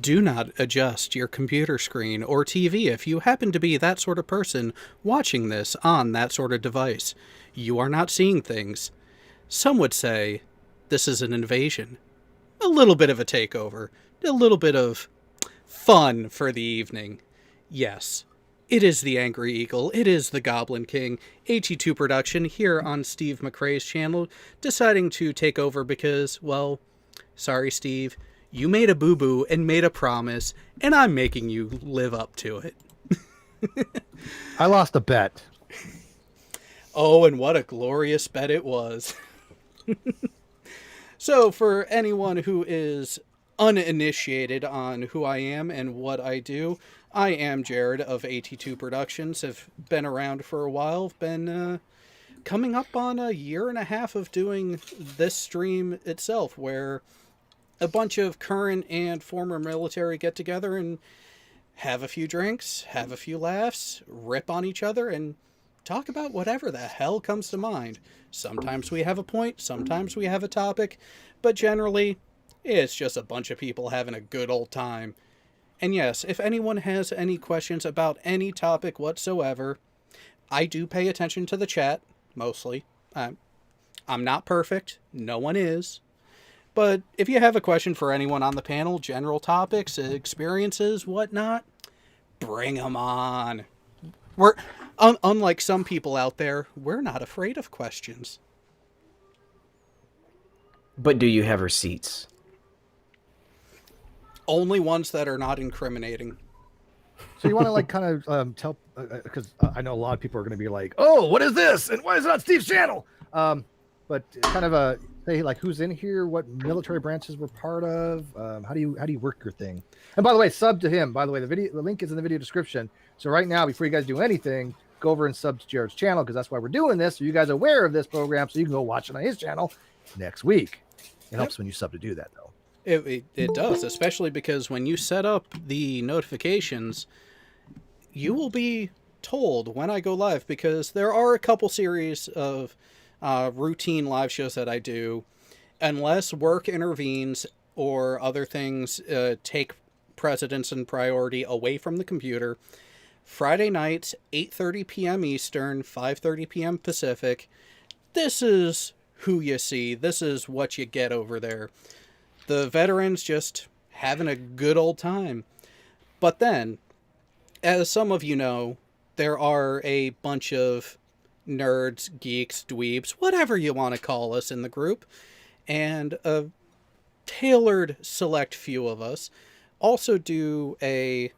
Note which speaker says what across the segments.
Speaker 1: Do not adjust your computer screen or TV if you happen to be that sort of person watching this on that sort of device. You are not seeing things. Some would say this is an invasion. A little bit of a takeover. A little bit of fun for the evening. Yes, it is the Angry Eagle. It is the Goblin King. 82 production here on Steve McRae's channel, deciding to take over because, well, sorry, Steve. You made a boo-boo and made a promise, and I'm making you live up to it.
Speaker 2: I lost a bet.
Speaker 1: Oh, and what a glorious bet it was. So, for anyone who is uninitiated on who I am and what I do, I am Jared of 82 Productions. Have been around for a while. Been coming up on a year and a half of doing this stream itself, where a bunch of current and former military get together and have a few drinks, have a few laughs, rip on each other, and talk about whatever the hell comes to mind. Sometimes we have a point, sometimes we have a topic, but generally, it's just a bunch of people having a good old time. And yes, if anyone has any questions about any topic whatsoever, I do pay attention to the chat, mostly. I'm not perfect, no one is. But if you have a question for anyone on the panel, general topics, experiences, whatnot, bring them on. We're unlike some people out there, we're not afraid of questions.
Speaker 3: But do you have receipts?
Speaker 1: Only ones that are not incriminating.
Speaker 2: So you want to like kind of tell, because I know a lot of people are going to be like, "Oh, what is this? And why is it on Steve's channel?" But kind of say like who's in here, what military branches we're part of, how do you work your thing? And by the way, sub to him. By the way, the link is in the video description. So right now, before you guys do anything, go over and sub to Jared's channel because that's why we're doing this. So you guys are aware of this program, so you can go watch it on his channel next week. It helps when you sub to do that, though.
Speaker 1: It does, especially because when you set up the notifications, you will be told when I go live, because there are a couple series of routine live shows that I do, unless work intervenes or other things take precedence and priority away from the computer. Friday nights, 8:30 p.m. Eastern, 5:30 p.m. Pacific. This is who you see. This is what you get over there. The veterans just having a good old time. But then, as some of you know, there are a bunch of nerds, geeks, dweebs, whatever you want to call us in the group, and a tailored select few of us also do a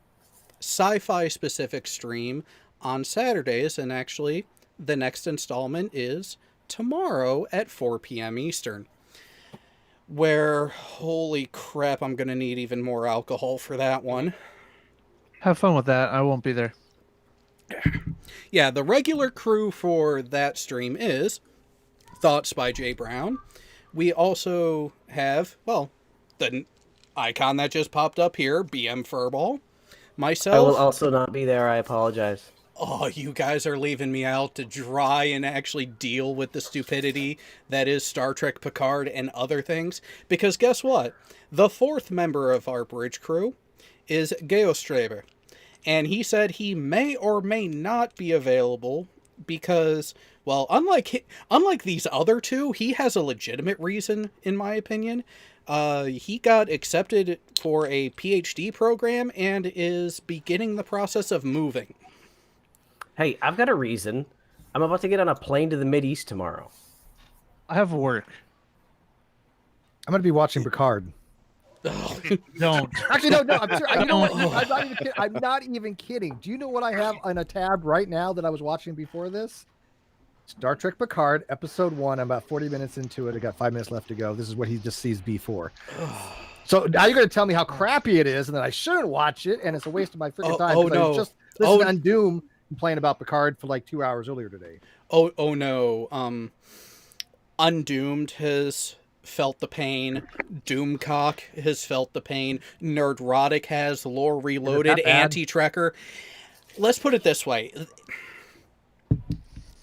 Speaker 1: sci-fi specific stream on Saturdays, and actually the next installment is tomorrow at 4 p.m. Eastern, where, holy crap, I'm gonna need even more alcohol for that one.
Speaker 4: Have fun with that. I won't be there.
Speaker 1: Yeah, the regular crew for that stream is Thoughts by Jay Brown. We also have, well, the icon that just popped up here, BM Furball. Myself.
Speaker 3: I will also not be there. I apologize.
Speaker 1: Oh, you guys are leaving me out to dry and actually deal with the stupidity that is Star Trek Picard and other things. Because guess what? The fourth member of our bridge crew is Geostreber. And he said he may or may not be available because, well, unlike these other two, he has a legitimate reason, in my opinion. He got accepted for a PhD program and is beginning the process of moving.
Speaker 3: Hey, I've got a reason. I'm about to get on a plane to the Mideast tomorrow.
Speaker 4: I have work.
Speaker 2: I'm going to be watching Picard.
Speaker 4: Don't.
Speaker 2: Actually, no. I'm sure. You know what? I'm not even kidding. Do you know what I have on a tab right now that I was watching before this? Star Trek Picard, episode 1. I'm about 40 minutes into it. I got 5 minutes left to go. This is what he just sees before. So now you're going to tell me how crappy it is and that I shouldn't watch it and it's a waste of my freaking time.
Speaker 1: Oh, no.
Speaker 2: I was just listening on Doom and playing about Picard for like 2 hours earlier today.
Speaker 1: Oh no. Undoomed has felt the pain. Doomcock has felt the pain. Nerdrotic has. Lore Reloaded. Anti-Trekker. Let's put it this way.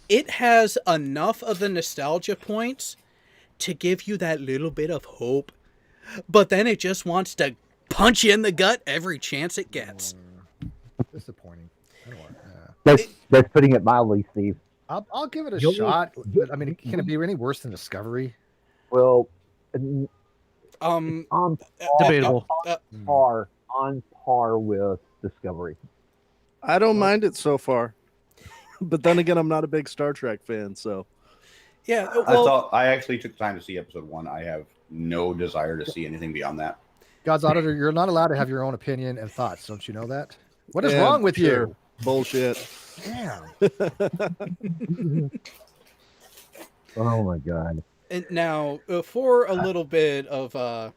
Speaker 1: It has enough of the nostalgia points to give you that little bit of hope, but then it just wants to punch you in the gut every chance it gets.
Speaker 2: Disappointing. I don't want.
Speaker 5: That's putting it mildly, Steve.
Speaker 2: I'll give it a
Speaker 5: You'll-
Speaker 2: shot. But I mean, can it be any worse than Discovery?
Speaker 5: Well,
Speaker 1: Um,
Speaker 5: on
Speaker 4: Debatable.
Speaker 5: on par with Discovery.
Speaker 6: I don't mind it so far, but then again, I'm not a big Star Trek fan, so
Speaker 1: yeah.
Speaker 7: I actually took time to see episode 1. I have no desire to see anything beyond that.
Speaker 2: God's auditor, you're not allowed to have your own opinion and thoughts. Don't you know that? What is
Speaker 6: Yeah,
Speaker 2: wrong with
Speaker 6: sure.
Speaker 2: you?
Speaker 6: Bullshit.
Speaker 2: Damn.
Speaker 5: Oh my god.
Speaker 1: And now, for a little bit of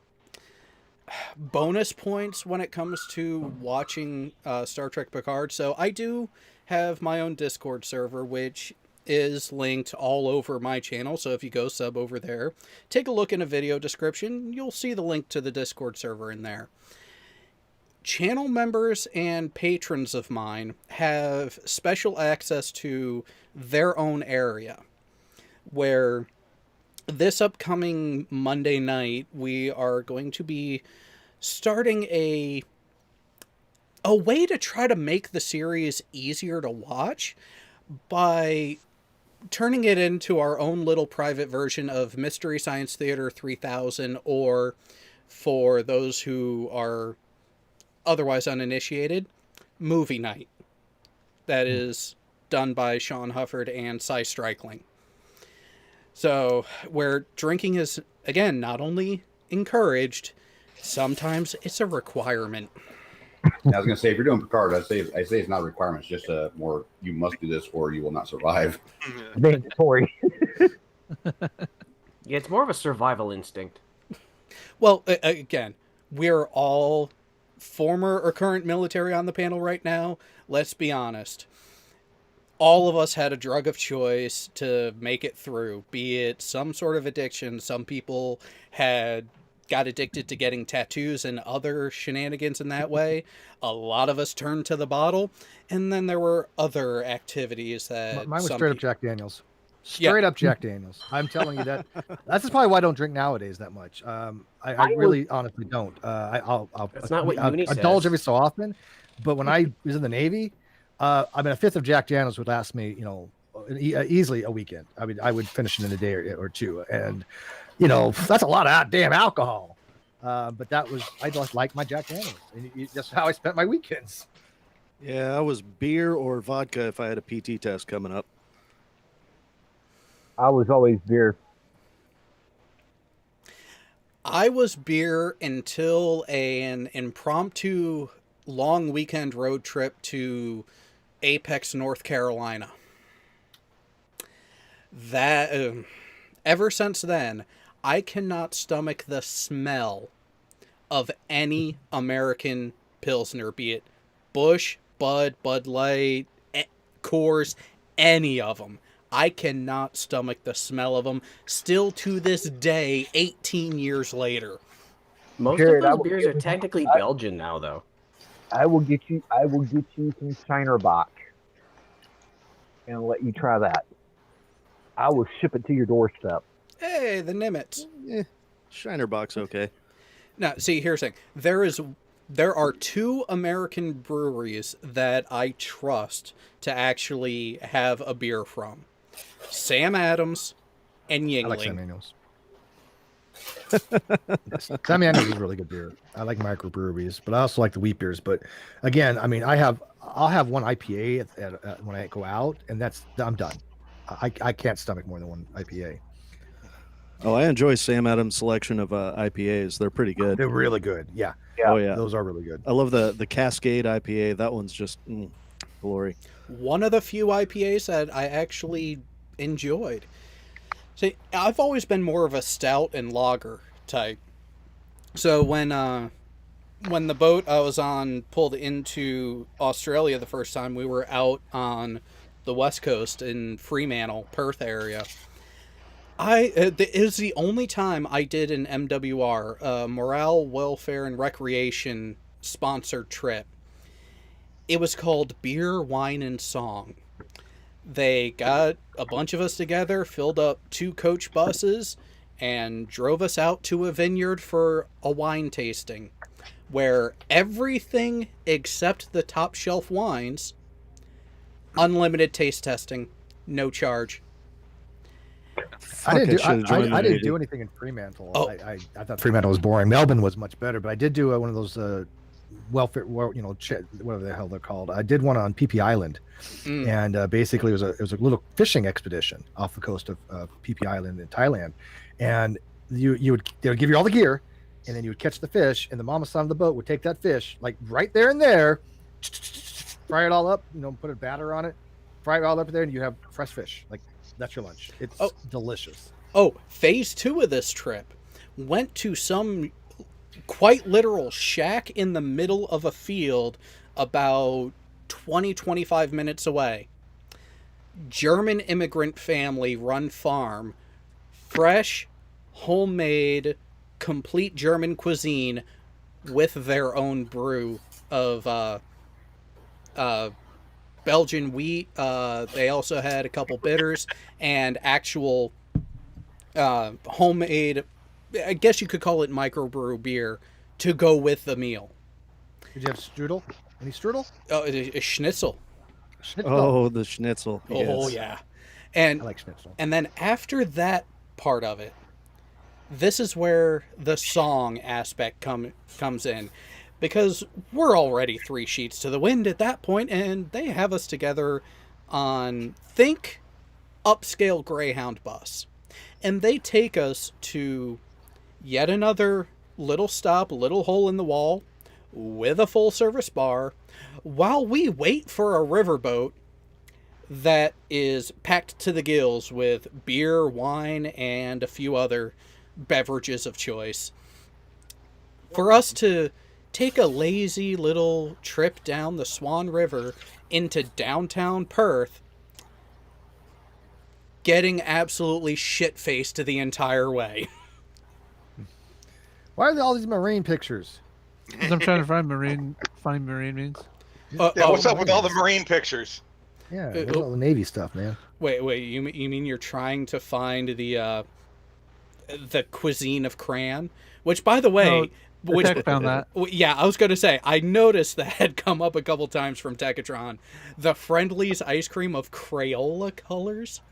Speaker 1: bonus points when it comes to watching Star Trek Picard, so I do have my own Discord server, which is linked all over my channel. So if you go sub over there, take a look in a video description, you'll see the link to the Discord server in there. Channel members and patrons of mine have special access to their own area, where this upcoming Monday night, we are going to be starting a way to try to make the series easier to watch by turning it into our own little private version of Mystery Science Theater 3000, or for those who are otherwise uninitiated, Movie Night. That is done by Sean Hufford and Cy Strickling. So, where drinking is, again, not only encouraged, sometimes it's a requirement.
Speaker 7: I was going to say, if you're doing Picard, I say it's not a requirement. It's just a more, you must do this or you will not survive.
Speaker 5: Mandatory.
Speaker 3: Yeah, it's more of a survival instinct.
Speaker 1: Well, again, we're all former or current military on the panel right now. Let's be honest. All of us had a drug of choice to make it through, be it some sort of addiction. Some people got addicted to getting tattoos and other shenanigans in that way. A lot of us turned to the bottle, and then there were other activities that
Speaker 2: Mine was
Speaker 1: some
Speaker 2: straight up
Speaker 1: people-
Speaker 2: Jack Daniels. Straight up Jack Daniels. I'm telling you that. That's probably why I don't drink nowadays that much. I really honestly don't. I'll
Speaker 3: That's not what
Speaker 2: I'll
Speaker 3: Uni
Speaker 2: indulge
Speaker 3: says.
Speaker 2: every so often, but when I was in the Navy, I mean, a fifth of Jack Daniels would last me, easily a weekend. I mean, I would finish it in a day or two, and that's a lot of damn alcohol. But I just like my Jack Daniels, and that's how I spent my weekends.
Speaker 6: Yeah, I was beer or vodka if I had a PT test coming up.
Speaker 5: I was always beer.
Speaker 1: I was beer until an impromptu long weekend road trip to Apex, North Carolina. That ever since then, I cannot stomach the smell of any American Pilsner, be it Busch, Bud Light, Coors, any of them. I cannot stomach the smell of them. Still to this day, 18 years later.
Speaker 3: Most
Speaker 5: Jared,
Speaker 3: of
Speaker 5: I
Speaker 3: those
Speaker 5: will
Speaker 3: beers
Speaker 5: give
Speaker 3: are
Speaker 5: you-
Speaker 3: technically Belgian now, though.
Speaker 5: I will get you some Shinerbach and let you try that. I will ship it to your doorstep.
Speaker 1: Hey, the Nimitz.
Speaker 6: Shiner box, okay.
Speaker 1: Now, see, here's the thing. There are two American breweries that I trust to actually have a beer from. Sam Adams and
Speaker 2: I like Sam
Speaker 1: Yingling.
Speaker 2: Daniels. Sam Daniels is really good beer. I like microbreweries, but I also like the wheat beers. But again, I mean, I'll have one IPA when I go out, and I'm done. I can't stomach more than one IPA.
Speaker 6: Oh, I enjoy Sam Adams' selection of IPAs. They're pretty good.
Speaker 2: They're really good. Yeah,
Speaker 6: Oh yeah,
Speaker 2: those are really good.
Speaker 6: I love the Cascade IPA. That one's just glory.
Speaker 1: One of the few IPAs that I actually enjoyed. See, I've always been more of a stout and lager type. So when the boat I was on pulled into Australia the first time, we were out on the west coast in Fremantle, Perth area. It was the only time I did an MWR, Morale, Welfare, and Recreation sponsored trip. It was called Beer, Wine, and Song. They got a bunch of us together, filled up 2 coach buses, and drove us out to a vineyard for a wine tasting. where everything except the top shelf wines, unlimited taste testing, no charge.
Speaker 2: I didn't do.
Speaker 6: should've joined the
Speaker 2: I didn't
Speaker 6: Navy.
Speaker 2: do anything in Fremantle.
Speaker 1: Oh.
Speaker 2: I thought Fremantle was boring. Melbourne was much better, but I did do one of those welfare, whatever the hell they're called. I did one on PP Island, and basically it was a little fishing expedition off the coast of PP Island in Thailand, and they would give you all the gear, and then you would catch the fish, and the mama son of the boat would take that fish like right there and there, fry it all up, put a batter on it, fry it all up there, and you have fresh fish. Like that's your lunch. It's delicious.
Speaker 1: Oh, phase 2 of this trip went to some quite literal shack in the middle of a field about 25 minutes away. German immigrant family run farm, fresh, homemade, complete German cuisine with their own brew of Belgian wheat. They also had a couple bitters and actual homemade, I guess you could call it microbrew beer to go with the meal.
Speaker 2: Did you have strudel? Any strudel?
Speaker 1: Oh, a schnitzel.
Speaker 2: Schnitzel.
Speaker 6: Oh, the schnitzel.
Speaker 1: Oh
Speaker 6: yes.
Speaker 1: yeah.
Speaker 2: I
Speaker 1: And
Speaker 2: like schnitzel.
Speaker 1: and then after that part of it, this is where the song aspect comes in, because we're already 3 sheets to the wind at that point, and they have us together on think upscale Greyhound bus, and they take us to yet another little stop, little hole in the wall with a full service bar, while we wait for a riverboat that is packed to the gills with beer, wine, and a few other beverages of choice. For us to take a lazy little trip down the Swan River into downtown Perth, getting absolutely shit-faced the entire way.
Speaker 2: Why are there all these marine pictures?
Speaker 4: 'Cause I'm trying to find marine means.
Speaker 8: Yeah, what's up with all the marine pictures?
Speaker 2: Yeah, there's all the Navy stuff, man.
Speaker 1: Wait, you mean you're trying to find the cuisine of Cran? Which, by the way,
Speaker 4: No, the tech found that.
Speaker 1: Yeah, I was going to say, I noticed that had come up a couple times from Techatron. The Friendly's ice cream of Crayola colors.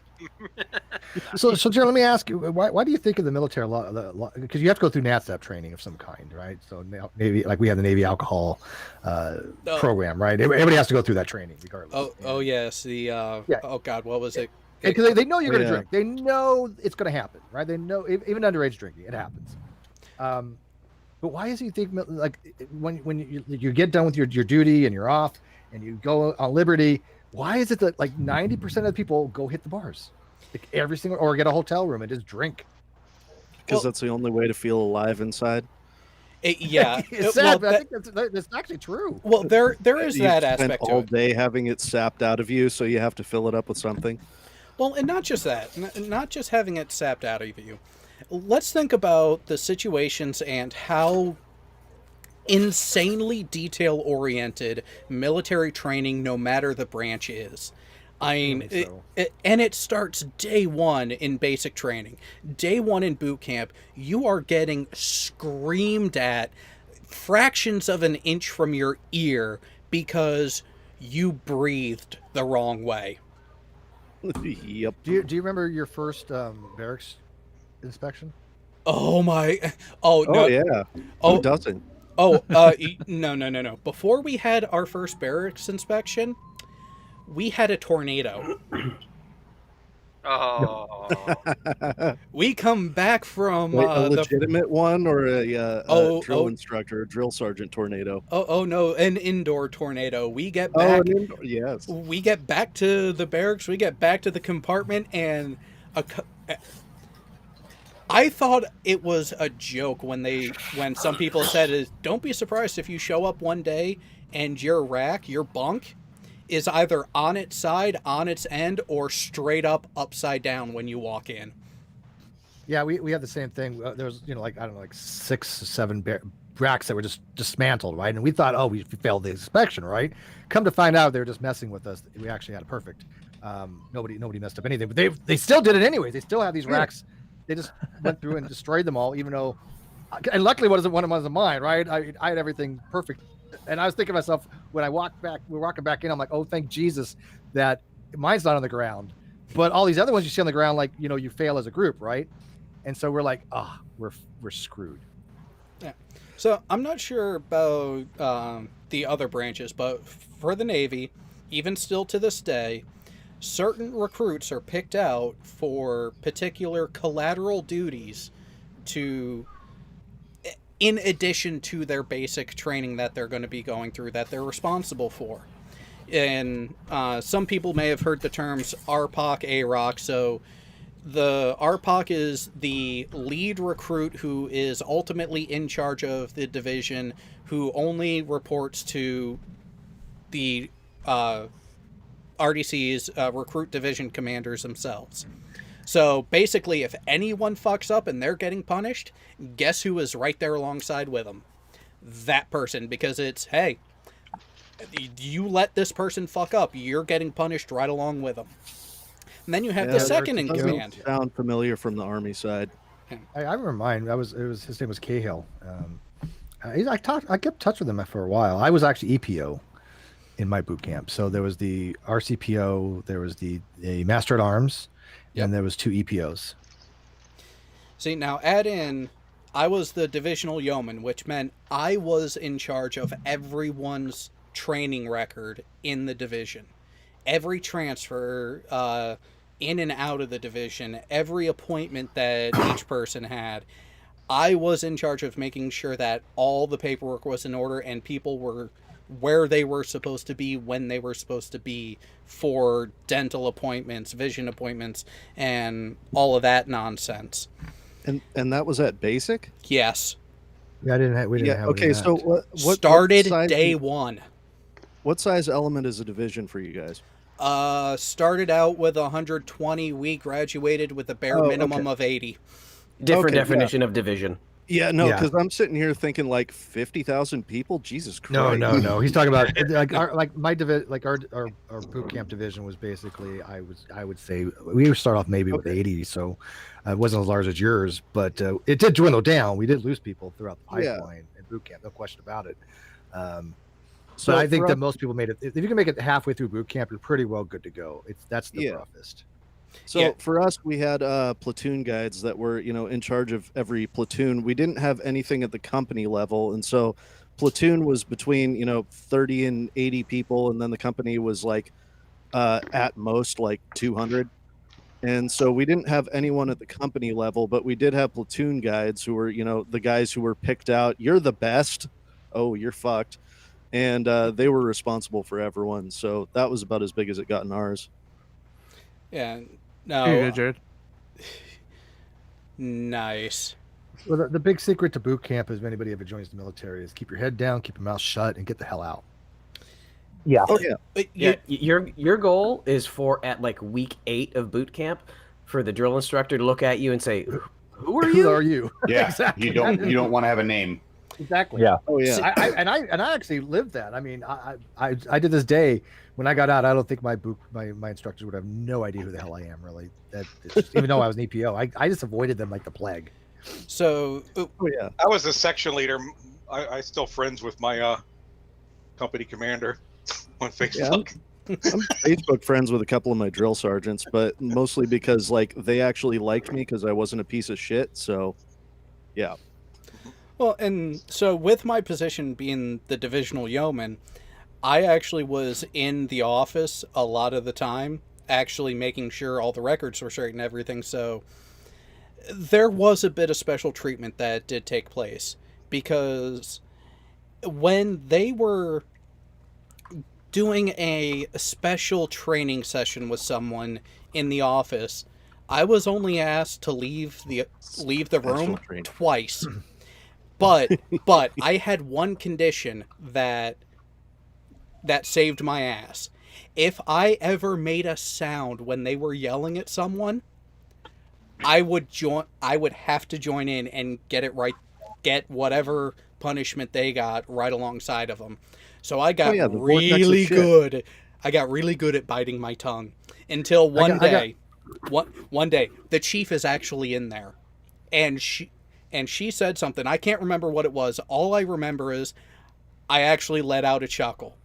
Speaker 2: So Jerry, let me ask you, why do you think of the military law? Because you have to go through NATSAP training of some kind, right? So Navy, like we have the Navy alcohol program, right? Everybody has to go through that training, regardless.
Speaker 1: Oh yes, the oh god, what was it?
Speaker 2: Because they know you're going to drink. They know it's going to happen, right? They know even underage drinking, it happens. But why is you think like when you get done with your duty and you're off and you go on liberty? Why is it that like 90% of the people go hit the bars, like every single, or get a hotel room and just drink?
Speaker 6: Because that's the only way to feel alive inside.
Speaker 1: Yeah,
Speaker 2: It's sad, but I think that's actually true.
Speaker 1: Well, there is
Speaker 6: You
Speaker 1: that
Speaker 6: spend
Speaker 1: aspect to
Speaker 6: all
Speaker 1: it.
Speaker 6: day having it sapped out of you, so you have to fill it up with something.
Speaker 1: Well, and not just that, not just having it sapped out of you. Let's think about the situations and how insanely detail-oriented military training, no matter the branch, is. I mean, it starts day one in basic training. Day one in boot camp, you are getting screamed at fractions of an inch from your ear because you breathed the wrong way.
Speaker 6: Yep.
Speaker 2: Do you remember your first barracks inspection?
Speaker 1: Oh my! Oh no!
Speaker 6: Oh yeah.
Speaker 1: Oh,
Speaker 6: Who doesn't?
Speaker 1: No. Before we had our first barracks inspection, we had a tornado.
Speaker 8: Oh,
Speaker 1: We come back from
Speaker 6: Wait, a legitimate one or a drill
Speaker 1: oh.
Speaker 6: instructor, a drill sergeant tornado?
Speaker 1: Oh no, an indoor tornado. We get back.
Speaker 6: Yes.
Speaker 1: We get back to the barracks. We get back to the compartment, and I thought it was a joke when some people said, "Don't be surprised if you show up one day and your rack, your bunk, is either on its side, on its end, or straight up upside down when you walk in."
Speaker 2: Yeah, we had the same thing. There was, like, I don't know, like 6 or 7 racks that were just dismantled, right? And we thought, oh, we failed the inspection, right? Come to find out, they were just messing with us. We actually had it perfect. Nobody messed up anything, but they still did it anyway. They still have these racks. They just went through and destroyed them all, even though and luckily one of them wasn't mine, right? I had everything perfect, and I was thinking to myself when we're walking back in, I'm like, oh, thank Jesus that mine's not on the ground, but all these other ones you see on the ground, like you fail as a group, right? And so we're like, we're screwed.
Speaker 1: Yeah. So I'm not sure about the other branches, but for the Navy, even still to this day, certain recruits are picked out for particular collateral duties in addition to their basic training that they're going to be going through that they're responsible for. And some people may have heard the terms RPOC, AROC. So the RPOC is the lead recruit who is ultimately in charge of the division, who only reports to the RDC's recruit division commanders themselves. So basically, if anyone fucks up and they're getting punished, guess who is right there alongside with them? That person, because it's, hey, you let this person fuck up, you're getting punished right along with them. And then you have the second in command.
Speaker 6: Sound familiar from the Army side.
Speaker 2: I remember mine. His name was Cahill. I kept touch with him for a while. I was actually EPO in my boot camp. So there was the RCPO, there was the Master at Arms, and there was 2 EPOs.
Speaker 1: See, now add in, I was the divisional yeoman, which meant I was in charge of everyone's training record in the division. Every transfer in and out of the division, every appointment that each person had, I was in charge of making sure that all the paperwork was in order and people were where they were supposed to be when they were supposed to be for dental appointments, vision appointments, and all of that nonsense.
Speaker 6: And that was at basic?
Speaker 1: Yes.
Speaker 2: Yeah, we didn't have
Speaker 6: okay, so what
Speaker 1: started day one.
Speaker 6: What size element is a division for you guys?
Speaker 1: Started out with 120. We graduated with a bare minimum of 80.
Speaker 3: Different definition of division.
Speaker 6: Yeah, no, because I'm sitting here thinking like 50,000 people. Jesus Christ!
Speaker 2: No. He's talking about our boot camp division was basically. I would say we would start off maybe with 80, so it wasn't as large as yours, but it did dwindle down. We did lose people throughout the pipeline in boot camp, no question about it. So I think that most people made it. If you can make it halfway through boot camp, you're pretty well good to go. That's the roughest.
Speaker 6: So for us, we had platoon guides that were, in charge of every platoon. We didn't have anything at the company level. And so platoon was between, 30 and 80 people. And then the company was like at most like 200. And so we didn't have anyone at the company level, but we did have platoon guides who were, the guys who were picked out. You're the best. Oh, you're fucked. And they were responsible for everyone. So that was about as big as it got in ours.
Speaker 1: Yeah. No.
Speaker 4: Here you go, Jared.
Speaker 1: Nice.
Speaker 2: Well, the big secret to boot camp, as anybody ever joins the military, is keep your head down, keep your mouth shut, and get the hell out.
Speaker 5: Yeah.
Speaker 6: Oh yeah.
Speaker 3: Your goal is for at like week 8 of boot camp for the drill instructor to look at you and say, "Who are you?"
Speaker 2: Who are you?
Speaker 7: Yeah,
Speaker 2: Exactly.
Speaker 7: you don't want to have a name.
Speaker 2: Exactly.
Speaker 5: Yeah.
Speaker 6: Oh yeah.
Speaker 2: I actually lived that. I mean, I did this day when I got out. I don't think my instructors would have no idea who the hell I am. Really, even though I was an EPO, I just avoided them like the plague.
Speaker 1: So,
Speaker 6: Oh yeah.
Speaker 8: I was the section leader. I still friends with my company commander on Facebook.
Speaker 6: I'm Facebook friends with a couple of my drill sergeants, but mostly because like they actually liked me because I wasn't a piece of shit. So, yeah.
Speaker 1: well, and so with my position being the divisional yeoman, I actually was in the office a lot of the time, actually making sure all the records were straight and everything. So there was a bit of special treatment that did take place, because when they were doing a special training session with someone in the office, I was only asked to leave the room
Speaker 6: training.
Speaker 1: twice. But I had one condition that saved my ass. If I ever made a sound when they were yelling at someone, I would have to join in and get whatever punishment they got right alongside of them. So I got really good. I got really good at biting my tongue until one day, the chief is actually in there, and and she said something. I can't remember what it was. All I remember is I actually let out a chuckle.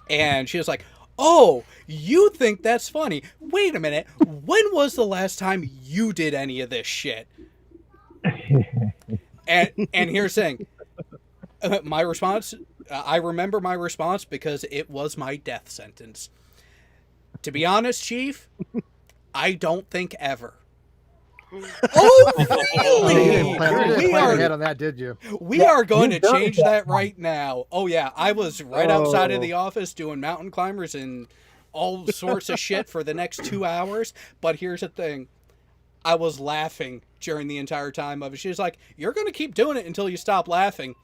Speaker 1: And she was like, "Oh, you think that's funny? Wait a minute. When was the last time you did any of this shit?" And here's the thing. My response, I remember my response because it was my death sentence. To be honest, Chief, I don't think ever. Oh,
Speaker 2: You didn't
Speaker 1: really?
Speaker 2: plan ahead on that, did you?
Speaker 1: We are going to
Speaker 5: you've done
Speaker 1: change that right now. Oh, yeah. I was right outside of the office doing mountain climbers and all sorts of shit for the next 2 hours. But here's the thing. I was laughing during the entire time of it. She was like, "You're going to keep doing it until you stop laughing."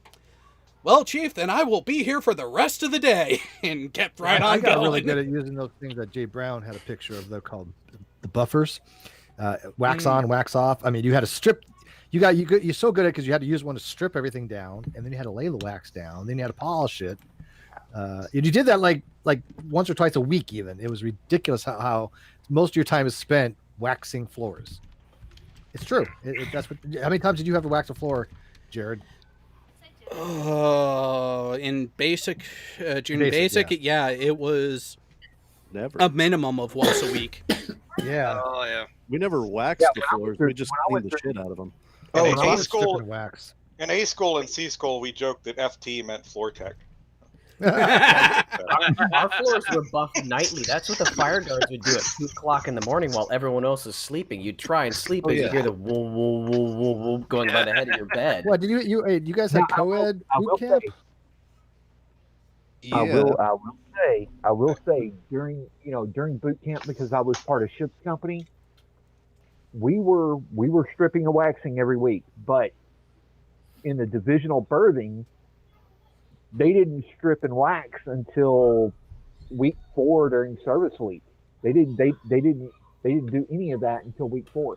Speaker 1: Well, Chief, then I will be here for the rest of the day, and kept right on
Speaker 2: I got
Speaker 1: going.
Speaker 2: really good at using those things that Jay Brown had a picture of. They're called the buffers. Wax on, wax off. I mean, you had to strip. You're so good at it because you had to use one to strip everything down, and then you had to lay the wax down. Then you had to polish it. And you did that like once or twice a week. Even it was ridiculous how most of your time is spent waxing floors. It's true. That's what. How many times did you have to wax a floor, Jared?
Speaker 1: In basic, yeah, it was
Speaker 6: Never.
Speaker 1: a minimum of once a week.
Speaker 2: Yeah.
Speaker 8: Oh yeah.
Speaker 6: We never waxed the
Speaker 5: when I
Speaker 6: floors.
Speaker 5: was-
Speaker 6: We just
Speaker 5: when I
Speaker 6: cleaned
Speaker 5: was
Speaker 6: the shit out of them.
Speaker 8: In
Speaker 2: when I
Speaker 8: A
Speaker 2: was
Speaker 8: school,
Speaker 2: stripping wax.
Speaker 8: in A school and C school, we joked that FT meant floor tech.
Speaker 3: Our floors were buffed nightly. That's what the fire guards would do at 2 o'clock in the morning while everyone else is sleeping. You'd try and sleep, and you'd hear the whoa, whoa, whoa, whoa, whoa going by the head of your bed.
Speaker 2: What did you guys had
Speaker 5: Now,
Speaker 2: co-ed
Speaker 5: I
Speaker 2: boot
Speaker 5: will
Speaker 2: camp?
Speaker 5: say,
Speaker 6: Yeah.
Speaker 5: I will say during boot camp, because I was part of Ship's company, we were stripping and waxing every week, but in the divisional berthing, they didn't strip and wax until week 4 during service week. They didn't do any of that until week 4.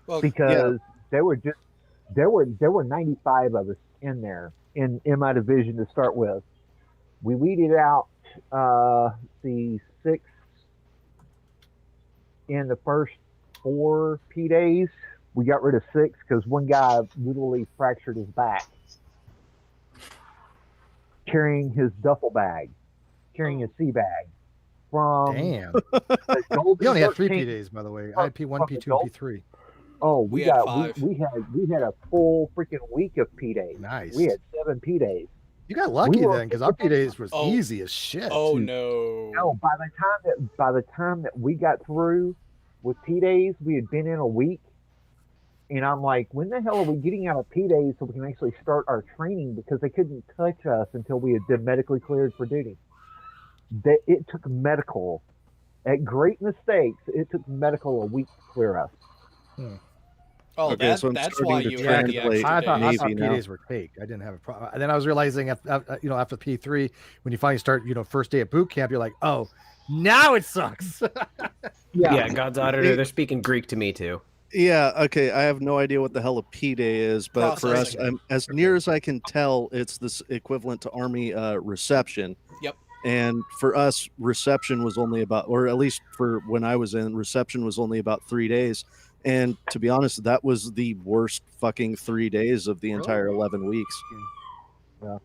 Speaker 1: Well,
Speaker 5: Because there were 95 of us in there in my division to start with. We weeded out the 6 in the first 4 P days. We got rid of 6 because one guy literally fractured his back carrying his duffel bag, carrying a sea bag from
Speaker 2: Damn.
Speaker 5: the Golden
Speaker 2: We only had 3
Speaker 5: 13
Speaker 2: P days, by the way. I had P1,
Speaker 5: from the
Speaker 2: P2, and P3.
Speaker 5: Oh,
Speaker 1: We
Speaker 5: we
Speaker 1: had
Speaker 5: got
Speaker 1: 5.
Speaker 5: we had a full freaking week of P days.
Speaker 2: Nice.
Speaker 5: We had 7 P days.
Speaker 2: You got lucky
Speaker 5: we were-
Speaker 2: then, because our P days was
Speaker 1: Oh.
Speaker 2: easy as shit.
Speaker 1: oh no.
Speaker 5: No, by the time that we got through with P days, we had been in a week, and I'm like, when the hell are we getting out of P days so we can actually start our training? Because they couldn't touch us until we had been medically cleared for duty. It took medical, at great mistakes, it took medical a week to clear us.
Speaker 1: Oh,
Speaker 6: Okay, so I'm
Speaker 1: that's
Speaker 6: starting
Speaker 1: why
Speaker 6: to
Speaker 1: you had the
Speaker 6: translate
Speaker 1: extra
Speaker 2: I thought
Speaker 1: days.
Speaker 6: Navy
Speaker 2: P
Speaker 6: now.
Speaker 2: days were cake. I didn't have a problem. And then I was realizing, after P3, when you finally start, first day at boot camp, you're like, oh, now it sucks.
Speaker 3: Yeah, God's auditor, they're speaking Greek to me too.
Speaker 6: Yeah, okay. I have no idea what the hell a P day is, but for us,
Speaker 1: Processing.
Speaker 6: as near as I can tell, it's this equivalent to Army reception.
Speaker 1: Yep.
Speaker 6: And for us, reception was only about, or at least for when I was in, reception was only about 3 days. And to be honest, that was the worst fucking 3 days of the entire 11 weeks.
Speaker 5: Yeah.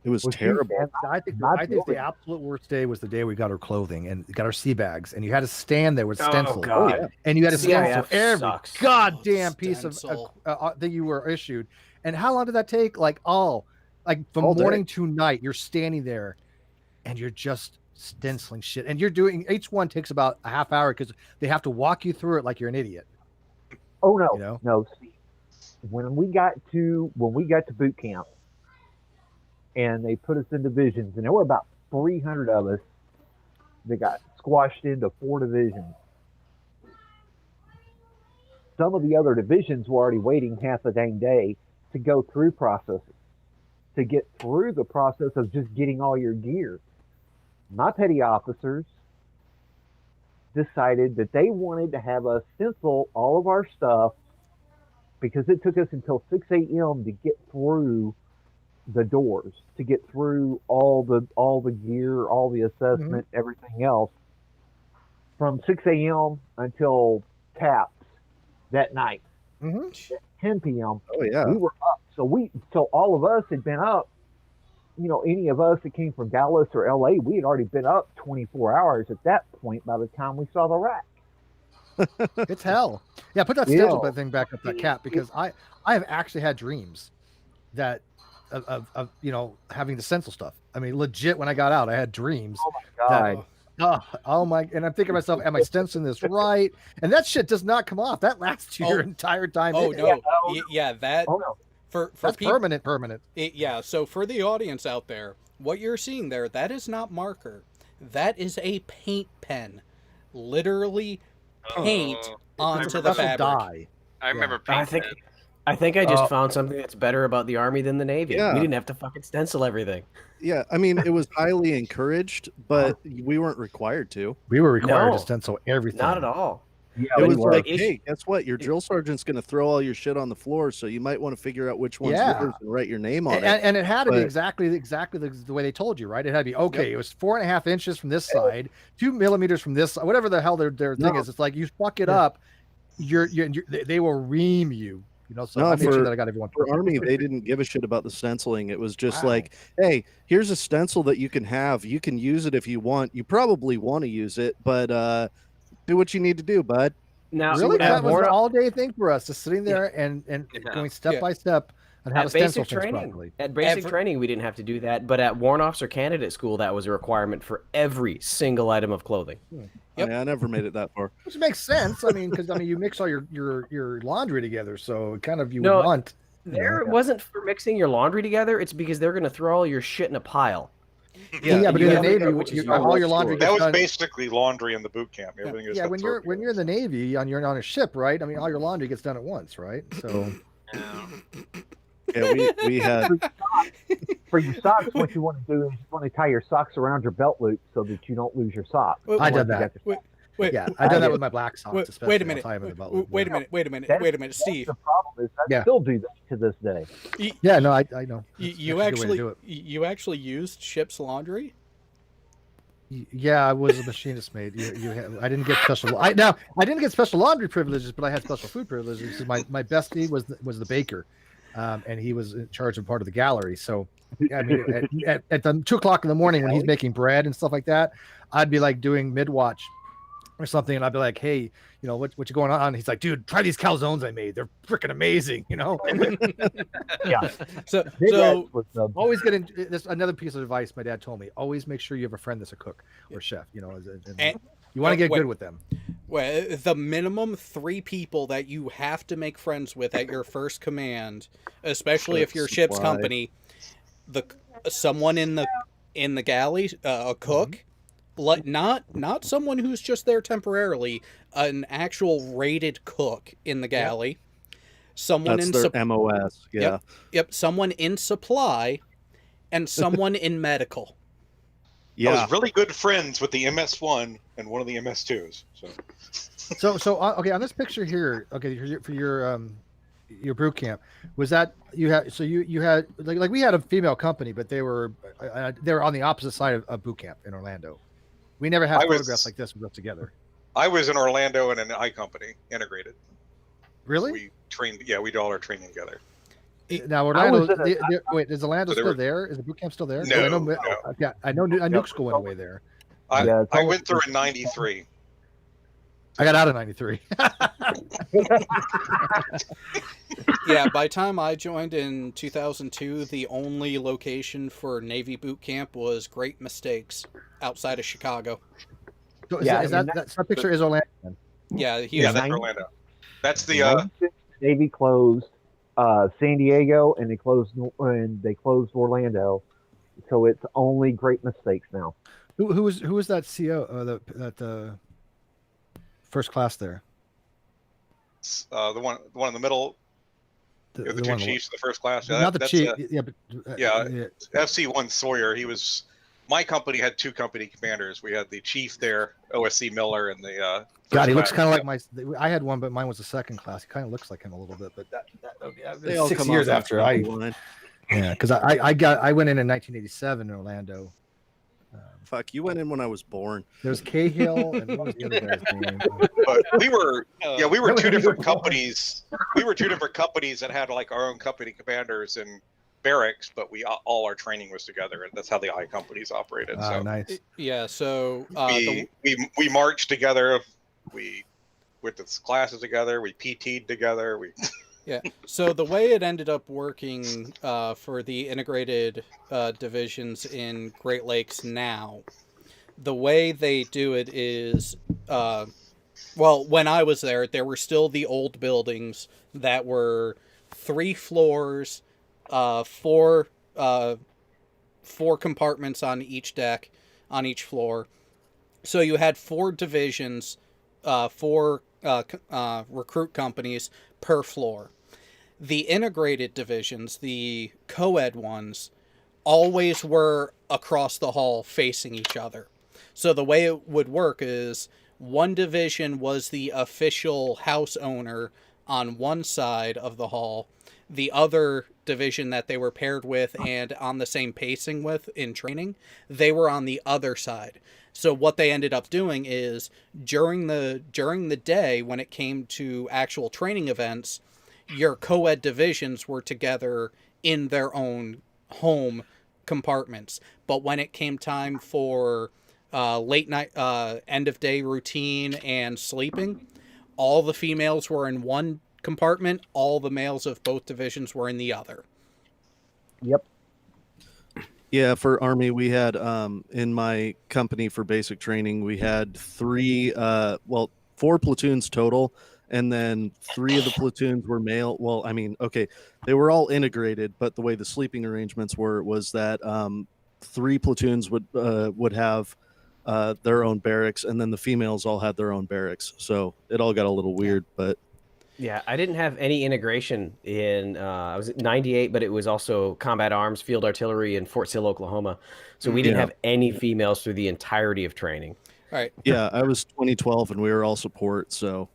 Speaker 6: It was
Speaker 5: Well, shoot,
Speaker 6: terrible.
Speaker 5: man,
Speaker 2: I think
Speaker 5: my
Speaker 2: the
Speaker 5: building-
Speaker 2: absolute worst day was the day we got our clothing and got our sea bags, and you had to stand there with stencil.
Speaker 3: Oh, God.
Speaker 6: yeah.
Speaker 2: And you had to stencil
Speaker 3: CIF
Speaker 2: every
Speaker 3: sucks.
Speaker 2: goddamn piece of
Speaker 1: Stencil.
Speaker 2: that you were issued. And how long did that take? Like from
Speaker 6: All day.
Speaker 2: morning to night, you're standing there, and you're just stenciling shit. And you're doing each one takes about a half hour because they have to walk you through it like you're an idiot.
Speaker 5: Oh no,
Speaker 2: You know?
Speaker 5: no. See, when we got to boot camp, and they put us in divisions, and there were about 300 of us that got squashed into 4 divisions. Some of the other divisions were already waiting half a dang day to go through processes, to get through the process of just getting all your gear. My petty officers decided that they wanted to have us stencil all of our stuff because it took us until 6 a.m. to get through the doors, to get through all the gear, all the assessment, everything else. from 6 a.m. until taps that night.
Speaker 2: Mm-hmm.
Speaker 5: At 10 p.m.
Speaker 6: Oh yeah.
Speaker 5: we were up. So all of us had been up. Any of us that came from Dallas or LA, we had already been up 24 hours at that point by the time we saw the rack.
Speaker 2: It's hell. Yeah, put that stencil thing back up that cap, because I have actually had dreams that of having the stencil stuff. I mean, legit, when I got out, I had dreams.
Speaker 5: Oh my God.
Speaker 2: Oh my! And I'm thinking to myself, am I stenciling this right? And that shit does not come off. That lasts your entire time.
Speaker 1: Oh
Speaker 2: in.
Speaker 1: no! Yeah, that.
Speaker 5: Oh no.
Speaker 1: For
Speaker 2: That's
Speaker 1: people,
Speaker 2: permanent.
Speaker 1: Yeah. So for the audience out there, what you're seeing there, that is not marker. That is a paint pen. Literally paint onto the fabric.
Speaker 2: Dye.
Speaker 9: I remember painting.
Speaker 3: I think I just found something that's better about the Army than the Navy.
Speaker 6: Yeah.
Speaker 3: We didn't have to fucking stencil everything.
Speaker 6: Yeah, I mean, it was highly encouraged, but we weren't required to.
Speaker 2: We were required
Speaker 3: No.
Speaker 2: to stencil everything.
Speaker 3: Not at all.
Speaker 5: Yeah,
Speaker 6: It
Speaker 5: we
Speaker 6: was
Speaker 5: were.
Speaker 6: like, hey, guess what? Your drill sergeant's going to throw all your shit on the floor, so you might want to figure out which one's yours and write your name on it.
Speaker 2: And it had to be
Speaker 6: But-
Speaker 2: exactly the way they told you, right? It had to be okay. It was 4.5 inches from this side, 2 millimeters from this side, whatever the hell their thing is. It's like, you fuck it up, they will ream you. So
Speaker 6: No,
Speaker 2: I made sure that I got everyone.
Speaker 6: For Army, they didn't give a shit about the stenciling. It was just like, hey, here's a stencil that you can have. You can use it if you want. You probably want to use it, but do what you need to do, bud.
Speaker 3: Now,
Speaker 2: Really,
Speaker 3: at
Speaker 2: that was an
Speaker 3: Warnock-
Speaker 2: all-day thing for us, just sitting there and going step by step on how to
Speaker 3: at
Speaker 2: stencil
Speaker 3: basic
Speaker 2: things
Speaker 3: training,
Speaker 2: properly.
Speaker 3: at basic training, we didn't have to do that, but at Warrant Officer Candidate School, that was a requirement for every single item of clothing.
Speaker 1: Yep.
Speaker 6: I never made it that far.
Speaker 2: Which makes sense. I mean, because you mix all your laundry together, so kind of
Speaker 3: No,
Speaker 2: want.
Speaker 3: There it wasn't for mixing your laundry together. It's because they're going to throw all your shit in a pile.
Speaker 2: Yeah, but
Speaker 3: you
Speaker 2: in the
Speaker 3: have to
Speaker 2: Navy,
Speaker 3: go, which is
Speaker 2: all your laundry
Speaker 8: That
Speaker 2: gets
Speaker 8: was
Speaker 2: done.
Speaker 8: basically laundry in the boot camp. Everything is
Speaker 2: Yeah, when you're in the Navy, you're on a ship, right? I mean, all your laundry gets done at once, right? So.
Speaker 6: Yeah, we had.
Speaker 5: For your socks, what you want to do is you want to tie your socks around your belt loop so that you don't lose your socks.
Speaker 2: I did that.
Speaker 1: Wait,
Speaker 2: yeah, I did that with my black socks.
Speaker 1: Wait,
Speaker 2: especially.
Speaker 1: wait a minute.
Speaker 2: I'll tie them in the belt loop.
Speaker 1: Wait a minute,
Speaker 5: That's
Speaker 1: Steve.
Speaker 5: The problem is I still do that to this day.
Speaker 2: Yeah, no, I know.
Speaker 1: You
Speaker 2: That's a good way to do
Speaker 1: actually
Speaker 2: it.
Speaker 1: you actually used ship's laundry?
Speaker 2: Yeah, I was a machinist mate. I didn't get special. I didn't get special laundry privileges, but I had special food privileges. My bestie was the baker, and he was in charge of part of the gallery. So, I mean, at the 2:00 in the morning when he's making bread and stuff like that, I'd be like doing mid-watch or something, and I'd be like, "Hey, what you going on?" And he's like, "Dude, try these calzones I made. They're freaking amazing."
Speaker 5: Yeah.
Speaker 1: So
Speaker 2: always get in. This another piece of advice my dad told me: always make sure you have a friend that's a cook or chef. And you want to get good with them.
Speaker 1: Well, the minimum 3 people that you have to make friends with at your first command, especially if you're ship's company, someone in the galley, a cook. Not someone who's just there temporarily, an actual rated cook in the galley. Someone
Speaker 6: That's
Speaker 1: in
Speaker 6: their MOS. Yeah.
Speaker 1: Yep. Someone in supply, and someone in medical.
Speaker 8: I was really good friends with the MS1 and one of the MS2s.
Speaker 2: So okay, on this picture here, okay, for your boot camp, was that you had like we had a female company, but they were on the opposite side of boot camp in Orlando. We never had photographs like this with us together.
Speaker 8: I was in Orlando in an I company integrated.
Speaker 2: Really?
Speaker 8: We trained. Yeah, we did all our training together.
Speaker 2: Now Orlando. Wait, is Orlando still there? Is the boot camp still there?
Speaker 8: No,
Speaker 2: I know Nuke School went away there.
Speaker 8: I went through in '93.
Speaker 2: I got out of '93.
Speaker 1: Yeah, by the time I joined in 2002, the only location for Navy boot camp was Great Mistakes outside of Chicago.
Speaker 2: So that picture is Orlando?
Speaker 1: Yeah,
Speaker 8: that's Orlando. That's the
Speaker 5: Navy closed San Diego and they closed Orlando, so it's only Great Mistakes now.
Speaker 2: Who was that CO? That first class there.
Speaker 8: The one in the middle. The two chiefs of the first class.
Speaker 2: Not the chief.
Speaker 8: FC1 Sawyer. He was. My company had 2 company commanders. We had the chief there, OSC Miller, and the.
Speaker 2: God, he looks kind of like I had one, but mine was the second class. He kind of looks like him a little bit, but
Speaker 6: They all
Speaker 2: 6
Speaker 6: come
Speaker 2: years
Speaker 6: off
Speaker 2: after I. Yeah, because I went in 1987 in Orlando.
Speaker 6: Fuck, you went in when I was born.
Speaker 2: There's Cahill and what was the other guy's name?
Speaker 8: But we were
Speaker 2: Really?
Speaker 8: two different companies. We were two different companies that had like our own company commanders and barracks, but we all our training was together, and that's how the I companies operated. So
Speaker 2: Nice.
Speaker 1: Yeah, so
Speaker 8: we marched together. We went to classes together. We PT'd together.
Speaker 1: Yeah. So the way it ended up working for the integrated divisions in Great Lakes now, the way they do it is, well, when I was there were still the old buildings that were 3 floors, 4 compartments on each deck, on each floor. So you had 4 divisions, 4 recruit companies per floor. The integrated divisions, the co-ed ones, always were across the hall facing each other. So the way it would work is one division was the official house owner on one side of the hall. The other division that they were paired with and on the same pacing with in training, they were on the other side. So what they ended up doing is during the day when it came to actual training events, your co-ed divisions were together in their own home compartments. But when it came time for late night, end of day routine and sleeping, all the females were in one compartment, all the males of both divisions were in the other.
Speaker 5: Yep.
Speaker 6: Yeah, for Army, we had in my company for basic training, we had 4 platoons total, and then 3 of the platoons were male. Well, I mean, okay, they were all integrated, but the way the sleeping arrangements was that 3 platoons would have their own barracks, and then the females all had their own barracks. So it all got a little weird, but
Speaker 3: Yeah, I didn't have any integration in, I was at 98, but it was also combat arms, field artillery, and Fort Sill, Oklahoma. So we didn't have any females through the entirety of training.
Speaker 1: All right.
Speaker 6: yeah, I was 2012 and we were all support. So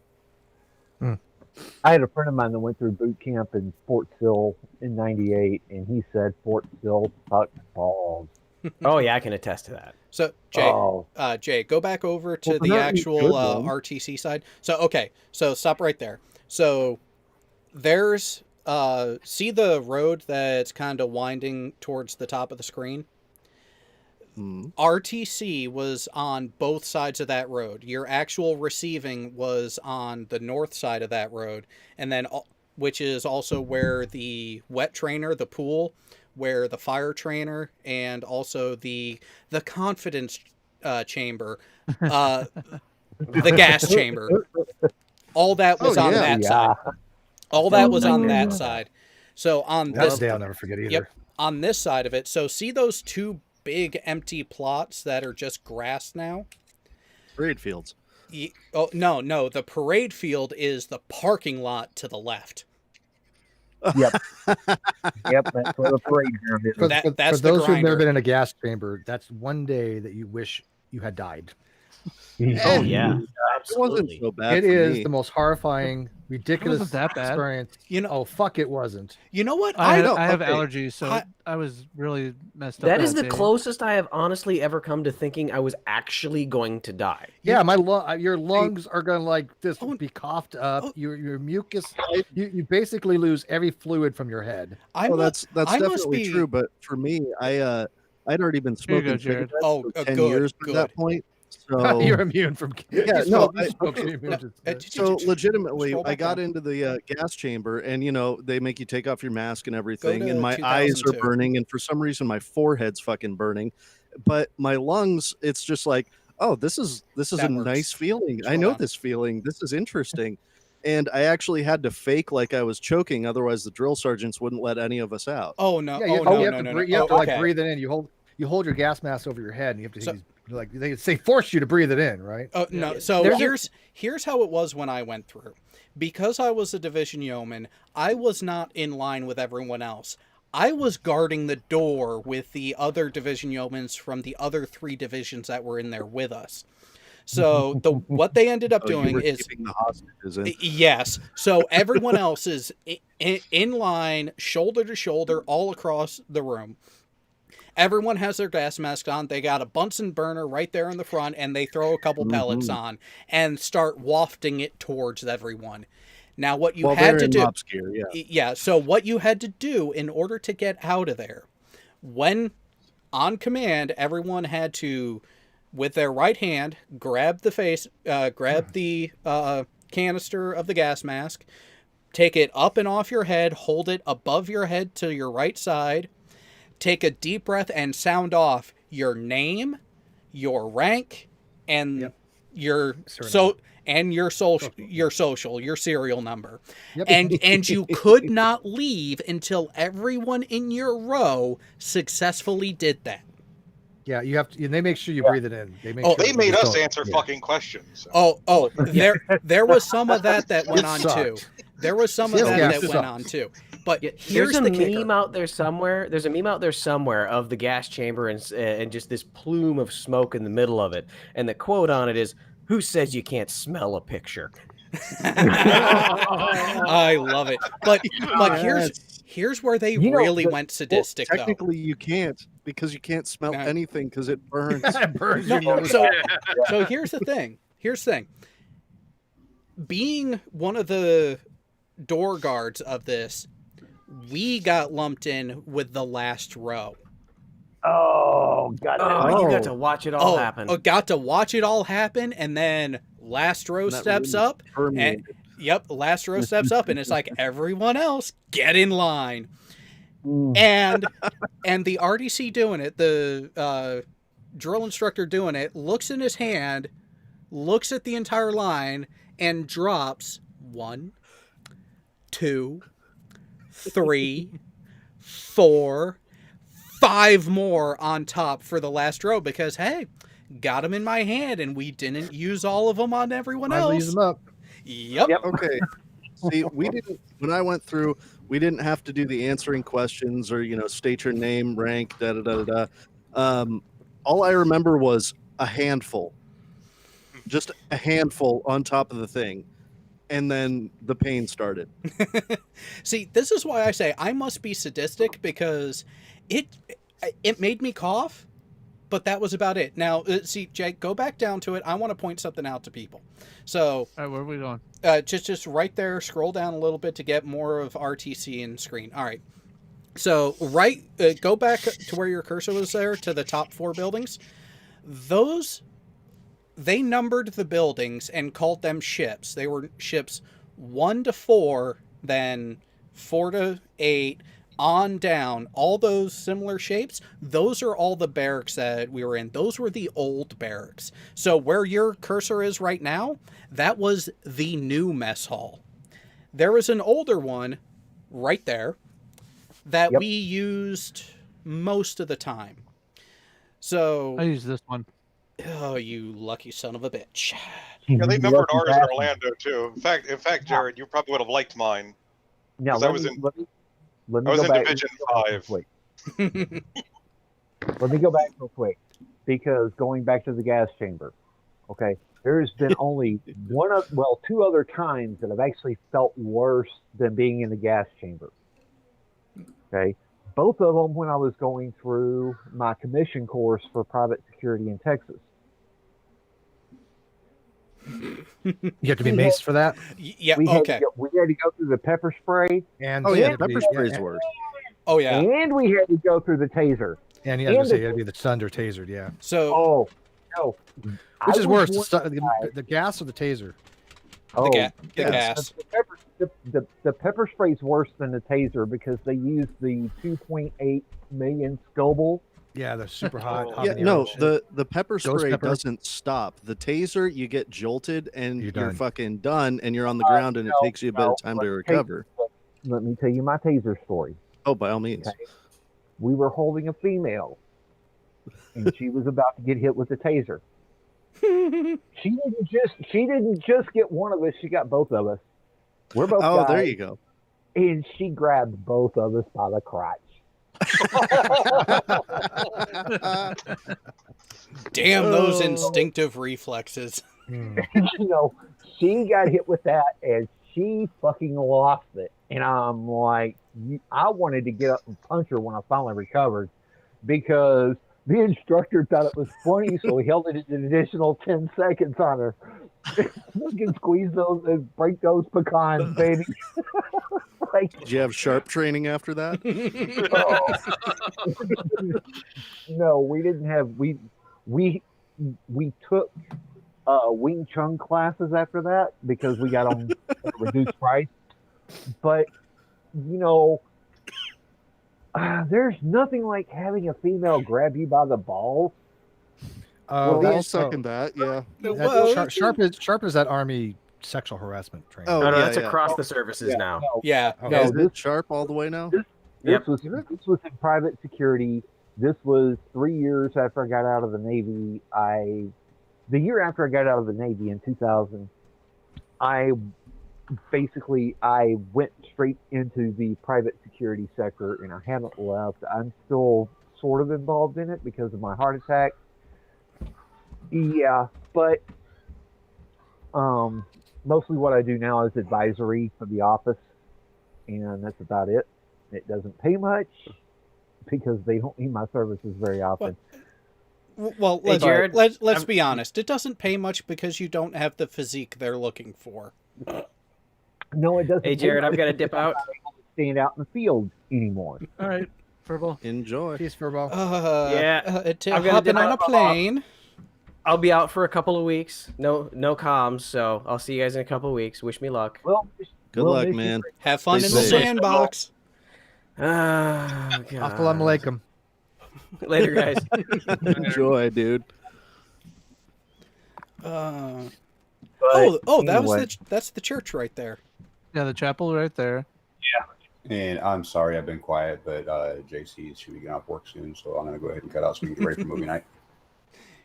Speaker 5: I had a friend of mine that went through boot camp in Fort Sill in '98, and he said Fort Sill sucked balls.
Speaker 3: Oh, yeah, I can attest to that.
Speaker 1: So Jay, go back over to the actual RTC side. So okay, so stop right there. So there's see the road that's kind of winding towards the top of the screen? RTC was on both sides of that road. Your actual receiving was on the north side of that road, and then which is also where the wet trainer, the pool, where the fire trainer, and also the confidence chamber, the gas chamber, all that was on that side. All that was on that side. So on
Speaker 2: That
Speaker 1: this
Speaker 2: day I'll never forget either.
Speaker 1: Yep. On this side of it, so see those 2 big empty plots that are just grass now?
Speaker 6: parade fields.
Speaker 1: Oh, no, the parade field is the parking lot to the left.
Speaker 5: Yep. Yep, that's where the parade ground is.
Speaker 2: For,
Speaker 1: That's
Speaker 2: for
Speaker 1: the
Speaker 2: those who've never
Speaker 1: grinder.
Speaker 2: been in a gas chamber, that's one day that you wish you had died.
Speaker 3: Oh, yeah,
Speaker 6: It wasn't
Speaker 3: absolutely.
Speaker 6: so bad.
Speaker 2: It
Speaker 6: for
Speaker 2: is
Speaker 6: me.
Speaker 2: the most horrifying, ridiculous
Speaker 4: wasn't that bad.
Speaker 2: experience.
Speaker 1: You know,
Speaker 2: Oh, fuck, it wasn't.
Speaker 1: you know what?
Speaker 4: I
Speaker 6: know,
Speaker 4: have
Speaker 6: okay.
Speaker 4: allergies, so I was really messed up.
Speaker 3: That is the
Speaker 4: day.
Speaker 3: closest I have honestly ever come to thinking I was actually going to die.
Speaker 2: Yeah, your lungs are gonna like just be coughed up.
Speaker 1: Oh.
Speaker 2: Your mucus, you basically lose every fluid from your head.
Speaker 6: Well, that's
Speaker 1: I must
Speaker 6: definitely
Speaker 1: be-
Speaker 6: true. But for me, I'd already been
Speaker 4: Here you
Speaker 6: smoking
Speaker 4: go, Jared.
Speaker 6: cigarettes
Speaker 1: Oh,
Speaker 6: for 10
Speaker 1: good,
Speaker 6: years at that point. So
Speaker 2: You're immune from.
Speaker 6: Yeah,
Speaker 2: you
Speaker 6: no,
Speaker 2: smoke- you
Speaker 6: I-
Speaker 2: smoke
Speaker 6: okay,
Speaker 2: immune to-
Speaker 6: So legitimately,
Speaker 1: Scroll
Speaker 6: I
Speaker 1: back
Speaker 6: got
Speaker 1: down.
Speaker 6: into the gas chamber, and they make you take off your mask and everything,
Speaker 1: to
Speaker 6: and my eyes are
Speaker 1: 2002.
Speaker 6: burning, and for some reason my forehead's fucking burning, but my lungs, it's just like, oh, this is
Speaker 1: That
Speaker 6: a
Speaker 1: works.
Speaker 6: nice feeling. I
Speaker 1: Scroll
Speaker 6: know
Speaker 1: down.
Speaker 6: this feeling. This is interesting, and I actually had to fake like I was choking, otherwise the drill sergeants wouldn't let any of us out.
Speaker 1: Oh no!
Speaker 2: Yeah,
Speaker 1: Oh
Speaker 2: you,
Speaker 1: no!
Speaker 2: you have
Speaker 1: No!
Speaker 2: to
Speaker 1: No!
Speaker 2: breathe,
Speaker 1: No!
Speaker 2: you have to
Speaker 1: Oh,
Speaker 2: like
Speaker 1: okay.
Speaker 2: breathe it in. You hold your gas mask over your head, and you have to
Speaker 1: So-
Speaker 2: take these, like they force you to breathe it in, right?
Speaker 1: Oh no! So here's how it was when I went through. Because I was a division yeoman, I was not in line with everyone else. I was guarding the door with the other division yeomans from the other 3 divisions that were in there with us. So what they ended up
Speaker 6: Oh, you
Speaker 1: doing
Speaker 6: were
Speaker 1: is
Speaker 6: keeping the hostages in.
Speaker 1: yes. So everyone else is in line, shoulder to shoulder, all across the room. everyone has their gas mask on. They got a Bunsen burner right there in the front, and they throw a couple pellets on and start wafting it towards everyone. Now, what you had to do,
Speaker 6: gear,
Speaker 1: so what you had to do in order to get out of there, when on command, everyone had to, with their right hand, grab the canister of the gas mask, take it up and off your head, hold it above your head to your right side, take a deep breath and sound off your name, your rank, and your your serial number. And you could not leave until everyone in your row successfully did that.
Speaker 2: Yeah, you have to. And they make sure you breathe it in. They make sure
Speaker 8: They made
Speaker 2: you
Speaker 8: us
Speaker 2: don't-
Speaker 8: answer fucking questions.
Speaker 1: There was some of that went on too. There was some of that
Speaker 2: sucked.
Speaker 1: went on too. But
Speaker 3: There's a
Speaker 1: the
Speaker 3: meme
Speaker 1: kicker.
Speaker 3: out there somewhere. There's a meme out there somewhere of the gas chamber and just this plume of smoke in the middle of it. And the quote on it is, "Who says you can't smell a picture?"
Speaker 1: I love it. But here's where they really went sadistic.
Speaker 6: Technically, you can't, because you can't smell anything because it burns.
Speaker 2: It burns
Speaker 1: No,
Speaker 2: your nose.
Speaker 1: so here's the thing. Being one of the door guards of this, we got lumped in with the last row.
Speaker 5: Oh, God.
Speaker 3: You got to watch it all happen.
Speaker 1: Got to watch it all happen, and then last row steps up. Last row steps up, and it's like, everyone else, get in line. And the RDC doing it, the drill instructor doing it, looks in his hand, looks at the entire line, and drops 1, 2, 3, 4, 5 more on top for the last row, because hey, got them in my hand and we didn't use all of them on everyone else.
Speaker 2: Use them up.
Speaker 1: Yep.
Speaker 6: Okay. See, we didn't. When I went through, we didn't have to do the answering questions or state your name, rank, da da da da. All I remember was a handful, just a handful on top of the thing, and then the pain started.
Speaker 1: See, this is why I say I must be sadistic, because it made me cough, but that was about it. Now, see, Jake, go back down to it. I want to point something out to people. So,
Speaker 4: all right, where are we going?
Speaker 1: Just right there. Scroll down a little bit to get more of RTC in screen. All right. So, go back to where your cursor was there, to the top 4 buildings. They numbered the buildings and called them ships. They were ships 1 to 4, then 4 to 8, on down. All those similar shapes, those are all the barracks that we were in. Those were the old barracks. So where your cursor is right now, that was the new mess hall. There was an older one right there that we used most of the time. So
Speaker 4: I use this one.
Speaker 1: Oh, you lucky son of a bitch.
Speaker 8: Yeah, they numbered ours in Orlando too. In fact, Jared, you probably would have liked mine.
Speaker 5: Now,
Speaker 8: I was in Division 5.
Speaker 5: Let me go back real quick, because going back to the gas chamber, okay, there has been only 2 other times that I've actually felt worse than being in the gas chamber. Okay, both of them when I was going through my commission course for private security in Texas.
Speaker 2: You have to be maced for that.
Speaker 1: Yeah.
Speaker 5: We had
Speaker 1: Okay.
Speaker 5: to go through the pepper spray,
Speaker 2: And
Speaker 6: Pepper spray's worse.
Speaker 1: Oh yeah.
Speaker 5: and we had to go through the taser.
Speaker 2: And you have to say it'd be the stunned or tasered, yeah.
Speaker 1: So
Speaker 5: Oh no,
Speaker 2: Which is worse,
Speaker 5: one
Speaker 2: the gas or the taser?
Speaker 1: the gas.
Speaker 5: The pepper spray's worse than the taser because they use the 2.8 million Scoville.
Speaker 2: Yeah, they're super hot.
Speaker 6: Yeah, no, the pepper
Speaker 2: Ghost
Speaker 6: spray
Speaker 2: pepper.
Speaker 6: doesn't stop. The taser, you get jolted and
Speaker 2: You're
Speaker 6: you're
Speaker 2: done.
Speaker 6: fucking done, and you're on the ground, and it takes you a bit of time to recover.
Speaker 5: Let me tell you my taser story.
Speaker 6: Oh, by all means.
Speaker 5: Okay. We were holding a female, and she was about to get hit with the taser. She didn't just get one of us; she got both of us. We're both.
Speaker 6: Oh,
Speaker 5: guys,
Speaker 6: there you go.
Speaker 5: And she grabbed both of us by the crotch.
Speaker 1: Damn those instinctive reflexes.
Speaker 5: She got hit with that, and she fucking lost it. And I'm like, I wanted to get up and punch her when I finally recovered. because the instructor thought it was funny, so he held it an additional 10 seconds on her. You can squeeze those and break those pecans, baby. Like,
Speaker 6: Did you have sharp training after that?
Speaker 5: no, we didn't have we took Wing Chun classes after that because we got them at a reduced price. But you know, there's nothing like having a female grab you by the balls.
Speaker 6: I'll
Speaker 2: That's
Speaker 6: second that. Yeah.
Speaker 1: Well,
Speaker 2: Sharp is that Army sexual harassment training.
Speaker 6: Oh,
Speaker 3: No,
Speaker 6: yeah,
Speaker 3: that's
Speaker 6: yeah.
Speaker 3: across the services now.
Speaker 5: No,
Speaker 1: yeah.
Speaker 2: Okay.
Speaker 5: no,
Speaker 6: Is
Speaker 5: this
Speaker 6: it sharp all the way now?
Speaker 5: this
Speaker 3: Yep.
Speaker 5: was in private security. This was 3 years after I got out of the Navy. The year after I got out of the Navy in 2000, I went straight into the private security sector and I haven't left. I'm still sort of involved in it because of my heart attack. Yeah, but mostly what I do now is advisory for the office, and that's about it. It doesn't pay much because they don't need my services very often.
Speaker 1: Well,
Speaker 3: Hey, Jared,
Speaker 1: let's be honest. It doesn't pay much because you don't have the physique they're looking for.
Speaker 5: No, it doesn't.
Speaker 3: Hey, Jared, I've got to dip out.
Speaker 5: Stand out in the field anymore.
Speaker 4: All right, Verbal.
Speaker 6: Enjoy.
Speaker 2: Peace, Furbo.
Speaker 3: I'm gonna
Speaker 1: hopping
Speaker 3: dip
Speaker 1: on a
Speaker 3: out.
Speaker 1: plane.
Speaker 3: I'll be out for a couple of weeks. No comms, so I'll see you guys in a couple of weeks. Wish me luck.
Speaker 5: Well,
Speaker 6: Good
Speaker 5: we'll
Speaker 6: luck,
Speaker 5: miss you
Speaker 6: man.
Speaker 5: for-
Speaker 1: Have fun
Speaker 6: Stay
Speaker 1: in the
Speaker 6: safe.
Speaker 1: sandbox.
Speaker 3: God.
Speaker 2: Assalamu alaikum.
Speaker 3: Later, guys.
Speaker 6: Enjoy, dude.
Speaker 1: Uh,
Speaker 5: But
Speaker 1: that
Speaker 5: anyway.
Speaker 1: was that's the church right there.
Speaker 4: Yeah, the chapel right there.
Speaker 7: And I'm sorry I've been quiet, but JC should be getting off work soon, so I'm going to go ahead and cut out so we can get ready for movie night.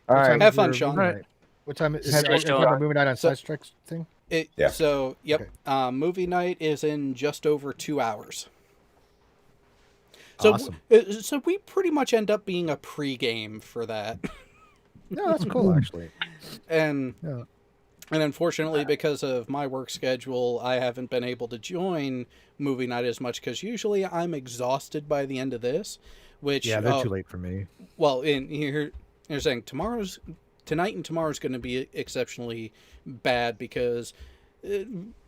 Speaker 5: All
Speaker 2: What
Speaker 5: right.
Speaker 2: time
Speaker 1: Have
Speaker 2: is
Speaker 1: fun,
Speaker 2: your
Speaker 1: Sean.
Speaker 2: movie
Speaker 4: Right.
Speaker 2: night? What time is
Speaker 3: Have
Speaker 2: it?
Speaker 3: fun.
Speaker 2: Movie night on
Speaker 1: So-
Speaker 2: Side Strikes thing?
Speaker 7: Yeah.
Speaker 1: So, yep.
Speaker 2: Okay.
Speaker 1: Movie night is in just over 2 hours. So,
Speaker 2: Awesome.
Speaker 1: so we pretty much end up being a pregame for that,
Speaker 2: No, that's cool actually.
Speaker 1: and
Speaker 2: Yeah.
Speaker 1: and unfortunately, because of my work schedule, I haven't been able to join movie night as much because usually I'm exhausted by the end of this. Which
Speaker 2: Yeah, they're too late for me.
Speaker 1: Well, in here, you're saying tonight and tomorrow's going to be exceptionally bad because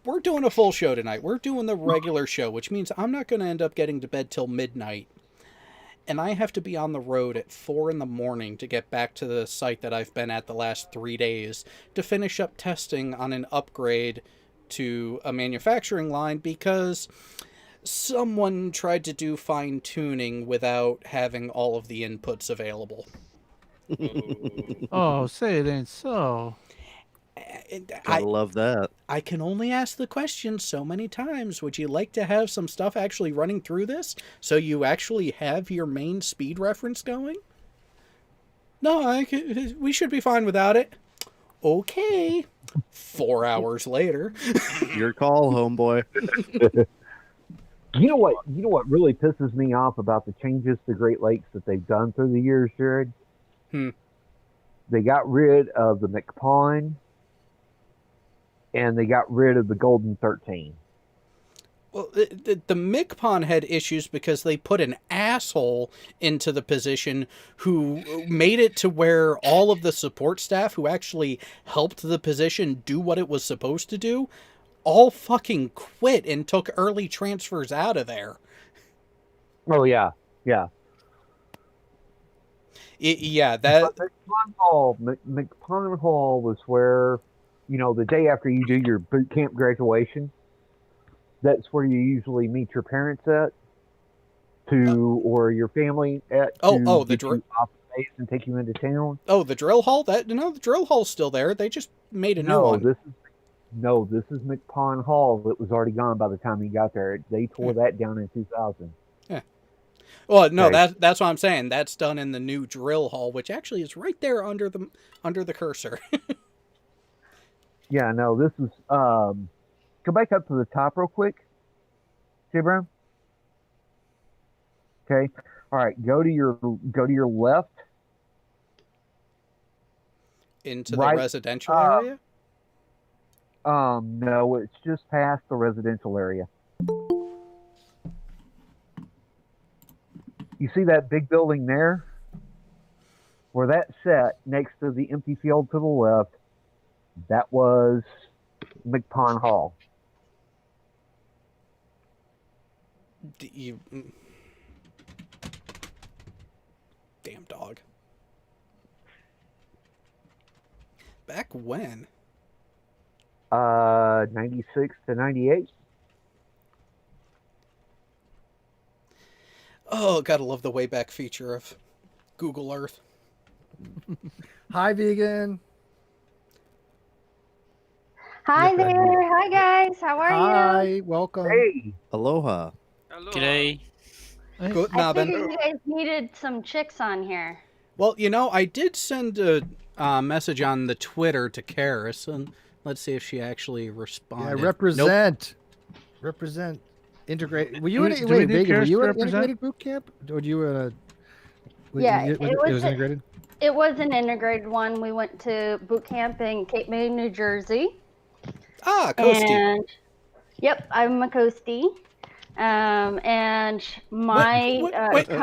Speaker 1: we're doing a full show tonight. We're doing the regular show, which means I'm not going to end up getting to bed till midnight. And I have to be on the road at 4 a.m. to get back to the site that I've been at the last 3 days to finish up testing on an upgrade to a manufacturing line because someone tried to do fine tuning without having all of the inputs available.
Speaker 4: Oh, say it ain't so.
Speaker 6: Gotta love that.
Speaker 1: I can only ask the question so many times. Would you like to have some stuff actually running through this so you actually have your main speed reference going? No, we should be fine without it. Okay. 4 hours later.
Speaker 6: Your call, homeboy.
Speaker 5: You know what really pisses me off about the changes to Great Lakes that they've done through the years, Jared? They got rid of the McPawn and they got rid of the Golden 13.
Speaker 1: Well, the MCPON had issues because they put an asshole into the position who made it to where all of the support staff who actually helped the position do what it was supposed to do all fucking quit and took early transfers out of there.
Speaker 5: Oh, yeah. Yeah.
Speaker 1: That...
Speaker 5: McPawn Hall was where, the day after you do your boot camp graduation, that's where you usually meet your parents at, or your family at.
Speaker 1: The
Speaker 5: get you off base and take you into town.
Speaker 1: Oh, the drill hall. The drill hall's still there. They just made a new one.
Speaker 5: This is McPawn Hall. It was already gone by the time you got there. They tore that down in 2000.
Speaker 1: Yeah. Well, no,
Speaker 5: Okay.
Speaker 1: that's what I'm saying. That's done in the new drill hall, which actually is right there under the cursor.
Speaker 5: Yeah, no, this is. Go back up to the top real quick, Jay Brown. Okay, all right. Go to your left.
Speaker 1: Into
Speaker 5: Right,
Speaker 1: the residential area.
Speaker 5: No, it's just past the residential area. You see that big building there? Where that set next to the empty field to the left, that was McPond Hall.
Speaker 1: Damn dog. Back when?
Speaker 5: 96 to 98.
Speaker 1: Oh, gotta love the Wayback feature of Google Earth.
Speaker 2: Hi, vegan.
Speaker 9: Hi there. Hi, guys. How are you?
Speaker 2: Hi, welcome.
Speaker 5: Hey,
Speaker 6: Aloha.
Speaker 10: G'day.
Speaker 1: Good
Speaker 9: I
Speaker 1: Nabin.
Speaker 9: figured you guys needed some chicks on here.
Speaker 1: Well, I did send a message on the Twitter to Karis, and let's see if she actually
Speaker 2: Yeah,
Speaker 1: responded.
Speaker 2: represent. Represent. Integrate. Were you in
Speaker 4: Do we
Speaker 2: wait,
Speaker 4: need
Speaker 2: vegan? Were
Speaker 4: Karis
Speaker 2: you
Speaker 4: to
Speaker 2: in
Speaker 4: represent?
Speaker 2: integrated boot camp? Or were you in a?
Speaker 9: Yeah,
Speaker 2: it was integrated.
Speaker 9: It was an integrated one. We went to boot camp in Cape May, New Jersey.
Speaker 1: Ah, Coastie.
Speaker 9: And yep, I'm a Coastie. And my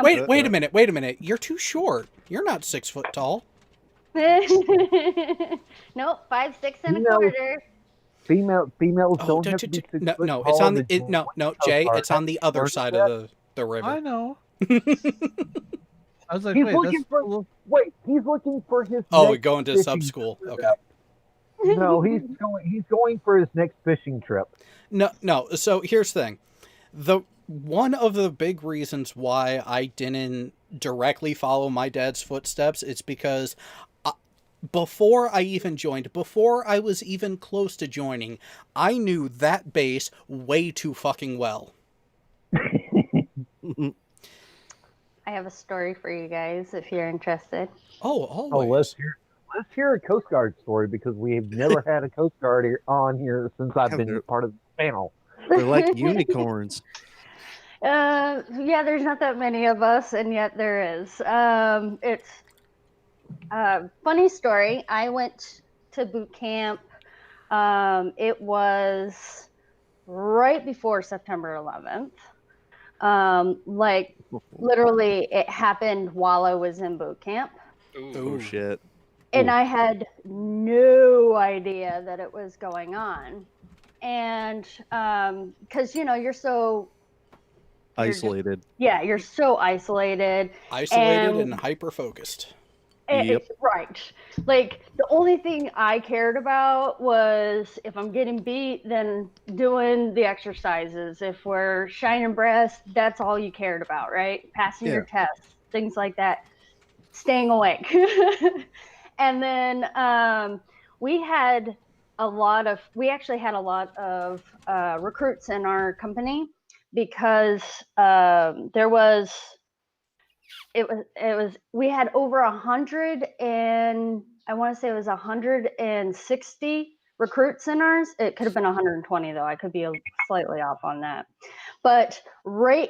Speaker 1: Wait a minute. You're too short. You're not 6 foot tall.
Speaker 9: nope, 5'6" and a quarter.
Speaker 5: females
Speaker 1: Oh,
Speaker 5: don't have to be 6
Speaker 1: no,
Speaker 5: foot
Speaker 1: no,
Speaker 5: tall
Speaker 1: it's on
Speaker 5: to
Speaker 1: the
Speaker 5: join
Speaker 1: no,
Speaker 5: Coast
Speaker 1: Jay,
Speaker 5: Guard.
Speaker 1: it's on the other
Speaker 5: Learned
Speaker 1: side
Speaker 5: that?
Speaker 1: of the river.
Speaker 4: I know. I was like,
Speaker 5: He's
Speaker 4: wait,
Speaker 5: looking
Speaker 4: that's
Speaker 5: for he's looking for his
Speaker 1: Oh,
Speaker 5: next
Speaker 1: going to
Speaker 5: fishing
Speaker 1: sub school.
Speaker 5: trip.
Speaker 1: Okay.
Speaker 5: No, he's going for his next fishing trip.
Speaker 1: No. So here's the thing. One of the big reasons why I didn't directly follow my dad's footsteps is because before I even joined, before I was even close to joining, I knew that base way too fucking well.
Speaker 9: I have a story for you guys if you're interested.
Speaker 1: Oh,
Speaker 5: Oh,
Speaker 1: always.
Speaker 5: let's hear a Coast Guard story because we have never had a Coast Guard on here since I've been part of the panel.
Speaker 6: They're like unicorns.
Speaker 9: Yeah, there's not that many of us, and yet there is. It's a funny story. I went to boot camp. It was right before September 11th. Like literally, it happened while I was in boot camp.
Speaker 6: Oh shit.
Speaker 9: And I had no idea that it was going on. And because you're so
Speaker 6: Isolated.
Speaker 9: you're so isolated
Speaker 1: And hyper focused.
Speaker 6: Yep.
Speaker 9: Right. Like the only thing I cared about was if I'm getting beat, then doing the exercises. If we're shining breast, that's all you cared about, right? Passing your tests, things like that, staying awake. And then we actually had a lot of recruits in our company because we had over 100 and I want to say it was 160 recruits in ours. It could have been 120 though. I could be slightly off on that. But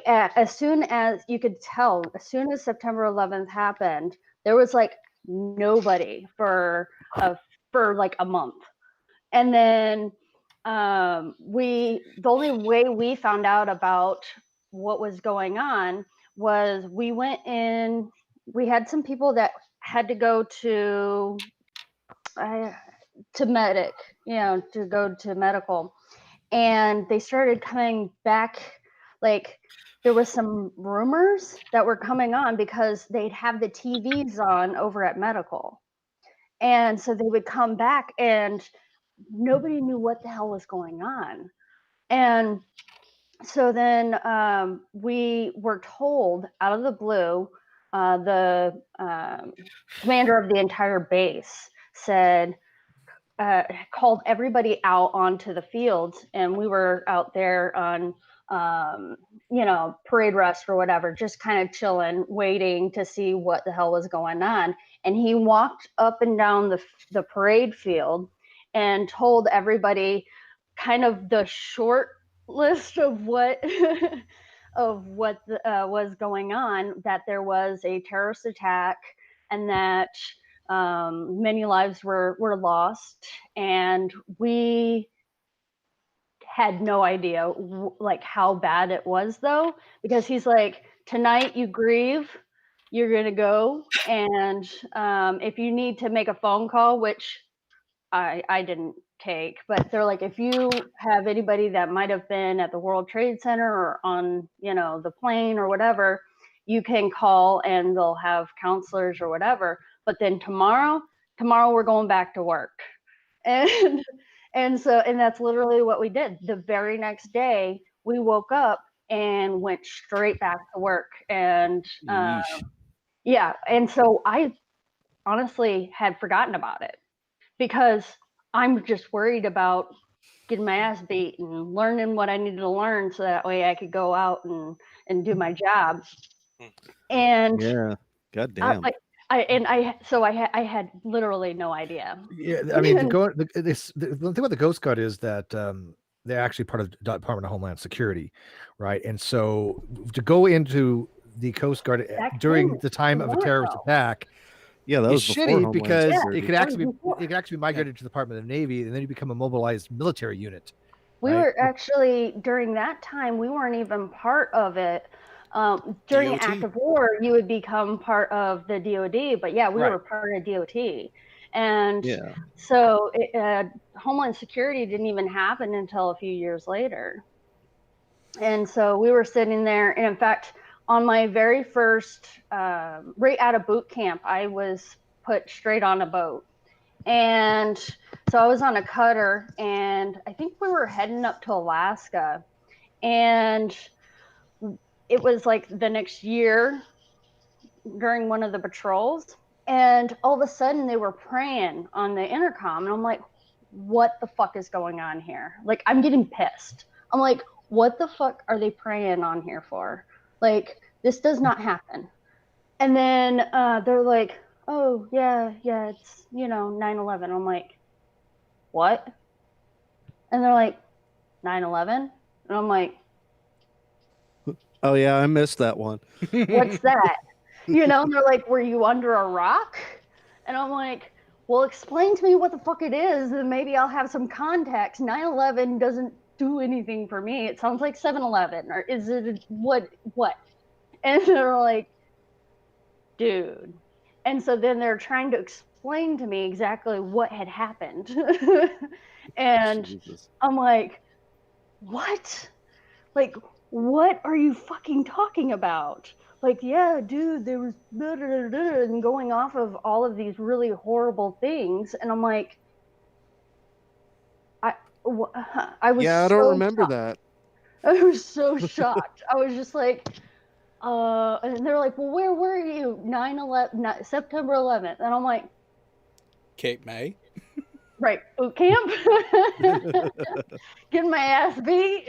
Speaker 9: as soon as you could tell, as soon as September 11th happened, there was like nobody for like a month. And then the only way we found out about what was going on was we went in. We had some people that had to go to medic, to go to medical, and they started coming back. Like there was some rumors that were coming on because they'd have the TVs on over at medical, and so they would come back and nobody knew what the hell was going on. And so then we were told out of the blue, the commander of the entire base called everybody out onto the fields, and we were out there on parade rest or whatever, just kind of chilling, waiting to see what the hell was going on. And he walked up and down the parade field and told everybody kind of the short list of what was going on, that there was a terrorist attack and that many lives were lost, and we had no idea like how bad it was though, because he's like, tonight you grieve, you're gonna go, and if you need to make a phone call, which I didn't take, but they're like, if you have anybody that might have been at the World Trade Center or on, the plane or whatever, you can call and they'll have counselors or whatever. But then tomorrow we're going back to work. And and that's literally what we did. The very next day, we woke up and went straight back to work. And yeah, and so I honestly had forgotten about it because I'm just worried about getting my ass beat and learning what I needed to learn so that way I could go out and do my job. And
Speaker 6: Yeah. God damn.
Speaker 9: I had literally no idea.
Speaker 2: Yeah, I mean, the thing about the Coast Guard is that they're actually part of the Department of Homeland Security, right? And so to go into the Coast Guard during the time of a terrorist attack,
Speaker 6: yeah, that was
Speaker 2: it's
Speaker 6: before
Speaker 2: shitty
Speaker 6: Homeland
Speaker 2: because
Speaker 6: Security.
Speaker 2: it could actually be migrated to the Department of Navy, and then you become a mobilized military unit.
Speaker 9: We
Speaker 2: right?
Speaker 9: were actually, during that time, we weren't even part of it. During
Speaker 1: DOT.
Speaker 9: active war, you would become part of the DOD, but yeah, we
Speaker 2: Right.
Speaker 9: were part of DOT. And
Speaker 6: Yeah.
Speaker 9: so Homeland Security didn't even happen until a few years later. And so we were sitting there, and in fact, on my very first, right out of boot camp, I was put straight on a boat. And so I was on a cutter, and I think we were heading up to Alaska. And it was like the next year during one of the patrols. And all of a sudden they were praying on the intercom. And I'm like, what the fuck is going on here? Like, I'm getting pissed. I'm like, what the fuck are they praying on here for? Like, this does not happen. And then they're like, oh, yeah, it's, 9/11. I'm like, what? And they're like, 9/11? And I'm like,
Speaker 6: Oh yeah, I missed that one.
Speaker 9: what's that? And they're like, were you under a rock? And I'm like, well, explain to me what the fuck it is, and maybe I'll have some context. 9/11 doesn't do anything for me. It sounds like 7-Eleven, or is it what? And they're like, dude. And so then they're trying to explain to me exactly what had happened. And
Speaker 6: Jesus.
Speaker 9: I'm like, what? Like, what are you fucking talking about? Like, yeah, dude, there was da, da, da, da, and going off of all of these really horrible things. And I'm like, I was
Speaker 6: Yeah, I
Speaker 9: so
Speaker 6: don't remember
Speaker 9: shocked.
Speaker 6: that.
Speaker 9: I was so shocked. I was just like, and they're like, well, where were you? 9/11, September 11th. And I'm like,
Speaker 1: Cape May.
Speaker 9: right, boot camp. Getting my ass beat.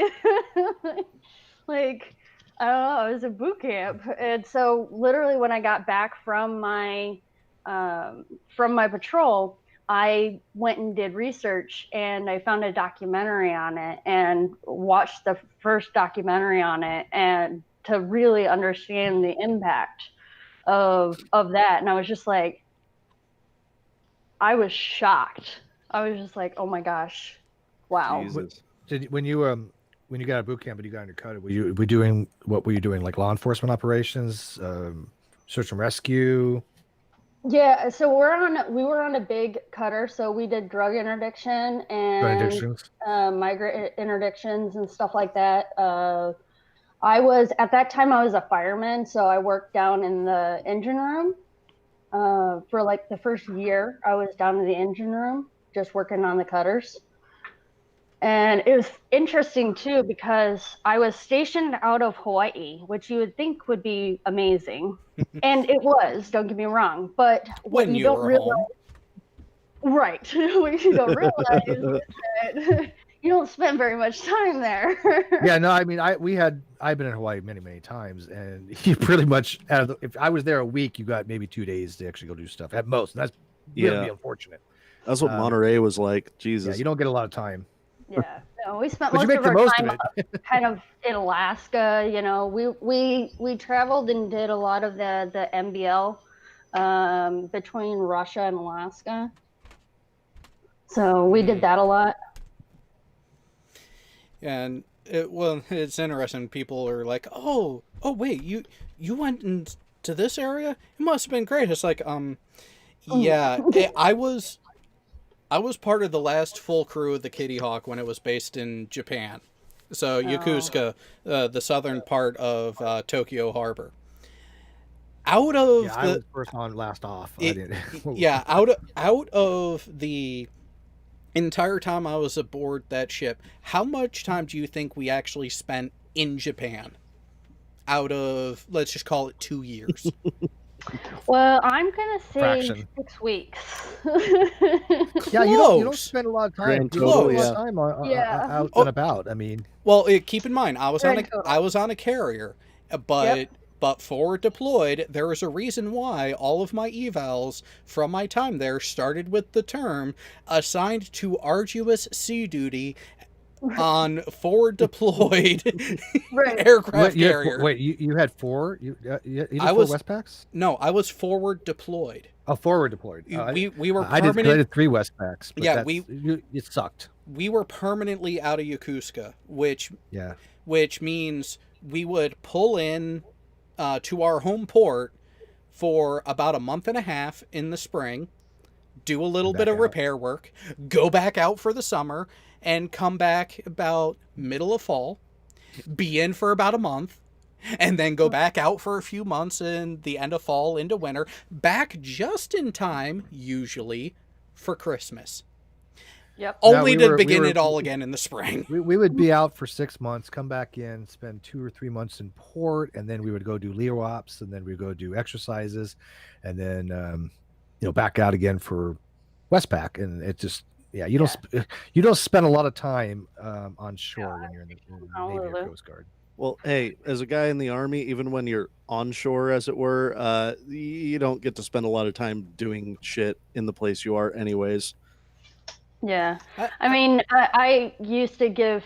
Speaker 9: Like, I don't know, I was at boot camp. And so literally when I got back from my patrol, I went and did research, and I found a documentary on it and watched the first documentary on it, and to really understand the impact of that. And I was just like, I was shocked. I was just like, oh my gosh, wow.
Speaker 6: Jesus.
Speaker 2: When you got out of boot camp and you got undercover, were you doing like law enforcement operations, search and rescue?
Speaker 9: Yeah, so we were on a big cutter, so we did drug interdiction and migrant interdictions and stuff like that. At that time I was a fireman, so I worked down in the engine room. For like the first year, I was down in the engine room just working on the cutters. And it was interesting too, because I was stationed out of Hawaii, which you would think would be amazing. And it was, don't get me wrong. But what
Speaker 1: When
Speaker 9: you
Speaker 1: you
Speaker 9: don't
Speaker 1: were
Speaker 9: realize,
Speaker 1: home.
Speaker 9: right, what you don't realize is that you don't spend very much time there.
Speaker 2: Yeah, no, I mean, I've been in Hawaii many, many times, and you pretty much, if I was there a week, you got maybe 2 days to actually go do stuff at most. And that's really unfortunate.
Speaker 6: That's what Monterey was like. Jesus.
Speaker 2: Yeah, you don't get a lot of time.
Speaker 9: Yeah, no, we spent
Speaker 2: But you
Speaker 9: most
Speaker 2: make
Speaker 9: of
Speaker 2: the
Speaker 9: our
Speaker 2: most
Speaker 9: time
Speaker 2: of it.
Speaker 9: kind of in Alaska. We traveled and did a lot of the MBL between Russia and Alaska. So we did that a lot.
Speaker 1: And it's interesting. People are like, oh, wait, you went into this area? It must have been great. It's like, yeah, I was part of the last full crew of the Kitty Hawk when it was based in Japan. So Yokosuka, the southern part of Tokyo Harbor. Out of
Speaker 2: Yeah, I was first on, last off. I didn't.
Speaker 1: Yeah, out of the entire time I was aboard that ship, how much time do you think we actually spent in Japan? Out of, let's just call it 2 years.
Speaker 9: Well, I'm gonna say
Speaker 2: Fraction.
Speaker 9: 6 weeks.
Speaker 2: Yeah, you don't
Speaker 1: Close.
Speaker 2: spend a lot of time.
Speaker 6: Grand
Speaker 2: You don't spend a lot
Speaker 1: total,
Speaker 2: of time
Speaker 9: Yeah.
Speaker 2: out
Speaker 1: Oh.
Speaker 2: and about. I mean,
Speaker 1: Well, keep in mind, I was
Speaker 9: Grand total.
Speaker 1: on a carrier, but forward deployed, there is a reason why all of my evals from my time there started with the term assigned to arduous sea duty on forward deployed
Speaker 9: Right.
Speaker 1: aircraft carrier.
Speaker 2: wait, you had 4? You did
Speaker 1: I
Speaker 2: 4
Speaker 1: was-
Speaker 2: Westpacks?
Speaker 1: No, I was forward deployed.
Speaker 2: Oh, forward deployed.
Speaker 1: We were
Speaker 2: I
Speaker 1: permanent.
Speaker 2: did 3 Westpacks. But
Speaker 1: Yeah,
Speaker 2: it sucked.
Speaker 1: We were permanently out of Yokosuka, which
Speaker 2: Yeah.
Speaker 1: means we would pull in to our home port for about a month and a half in the spring, do a little bit
Speaker 2: Back
Speaker 1: of
Speaker 2: out.
Speaker 1: repair work, go back out for the summer, and come back about middle of fall, be in for about a month, and then go back out for a few months in the end of fall into winter, back just in time, usually, for Christmas.
Speaker 9: Yep.
Speaker 1: Only
Speaker 2: we
Speaker 1: to
Speaker 2: were-
Speaker 1: begin
Speaker 2: we were-
Speaker 1: it all again in the spring.
Speaker 2: We would be out for 6 months, come back in, spend 2 or 3 months in port, and then we would go do Leo ops, and then we'd go do exercises, and then back out again for Westpac. And it just you don't spend a lot of time on shore when you're in the Navy or
Speaker 9: Absolutely.
Speaker 2: Coast Guard.
Speaker 6: Well, hey, as a guy in the Army, even when you're onshore, as it were, you don't get to spend a lot of time doing shit in the place you are, anyways.
Speaker 9: Yeah. I mean, I used to give,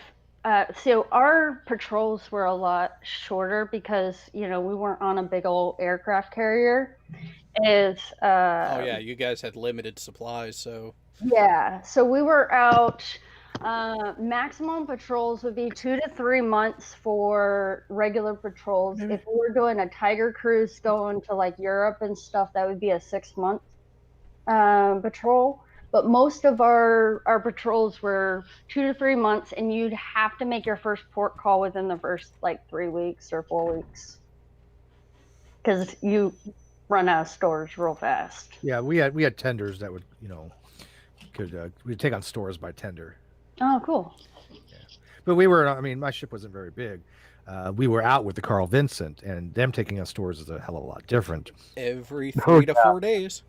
Speaker 9: so our patrols were a lot shorter because, we weren't on a big old aircraft carrier.
Speaker 1: Oh yeah, you guys had limited supplies, so
Speaker 9: Yeah. So we were out, maximum patrols would be 2 to 3 months for regular patrols. If we were doing a Tiger cruise going to like Europe and stuff, that would be a 6-month patrol. But most of our patrols were 2 to 3 months, and you'd have to make your first port call within the first like 3 weeks or 4 weeks, because you run out of stores real fast.
Speaker 2: Yeah, we had tenders that would we'd take on stores by tender.
Speaker 9: Oh, cool.
Speaker 2: But we were, I mean, my ship wasn't very big. We were out with the Carl Vincent, and them taking on stores is a hell of a lot different.
Speaker 1: every 3 to 4 days.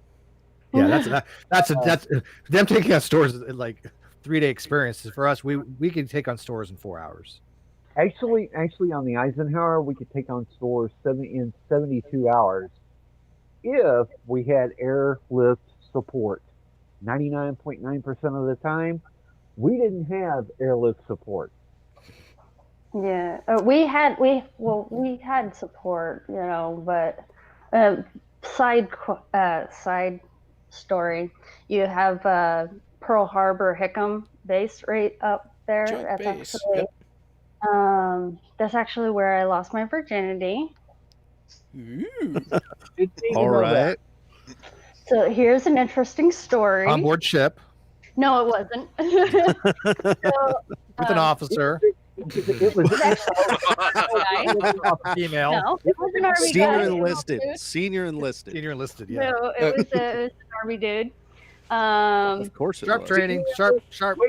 Speaker 2: Yeah, that's them taking on stores is like 3-day experiences. For us, we could take on stores in 4 hours.
Speaker 5: Actually, on the Eisenhower, we could take on stores in 72 hours if we had airlift support. 99.9% of the time, we didn't have airlift support.
Speaker 9: Yeah, we had support, but side story. You have Pearl Harbor Hickam base right up there.
Speaker 1: Joint
Speaker 9: That's
Speaker 1: base,
Speaker 9: actually
Speaker 1: yep.
Speaker 9: that's actually where I lost my virginity.
Speaker 1: Ooh.
Speaker 5: Good thing you
Speaker 6: All
Speaker 5: know
Speaker 6: right.
Speaker 9: So here's an interesting story.
Speaker 2: On board ship
Speaker 9: No, it wasn't.
Speaker 2: with an officer,
Speaker 5: It was
Speaker 2: female,
Speaker 9: No, it was an army
Speaker 6: Senior
Speaker 9: guy.
Speaker 6: enlisted.
Speaker 9: Dude.
Speaker 6: Senior enlisted.
Speaker 2: senior enlisted. Yeah,
Speaker 9: No, it was an army dude.
Speaker 6: Of course it
Speaker 2: sharp
Speaker 6: was.
Speaker 2: training, sharp.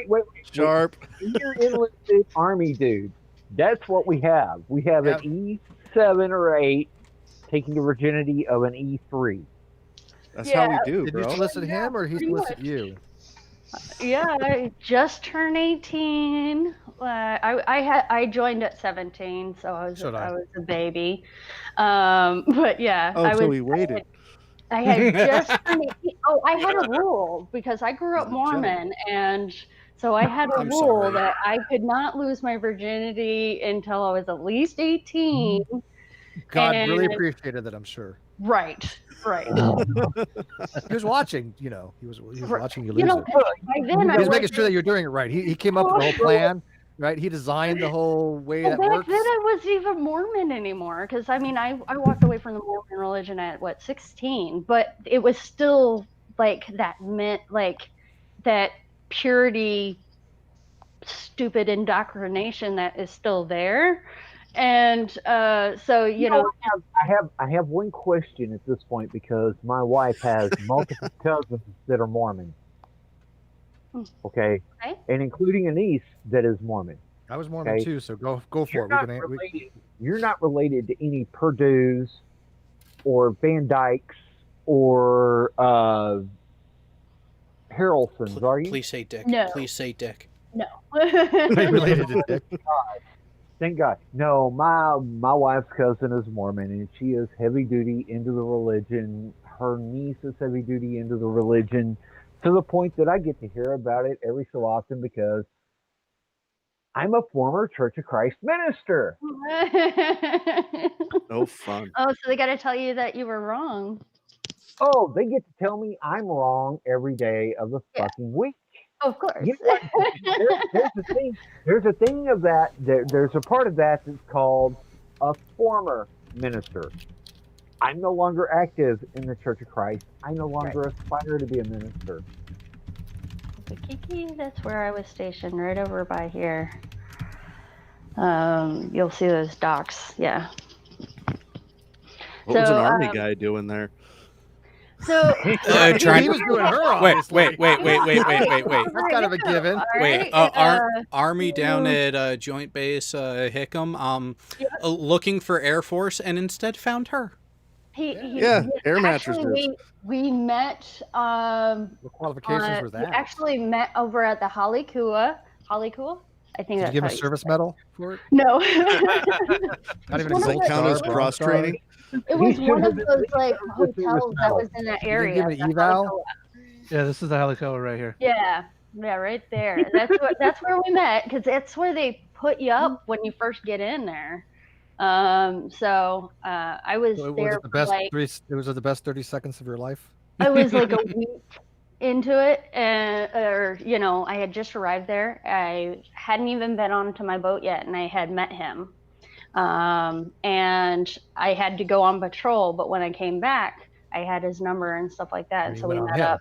Speaker 5: wait.
Speaker 6: Sharp.
Speaker 5: Senior enlisted Army dude. That's what we have. We have an E7 or 8 taking the virginity of an E3.
Speaker 6: That's how we do,
Speaker 2: Did you
Speaker 6: bro.
Speaker 2: solicit him or he
Speaker 9: pretty
Speaker 2: solicit
Speaker 9: much.
Speaker 2: you?
Speaker 9: Yeah, I just turned 18. I joined at 17, so I was
Speaker 2: So did I.
Speaker 9: a baby. But yeah,
Speaker 6: Oh, so we waited.
Speaker 9: I had just turned 18. Oh, I had a rule because I grew up
Speaker 6: He's a Jedi.
Speaker 9: Mormon, and so I had a
Speaker 1: I'm
Speaker 9: rule
Speaker 1: sorry.
Speaker 9: that I could not lose my virginity until I was at least 18.
Speaker 2: God really
Speaker 9: And-
Speaker 2: appreciated that, I'm sure.
Speaker 9: Right.
Speaker 2: He was watching, he was watching you lose
Speaker 9: You know,
Speaker 2: it.
Speaker 9: by then I
Speaker 2: He was
Speaker 9: was
Speaker 2: making sure that you're doing it right. He came up with a whole plan, right? He designed the whole way
Speaker 9: Well,
Speaker 2: that
Speaker 9: back
Speaker 2: works.
Speaker 9: then I wasn't even Mormon anymore because I mean I walked away from the Mormon religion at what 16, but it was still like that meant like that purity, stupid indoctrination that is still there, and so you know.
Speaker 5: I have one question at this point because my wife has multiple cousins that are Mormon. Okay,
Speaker 9: Okay.
Speaker 5: and including a niece that is Mormon.
Speaker 2: I was Mormon
Speaker 5: Okay.
Speaker 2: too, so go for
Speaker 5: You're
Speaker 2: it.
Speaker 5: not related. You're not related to any Purdue's or Van Dykes or Harrelsons, are you?
Speaker 1: Please say Dick.
Speaker 9: No.
Speaker 1: Please say Dick.
Speaker 9: No.
Speaker 2: related to Dick.
Speaker 5: Thank God. No, my wife's cousin is Mormon, and she is heavy duty into the religion. Her niece is heavy duty into the religion, to the point that I get to hear about it every so often because I'm a former Church of Christ minister.
Speaker 6: No fun.
Speaker 9: Oh, so they got to tell you that you were wrong.
Speaker 5: Oh, they get to tell me I'm wrong every day of the
Speaker 9: Yeah.
Speaker 5: fucking week.
Speaker 9: Of course.
Speaker 5: You know what? There's a thing. There's a thing of that. There's a part of that that's called a former minister. I'm no longer active in the Church of Christ. I no longer aspire to be a minister.
Speaker 9: Kiki, that's where I was stationed, right over by here. You'll see those docks. Yeah.
Speaker 6: What was an army guy doing there?
Speaker 9: So
Speaker 2: he
Speaker 1: trying
Speaker 2: was doing her.
Speaker 1: Wait.
Speaker 2: Obviously.
Speaker 9: That's
Speaker 2: kind of a given.
Speaker 1: Wait, Army down at Joint Base Hickam, looking for Air Force and instead found her.
Speaker 6: Air mattresses.
Speaker 9: We met.
Speaker 2: What qualifications were
Speaker 9: We
Speaker 2: that?
Speaker 9: actually met over at the Halikua. I think
Speaker 2: Did
Speaker 9: that's
Speaker 2: you give
Speaker 9: how
Speaker 2: a service medal for it?
Speaker 9: No.
Speaker 2: Not even
Speaker 9: One
Speaker 2: a
Speaker 9: of
Speaker 2: gold
Speaker 9: the-
Speaker 6: Count as
Speaker 2: star,
Speaker 6: cross
Speaker 2: bronze
Speaker 6: training.
Speaker 9: It was
Speaker 5: He
Speaker 9: one
Speaker 5: should
Speaker 9: of
Speaker 5: have
Speaker 9: those
Speaker 5: at
Speaker 9: like
Speaker 5: least given a
Speaker 9: hotels that was in that
Speaker 2: You
Speaker 9: area.
Speaker 2: didn't give an
Speaker 9: the
Speaker 2: eval?
Speaker 9: Halikua.
Speaker 4: Yeah, this is the Helicoa right here.
Speaker 9: Yeah, right there. That's where we met because that's where they put you up when you first get in there. I was
Speaker 2: So
Speaker 9: there
Speaker 2: was it the best
Speaker 9: like
Speaker 2: was it the best 30 seconds of your life?
Speaker 9: I was like a week into it, I had just arrived there. I hadn't even been onto my boat yet, and I had met him. And I had to go on patrol, but when I came back, I had his number and stuff like that, and so we met up.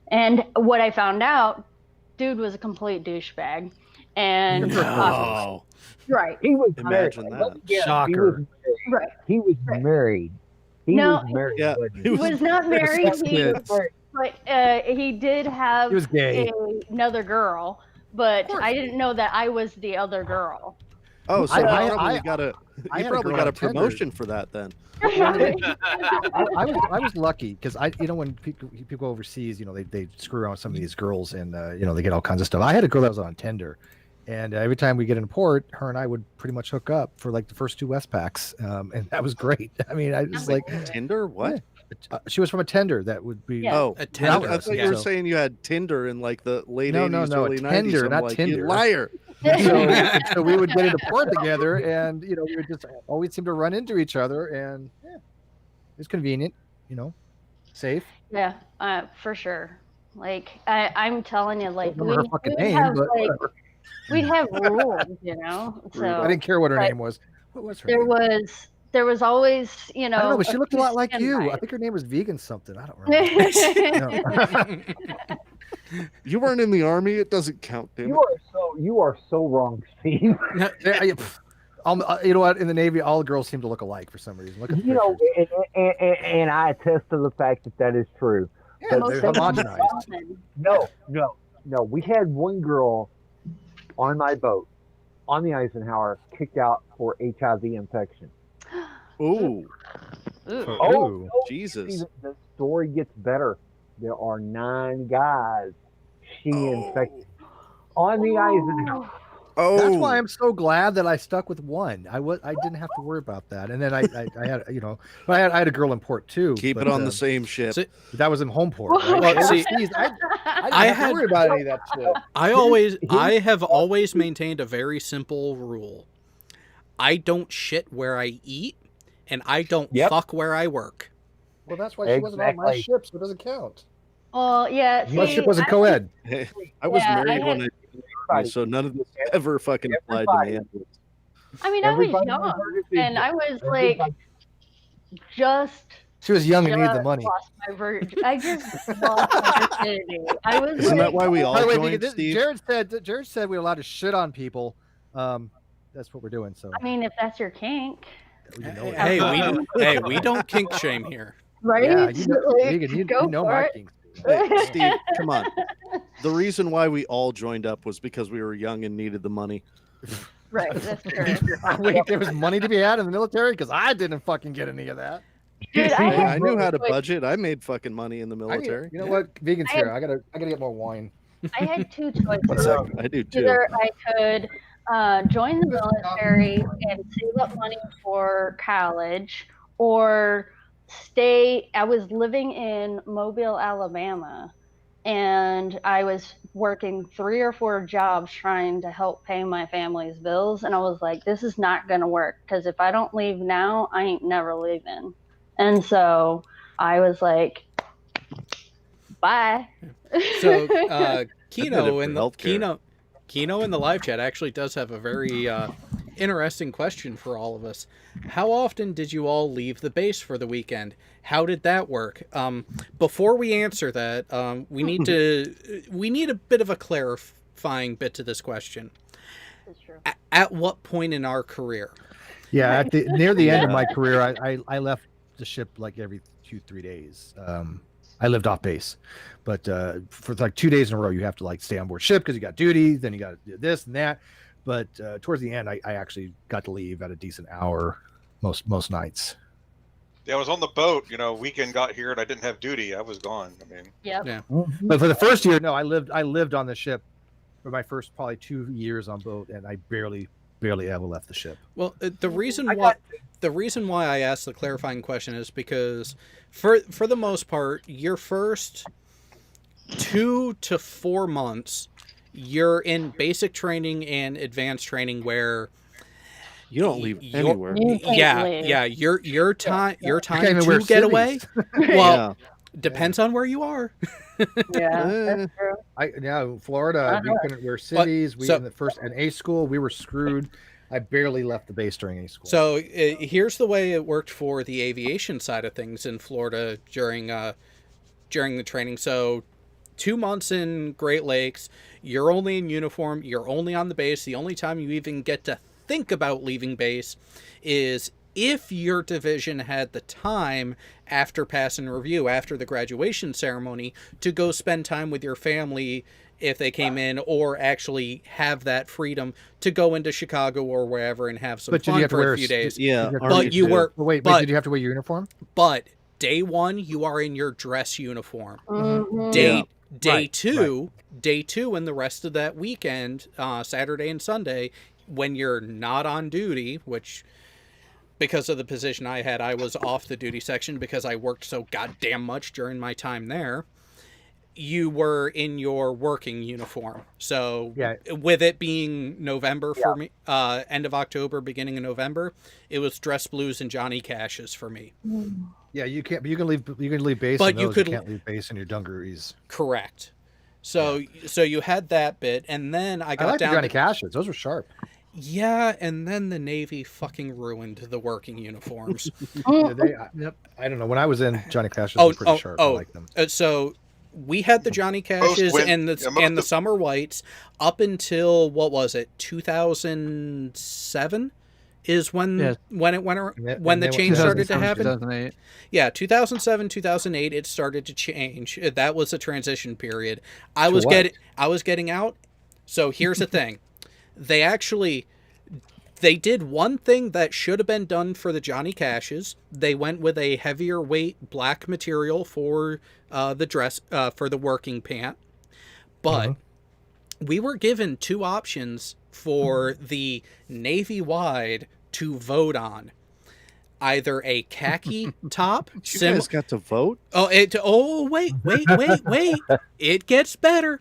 Speaker 9: And what I found out, dude was a complete douchebag. And
Speaker 6: No.
Speaker 9: right.
Speaker 5: He was
Speaker 6: Imagine
Speaker 5: married.
Speaker 6: that.
Speaker 2: Shocker.
Speaker 9: Right.
Speaker 5: He was married. He
Speaker 9: No,
Speaker 5: was married.
Speaker 6: Yeah.
Speaker 5: wasn't
Speaker 9: He was not married. But he did have
Speaker 2: He was gay.
Speaker 9: another girl, but
Speaker 2: course.
Speaker 9: I didn't know that I was the other girl.
Speaker 6: Oh, so
Speaker 2: I-
Speaker 6: you
Speaker 2: I-
Speaker 6: probably
Speaker 2: had a
Speaker 6: got
Speaker 2: girl
Speaker 6: a
Speaker 2: on Tinder.
Speaker 6: promotion for that then.
Speaker 2: I was lucky because when people go overseas, they screw around with some of these girls and they get all kinds of stuff. I had a girl that was on Tinder, and every time we get in port, her and I would pretty much hook up for like the first 2 Westpacks, and that was great. I mean, I was like,
Speaker 6: Tinder? What?
Speaker 2: she was from a tender that would be.
Speaker 9: Yeah.
Speaker 6: Oh,
Speaker 1: A
Speaker 6: I
Speaker 1: tender.
Speaker 6: thought you were saying you had Tinder in like the late
Speaker 2: No,
Speaker 6: 80s,
Speaker 2: no,
Speaker 6: early
Speaker 2: Tinder,
Speaker 6: 90s. I'm
Speaker 2: not
Speaker 6: like,
Speaker 2: Tinder.
Speaker 6: You liar.
Speaker 2: So we would get into port together, and we would just always seem to run into each other, and it's convenient, safe.
Speaker 9: Yeah, for sure. Like I'm telling you, like
Speaker 2: Don't remember her fucking
Speaker 9: would
Speaker 2: name,
Speaker 9: have
Speaker 2: but
Speaker 9: like
Speaker 2: whatever.
Speaker 9: we'd have rules, So
Speaker 2: I didn't care what her
Speaker 9: but
Speaker 2: name was. What was her
Speaker 9: there
Speaker 2: name?
Speaker 9: was always,
Speaker 2: I don't know, but she looked a lot like you. I
Speaker 9: standby.
Speaker 2: think her name was Vegan something. I don't remember. No.
Speaker 6: You weren't in the army. It doesn't count, damn it.
Speaker 5: You are so wrong, Steve.
Speaker 2: Yeah, you know what? In the Navy, all the girls seem to look alike for some reason. Look at the pictures.
Speaker 5: And I attest to the fact that is true.
Speaker 2: Yeah,
Speaker 5: But
Speaker 2: they're
Speaker 9: Most of them
Speaker 2: homogenized.
Speaker 5: No. We had one girl on my boat on the Eisenhower kicked out for HIV infection.
Speaker 6: Ooh,
Speaker 9: Ooh.
Speaker 2: Ooh.
Speaker 6: Jesus.
Speaker 5: Steve, the story gets better. There are 9 guys she infected on the Eisenhower.
Speaker 6: Oh,
Speaker 2: That's why I'm so glad that I stuck with one. I didn't have to worry about that. And then I had but I had a girl in port too.
Speaker 6: keep
Speaker 2: but,
Speaker 6: it on the same ship.
Speaker 1: See-
Speaker 2: That was in home port. Right?
Speaker 1: Well, see,
Speaker 2: Overseas, I
Speaker 1: I
Speaker 2: didn't have
Speaker 1: had-
Speaker 2: to worry about any of that shit.
Speaker 1: I have always maintained a very simple rule. I don't shit where I eat, and I don't fuck where I work.
Speaker 2: Well, that's why she wasn't on my
Speaker 5: Exactly.
Speaker 2: ship, so it doesn't count.
Speaker 9: Well, yeah.
Speaker 2: My
Speaker 9: see,
Speaker 2: ship wasn't co-ed.
Speaker 6: I was
Speaker 9: Yeah,
Speaker 6: married
Speaker 9: I
Speaker 6: when I
Speaker 5: Everybody-
Speaker 6: so none of this ever fucking applied to me.
Speaker 9: I mean, I was
Speaker 5: everybody
Speaker 9: young,
Speaker 5: heard it,
Speaker 9: and I was like
Speaker 5: everybody-
Speaker 9: just
Speaker 2: She was young and needed the money.
Speaker 9: lost my I just lost my virginity. I was
Speaker 6: Isn't that
Speaker 9: like,
Speaker 6: why we all
Speaker 2: By the way,
Speaker 6: joined,
Speaker 2: this,
Speaker 6: Steve?
Speaker 2: Jared said we were allowed to shit on people. That's what we're doing. So
Speaker 9: I mean, if that's your kink,
Speaker 2: you know it.
Speaker 1: Hey, we don't kink shame here.
Speaker 9: right?
Speaker 2: Yeah, you know,
Speaker 9: Like,
Speaker 2: Regan, you
Speaker 9: go
Speaker 2: know
Speaker 9: for
Speaker 2: my
Speaker 9: it.
Speaker 2: kinks.
Speaker 6: Hey, Steve, come on. The reason why we all joined up was because we were young and needed the money.
Speaker 9: Right, that's true.
Speaker 2: Wait, there was money to be had in the military because I didn't fucking get any of that.
Speaker 9: Dude,
Speaker 6: Hey,
Speaker 9: had
Speaker 6: I knew how to
Speaker 9: like-
Speaker 6: budget. I made fucking money in the military.
Speaker 2: You know what? Vegan's
Speaker 9: I had-
Speaker 2: here. I gotta get more wine.
Speaker 9: I had two
Speaker 6: One
Speaker 9: choices.
Speaker 6: second. I do too.
Speaker 9: Either I could join the military and save up money for college, or stay. I was living in Mobile, Alabama, and I was working 3 or 4 jobs trying to help pay my family's bills. And I was like, this is not going to work, because if I don't leave now, I ain't never leaving. And so I was like, bye.
Speaker 1: So
Speaker 6: for
Speaker 1: Kino in the
Speaker 6: healthcare.
Speaker 1: Kino in the live chat actually does have a very interesting question for all of us. How often did you all leave the base for the weekend? How did that work? Before we answer that, we need a bit of a clarifying bit to this question.
Speaker 9: That's true.
Speaker 1: At what point in our career?
Speaker 2: Yeah, near the end of my career, I left the ship like every 2-3 days. I lived off base, but for like 2 days in a row, you have to like stay on board ship because you got duty, then you got to do this and that. But towards the end, I actually got to leave at a decent hour most nights.
Speaker 8: Yeah, I was on the boat. Weekend got here and I didn't have duty. I was gone. I mean,
Speaker 9: Yep.
Speaker 1: Yeah.
Speaker 2: But for the first year, no, I lived on the ship for my first probably 2 years on boat, and I barely ever left the ship.
Speaker 1: Well, the reason why I asked the clarifying question is because for the most part, your first 2 to 4 months, you're in basic training and advanced training where
Speaker 6: You don't leave
Speaker 1: you're-
Speaker 6: anywhere.
Speaker 9: You can't leave.
Speaker 1: your time
Speaker 2: can't even wear
Speaker 1: to get away.
Speaker 2: civvies.
Speaker 1: Well, depends on where you are.
Speaker 9: Yeah,
Speaker 6: Eh.
Speaker 9: that's true.
Speaker 2: Florida, we couldn't wear civvies. We
Speaker 1: so-
Speaker 2: in the first and A school, we were screwed. I barely left the base during A school.
Speaker 1: So here's the way it worked for the aviation side of things in Florida during the training. So 2 months in Great Lakes, you're only in uniform, you're only on the base. The only time you even get to think about leaving base is if your division had the time after pass and review, after the graduation ceremony, to go spend time with your family if they came in, or actually have that freedom to go into Chicago or wherever and have some
Speaker 2: But did you
Speaker 1: fun
Speaker 2: have to
Speaker 1: for
Speaker 2: wear
Speaker 1: a few days.
Speaker 6: Yeah,
Speaker 2: But
Speaker 6: Army
Speaker 1: you
Speaker 6: too.
Speaker 1: were-
Speaker 2: Wait, did you have to wear your uniform?
Speaker 1: But day 1, you are in your dress uniform.
Speaker 9: Mhm.
Speaker 1: Day
Speaker 2: Right,
Speaker 1: day two and the rest of that weekend, Saturday and Sunday, when you're not on duty, which because of the position I had, I was off the duty section because I worked so goddamn much during my time there. You were in your working uniform. So
Speaker 2: Yeah.
Speaker 1: with it being November for me, end of October, beginning of November, it was dress blues and Johnny Cashes for me.
Speaker 2: Yeah, you can't. But you can leave base.
Speaker 1: But
Speaker 2: in
Speaker 1: you
Speaker 2: those,
Speaker 1: could-
Speaker 2: can't leave base in your dungarees.
Speaker 1: Correct. So you had that bit, and then I
Speaker 2: I
Speaker 1: got
Speaker 2: like the
Speaker 1: down
Speaker 2: Johnny
Speaker 1: to,
Speaker 2: Cashes. Those were sharp.
Speaker 1: yeah, and then the Navy fucking ruined the working uniforms.
Speaker 2: Yep. I don't know. When I was in Johnny Cashes, they were pretty sharp. I like them.
Speaker 1: So we had the Johnny Cashes
Speaker 8: win-
Speaker 1: and
Speaker 8: yeah, most
Speaker 1: the
Speaker 8: of-
Speaker 1: summer whites up until what was it, 2007 is when
Speaker 4: Yeah.
Speaker 1: when it went
Speaker 2: And then-
Speaker 1: when
Speaker 2: and
Speaker 1: the
Speaker 2: then
Speaker 1: change started to
Speaker 4: 2007,
Speaker 1: happen.
Speaker 4: 2008.
Speaker 1: Yeah, 2007, 2008, it started to change. That was a transition period. I
Speaker 2: To
Speaker 1: was
Speaker 2: what?
Speaker 1: getting out. So here's the thing. They did one thing that should have been done for the Johnny Cashes. They went with a heavier weight black material for the dress, for the working pant. But we were given 2 options for the Navy-wide to vote on. Either a khaki top,
Speaker 6: You guys got to vote?
Speaker 1: wait. It gets better.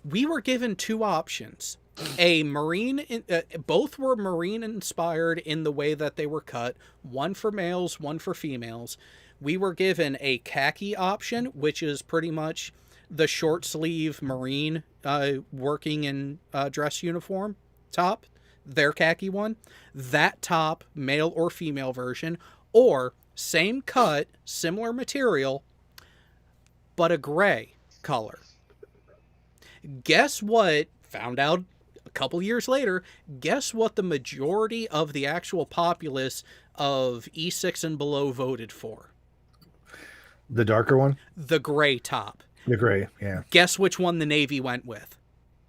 Speaker 1: We were given 2 options. Both were Marine inspired in the way that they were cut. One for males, one for females. We were given a khaki option, which is pretty much the short sleeve Marine working in dress uniform top, their khaki one, that top, male or female version, or same cut, similar material, but a gray color. Guess what? Found out a couple years later. Guess what the majority of the actual populace of E6 and below voted for?
Speaker 2: The darker one?
Speaker 1: The gray top.
Speaker 2: The gray, yeah.
Speaker 1: Guess which one the Navy went with?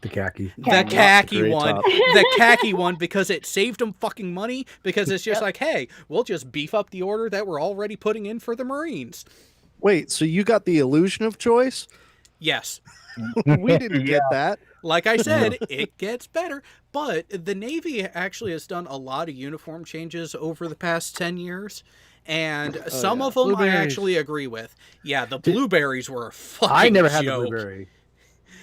Speaker 2: The khaki.
Speaker 1: The khaki
Speaker 6: gray
Speaker 1: one.
Speaker 6: top.
Speaker 1: The khaki one, because it saved them fucking money, because it's just like, hey, we'll just beef up the order that we're already putting in for the Marines.
Speaker 6: Wait, so you got the illusion of choice?
Speaker 1: Yes.
Speaker 6: We didn't get that.
Speaker 1: Like I said, it gets better. But the Navy actually has done a lot of uniform changes over the past 10 years. And some of them
Speaker 4: Blueberries.
Speaker 1: I actually agree with. Yeah, the blueberries were a fucking
Speaker 2: I never had the
Speaker 1: joke.
Speaker 2: blueberry.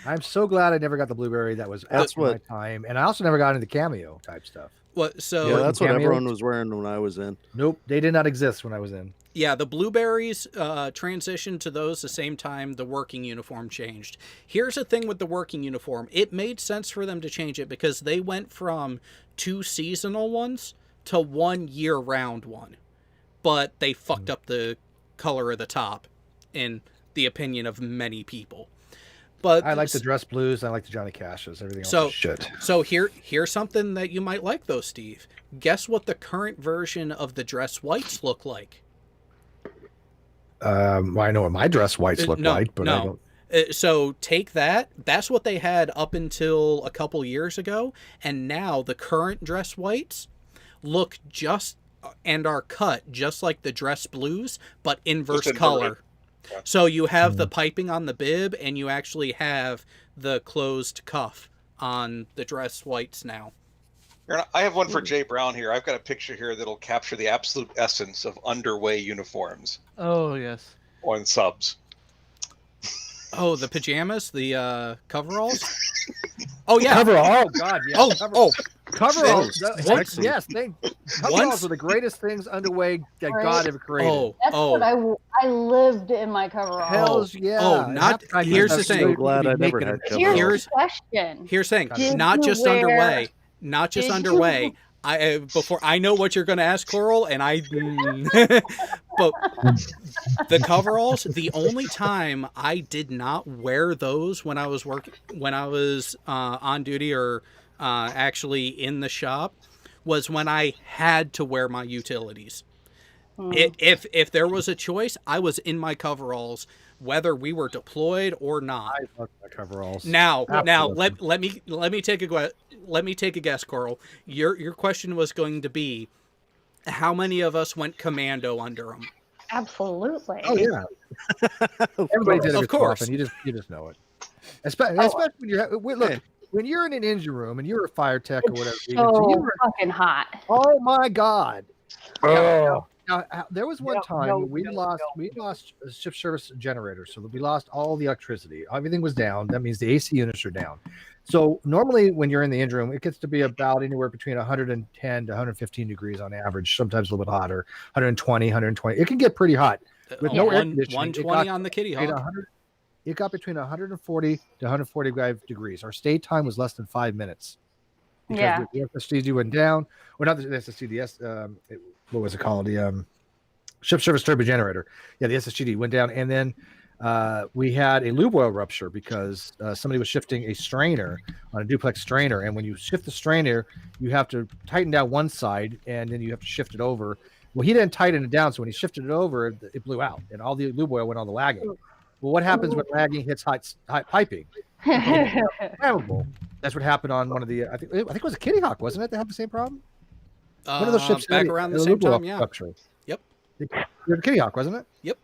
Speaker 2: I'm so glad I never got the blueberry. That was
Speaker 6: That's
Speaker 2: after
Speaker 6: what-
Speaker 2: my time. And I also never got into cameo type stuff.
Speaker 1: What, so
Speaker 6: Yeah, that's what
Speaker 2: cameos?
Speaker 6: everyone was wearing when I was in.
Speaker 2: Nope, they did not exist when I was in.
Speaker 1: yeah, the blueberries transitioned to those the same time the working uniform changed. Here's the thing with the working uniform. It made sense for them to change it because they went from 2 seasonal ones to 1 year-round one. But they fucked up the color of the top, in the opinion of many people. But
Speaker 2: I like the dress blues. I like the Johnny Cashes. Everything else
Speaker 1: So-
Speaker 2: is shit.
Speaker 1: So here's something that you might like, though, Steve. Guess what the current version of the dress whites look like?
Speaker 2: Well, I know what my dress whites look
Speaker 1: No,
Speaker 2: like, but I
Speaker 1: no.
Speaker 2: don't.
Speaker 1: So take that. That's what they had up until a couple years ago, and now the current dress whites look just and are cut just like the dress blues, but inverse
Speaker 8: Just inverted.
Speaker 1: color.
Speaker 8: Yeah.
Speaker 1: So you have the piping on the bib, and you actually have the closed cuff on the dress whites now.
Speaker 8: I have one for Jay Brown here. I've got a picture here that'll capture the absolute essence of underway uniforms
Speaker 4: Oh yes.
Speaker 8: on subs.
Speaker 1: Oh, the pajamas, the coveralls. Oh yeah.
Speaker 2: Coverall. Oh God, yeah.
Speaker 1: Oh,
Speaker 2: Coverall.
Speaker 1: oh,
Speaker 2: Coveralls.
Speaker 6: What?
Speaker 2: Yes, coveralls
Speaker 1: Once-
Speaker 2: are the greatest things underway that
Speaker 9: Right.
Speaker 2: God ever created.
Speaker 1: oh,
Speaker 9: That's
Speaker 1: oh.
Speaker 9: what I lived in my coverall.
Speaker 2: Hells yeah.
Speaker 1: oh, not-
Speaker 2: Half the time
Speaker 1: here's
Speaker 2: you
Speaker 1: the
Speaker 2: have
Speaker 1: thing.
Speaker 2: to
Speaker 6: So
Speaker 2: be
Speaker 6: glad I never
Speaker 2: naked
Speaker 6: had
Speaker 2: and-
Speaker 6: coveralls.
Speaker 9: Here's
Speaker 1: Here's-
Speaker 9: the question.
Speaker 1: Here's the thing,
Speaker 9: Did
Speaker 1: not
Speaker 9: you
Speaker 1: just
Speaker 9: wear-
Speaker 1: underway, not just
Speaker 9: did you-
Speaker 1: underway. I before I know what you're going to ask, Coral, and I, but the coveralls. The only time I did not wear those when I was on duty or actually in the shop was when I had to wear my utilities. If there was a choice, I was in my coveralls, whether we were deployed or not.
Speaker 2: I love my coveralls.
Speaker 1: Now,
Speaker 2: Absolutely.
Speaker 1: let me take a guess, Coral. Your question was going to be, how many of us went commando under them?
Speaker 9: Absolutely.
Speaker 2: Oh yeah. Everybody did it
Speaker 1: Of
Speaker 2: every so
Speaker 1: course.
Speaker 2: often. You just know it. Especially when you look when you're in an engine room and you're a fire tech or whatever.
Speaker 9: It's
Speaker 2: you
Speaker 9: so
Speaker 2: were,
Speaker 9: fucking hot.
Speaker 2: oh my God.
Speaker 5: Oh,
Speaker 2: Now, there was one
Speaker 5: No,
Speaker 2: time
Speaker 5: no,
Speaker 2: we
Speaker 5: no,
Speaker 2: lost
Speaker 5: no.
Speaker 2: we lost a ship service generator, so we lost all the electricity. Everything was down. That means the AC units are down. So normally when you're in the engine room, it gets to be about anywhere between 110 to 115 degrees on average, sometimes a little bit hotter, 120, 120. It can get pretty hot. With no air conditioning, it
Speaker 1: 120
Speaker 2: got
Speaker 1: on the Kitty
Speaker 2: between
Speaker 1: Hawk.
Speaker 2: 100 It got between 140 to 145 degrees. Our stay time was less than 5 minutes. Because
Speaker 9: Yeah.
Speaker 2: the SSD went down. Or not the SSD, what was it called? The ship service turbo generator. Yeah, the SSGD went down. And then we had a lube oil rupture because somebody was shifting a strainer on a duplex strainer. And when you shift the strainer, you have to tighten down one side and then you have to shift it over. Well, he didn't tighten it down. So when he shifted it over, it blew out and all the lube oil went on the lagging. Well, what happens when lagging hits hot piping? Flammable. That's what happened on one of the, I think it was a Kitty Hawk, wasn't it? They have the same problem? One of those ships
Speaker 1: back
Speaker 2: had
Speaker 1: around
Speaker 2: a
Speaker 1: the same
Speaker 2: lube oil
Speaker 1: time, yeah.
Speaker 2: rupture.
Speaker 1: Yep.
Speaker 2: It was a Kitty Hawk, wasn't it?
Speaker 1: Yep.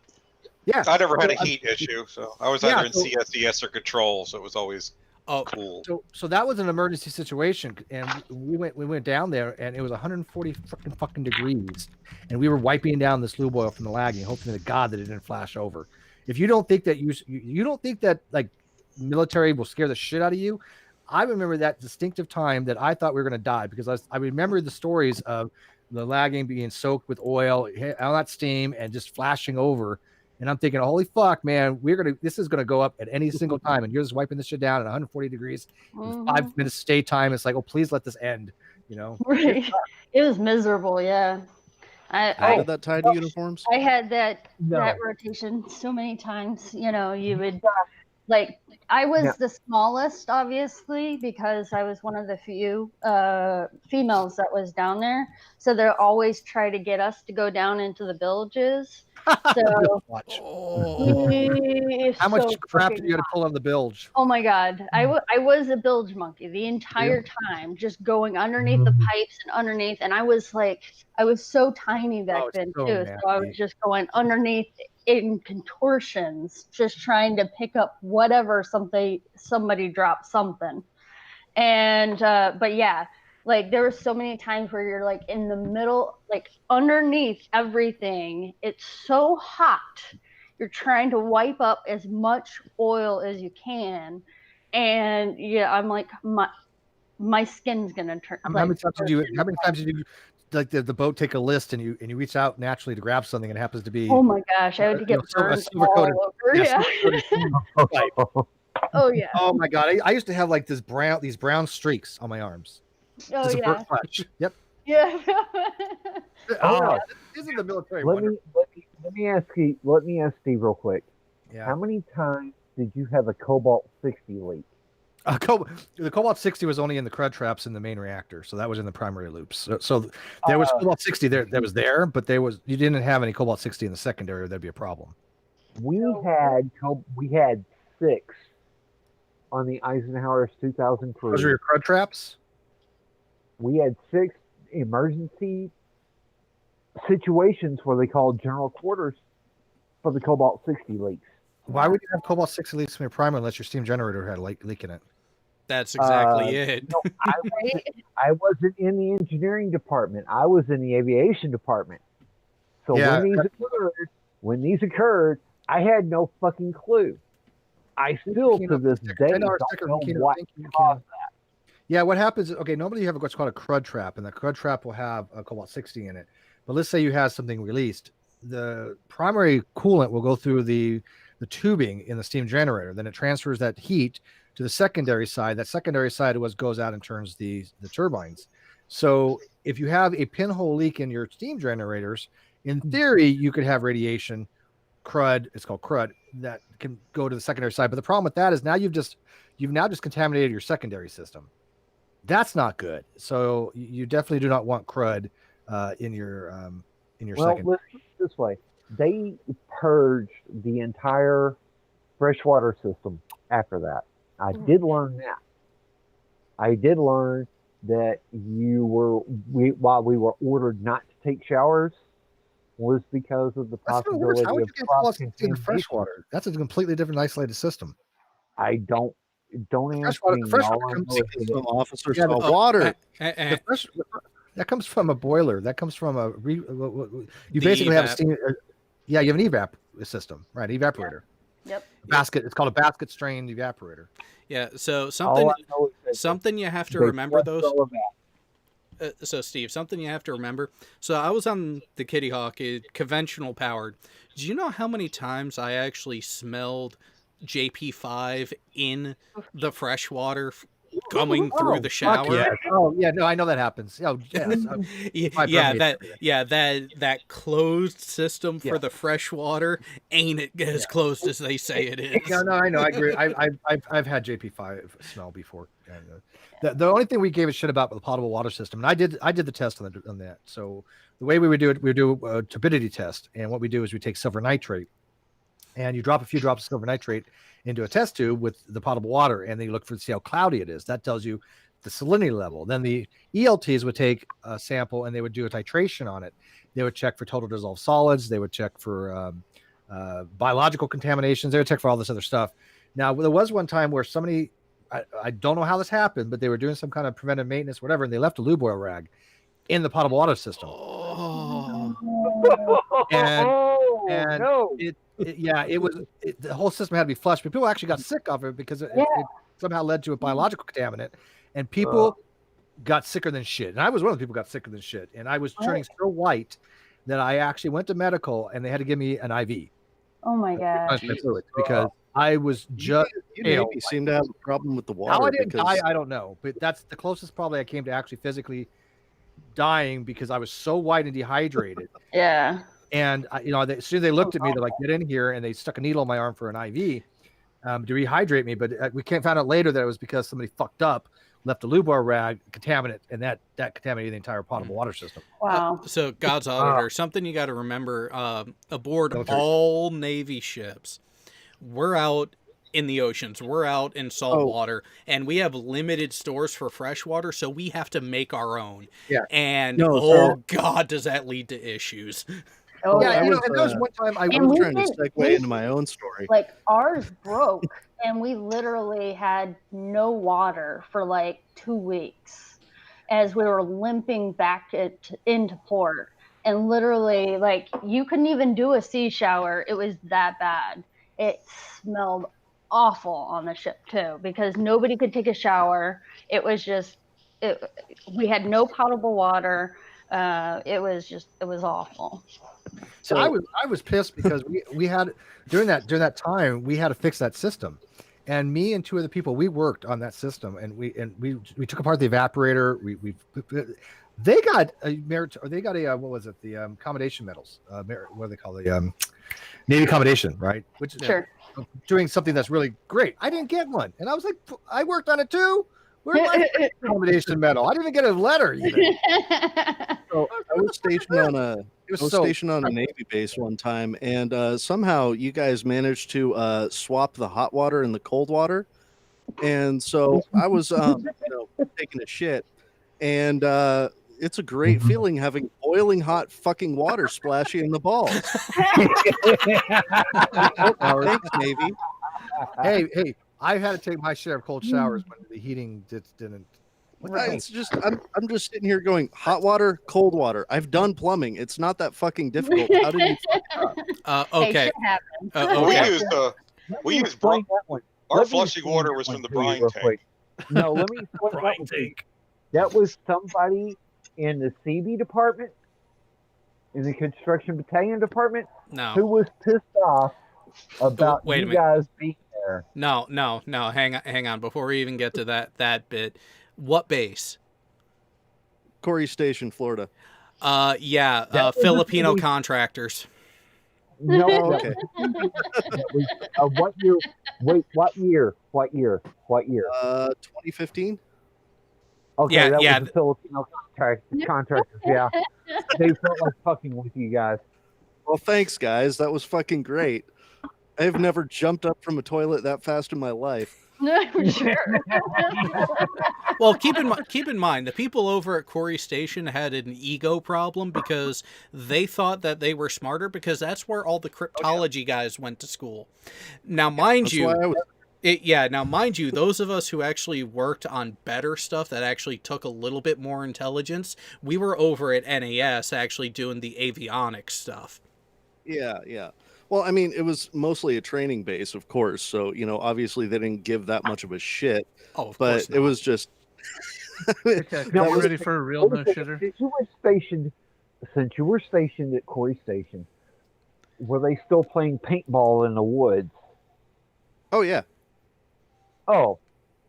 Speaker 2: Yeah.
Speaker 8: I never had a
Speaker 2: So,
Speaker 8: heat issue, so I was
Speaker 2: yeah,
Speaker 8: either in
Speaker 2: so-
Speaker 8: CSDS or control, so it was always
Speaker 1: Oh,
Speaker 8: cool.
Speaker 2: So that was an emergency situation, and we went down there, and it was 140 fucking degrees, and we were wiping down this lube oil from the lagging, hoping to God that it didn't flash over. If you don't think that you don't think that like military will scare the shit out of you, I remember that distinctive time that I thought we were going to die because I remember the stories of the lagging being soaked with oil, all that steam, and just flashing over. And I'm thinking, holy fuck, man, this is gonna go up at any single time, and you're just wiping this shit down at 140 degrees, with 5 minutes stay time. It's like, oh, please let this end.
Speaker 9: Right. It was miserable. Yeah.
Speaker 6: How did that tie to uniforms?
Speaker 9: I had that
Speaker 5: No.
Speaker 9: rotation so many times. You would I was the smallest, obviously, because I was one of the few females that was down there. So they always try to get us to go down into the bilges. So
Speaker 2: How much crap did you got to pull on the bilge?
Speaker 9: Oh my God. I was a bilge monkey the entire time, just going underneath the pipes and underneath. And I was so tiny back then
Speaker 2: so
Speaker 9: too.
Speaker 2: nasty.
Speaker 9: So I was just going underneath in contortions, just trying to pick up whatever somebody dropped something. And, but yeah, there were so many times where you're in the middle, underneath everything. It's so hot. You're trying to wipe up as much oil as you can. And yeah, I'm like, my skin's going to turn.
Speaker 2: How many times did you the boat take a list and you reach out naturally to grab something and it happens to be,
Speaker 9: oh my gosh, I would get burned all over. Yeah. Oh yeah.
Speaker 2: Oh my God. I used to have these brown streaks on my arms.
Speaker 9: Oh yeah.
Speaker 2: Yep.
Speaker 9: Yeah.
Speaker 2: This is the military.
Speaker 5: Let me ask Steve real quick.
Speaker 2: Yeah.
Speaker 5: How many times did you have a Cobalt 60 leak?
Speaker 2: The Cobalt 60 was only in the crud traps in the main reactor, so that was in the primary loops. So there was Cobalt 60 there, but you didn't have any Cobalt 60 in the secondary, or that'd be a problem.
Speaker 5: We had 6 on the Eisenhower's 2003.
Speaker 2: Those were your crud traps?
Speaker 5: We had 6 emergency situations where they called general quarters for the Cobalt 60 leaks.
Speaker 2: Why would you have Cobalt 60 leaks in your primer unless your steam generator had a leak in it?
Speaker 1: That's exactly it.
Speaker 5: No, I wasn't in the engineering department. I was in the aviation department. So when these occurred, I had no fucking clue. I still to this day don't know what caused that.
Speaker 2: Yeah, what happens? Okay, normally you have what's called a crud trap, and the crud trap will have a Cobalt 60 in it. But let's say you have something released. The primary coolant will go through the tubing in the steam generator. Then it transfers that heat to the secondary side. That secondary side goes out and turns the turbines. So if you have a pinhole leak in your steam generators, in theory, you could have radiation crud. It's called crud that can go to the secondary side. But the problem with that is now you've now just contaminated your secondary system. That's not good. So you definitely do not want crud in your second.
Speaker 5: Let's put it this way: they purged the entire freshwater system after that. I did learn that. I did learn that while we were ordered not to take showers, was because of the possibility
Speaker 2: How would
Speaker 5: of
Speaker 2: you get
Speaker 5: cross
Speaker 2: in freshwater? That's a completely different isolated system.
Speaker 5: I don't ask me.
Speaker 2: Freshwater
Speaker 6: comes from officer salt water.
Speaker 2: That comes from a boiler. That comes from you basically have a steam. You have an evap system, right? Evaporator.
Speaker 9: Yep.
Speaker 2: Basket. It's called a basket strain evaporator.
Speaker 1: Yeah. So something you have to remember so Steve, something you have to remember. So I was on the Kitty Hawk, conventional powered. Do you know how many times I actually smelled JP5 in the fresh water coming through the shower?
Speaker 2: Yes. Oh yeah, no, I know that happens. Oh yes.
Speaker 1: That closed system for the fresh water ain't as closed as they say it is.
Speaker 2: No, I know. I agree. I've had JP5 smell before. The only thing we gave a shit about with the potable water system, and I did the test on that. So the way we would do it, we would do a turbidity test, and what we do is we take silver nitrate, and you drop a few drops of silver nitrate into a test tube with the potable water, and then you look to see how cloudy it is. That tells you the salinity level. Then the ELTs would take a sample and they would do a titration on it. They would check for total dissolved solids. They would check for biological contaminations. They would check for all this other stuff. Now, there was one time where somebody, I don't know how this happened, but they were doing some kind of preventive maintenance, whatever, and they left a lube oil rag in the potable water system. The whole system had to be flushed, but people actually got sick of it because it somehow led to a biological contaminant, and people got sicker than shit. And I was one of the people who got sicker than shit, and I was turning so white that I actually went to medical, and they had to give me an IV.
Speaker 9: Oh my god.
Speaker 2: because I was just
Speaker 6: You Navy seem to have a problem with the water.
Speaker 2: how I didn't
Speaker 6: because
Speaker 2: die, I don't know, but that's the closest probably I came to actually physically dying because I was so white and dehydrated.
Speaker 9: Yeah.
Speaker 2: And as soon as they looked at me, they're like, "Get in here," and they stuck a needle in my arm for an IV to rehydrate me. But we found out later that it was because somebody fucked up, left a Lubar rag contaminant, and that contaminated the entire potable water system.
Speaker 9: Wow.
Speaker 1: So, God's auditor, something you got to remember: aboard all Navy ships, we're out in the oceans, we're out in salt water, and we have limited stores for fresh water, so we have to make our own.
Speaker 2: Yeah.
Speaker 1: And God, does that lead to issues?
Speaker 9: Oh,
Speaker 2: Yeah,
Speaker 9: yeah.
Speaker 2: and there was one time I
Speaker 6: was trying to segue into my own story.
Speaker 9: Like ours broke, and we literally had no water for like 2 weeks as we were limping back into port. And literally, like, you couldn't even do a sea shower. It was that bad. It smelled awful on the ship too, because nobody could take a shower. It was just, we had no potable water. It was awful.
Speaker 2: So I was pissed because we had during that time we had to fix that system, and me and two other people, we worked on that system, and we took apart the evaporator. They got a merit, or they got a what was it, the accommodation medals, what do they call the Navy accommodation, right? Which is
Speaker 9: Sure.
Speaker 2: Doing something that's really great. I didn't get one, and I was like, I worked on it too. Where's my accommodation medal? I didn't even get a letter even.
Speaker 6: So I was stationed on a Navy base one time, and somehow you guys managed to swap the hot water and the cold water. And so I was taking a shit, and it's a great feeling having boiling hot fucking water splash you in the balls. Thanks, Navy.
Speaker 2: Hey, I had to take my share of cold showers when the heating didn't.
Speaker 6: It's just I'm just sitting here going, hot water, cold water. I've done plumbing. It's not that fucking difficult. How did you fuck it up?
Speaker 1: Okay.
Speaker 9: Hey, shit happens.
Speaker 8: We used our flushing water was from the brine tank.
Speaker 5: No, let me explain that one to you. That was somebody in the CB department, in the construction battalion department, who was pissed off about you guys being there.
Speaker 1: No. Hang on. Before we even get to that bit, what base?
Speaker 6: Corey Station, Florida.
Speaker 1: Filipino contractors.
Speaker 5: No,
Speaker 6: okay.
Speaker 5: That was, what year? Wait, what year?
Speaker 6: 2015.
Speaker 5: Okay, that was the Filipino contractors. Yeah, they felt like fucking with you guys.
Speaker 6: Well, thanks, guys. That was fucking great. I've never jumped up from a toilet that fast in my life.
Speaker 9: Sure.
Speaker 1: Well, keep in mind, the people over at Corey Station had an ego problem because they thought that they were smarter because that's where all the cryptology guys went to school. Now, mind you, those of us who actually worked on better stuff that actually took a little bit more intelligence, we were over at NAS actually doing the avionics stuff.
Speaker 6: Yeah. Well, I mean, it was mostly a training base, of course. So, obviously they didn't give that much of a shit.
Speaker 1: Oh, of
Speaker 6: but
Speaker 1: course not.
Speaker 6: It was just.
Speaker 4: Now we're ready for a real no shitter.
Speaker 5: Since you were stationed at Corey Station, were they still playing paintball in the woods?
Speaker 6: Oh yeah.
Speaker 5: Oh,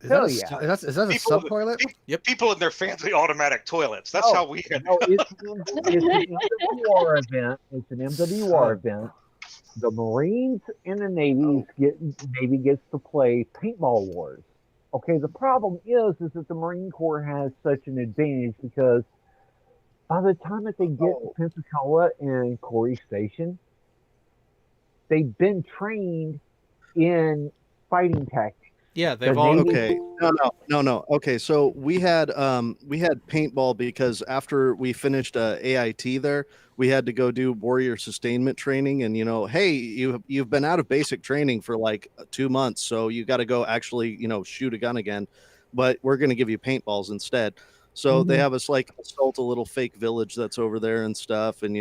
Speaker 2: is that a sub toilet?
Speaker 8: Yep. People in their fancy automatic toilets. That's how we had.
Speaker 5: No, it's an MWR event. It's an MWR event. The Marines and the Navy gets to play paintball wars. Okay, the problem is that the Marine Corps has such an advantage because by the time that they get to Pensacola and Corey Station, they've been trained in fighting tactics.
Speaker 1: Yeah, they've all.
Speaker 6: Okay, no. Okay, so we had paintball because after we finished AIT there, we had to go do warrior sustainment training, and hey, you've been out of basic training for like 2 months, so you got to go actually shoot a gun again, but we're going to give you paintballs instead. So they have us like assault a little fake village that's over there and stuff, and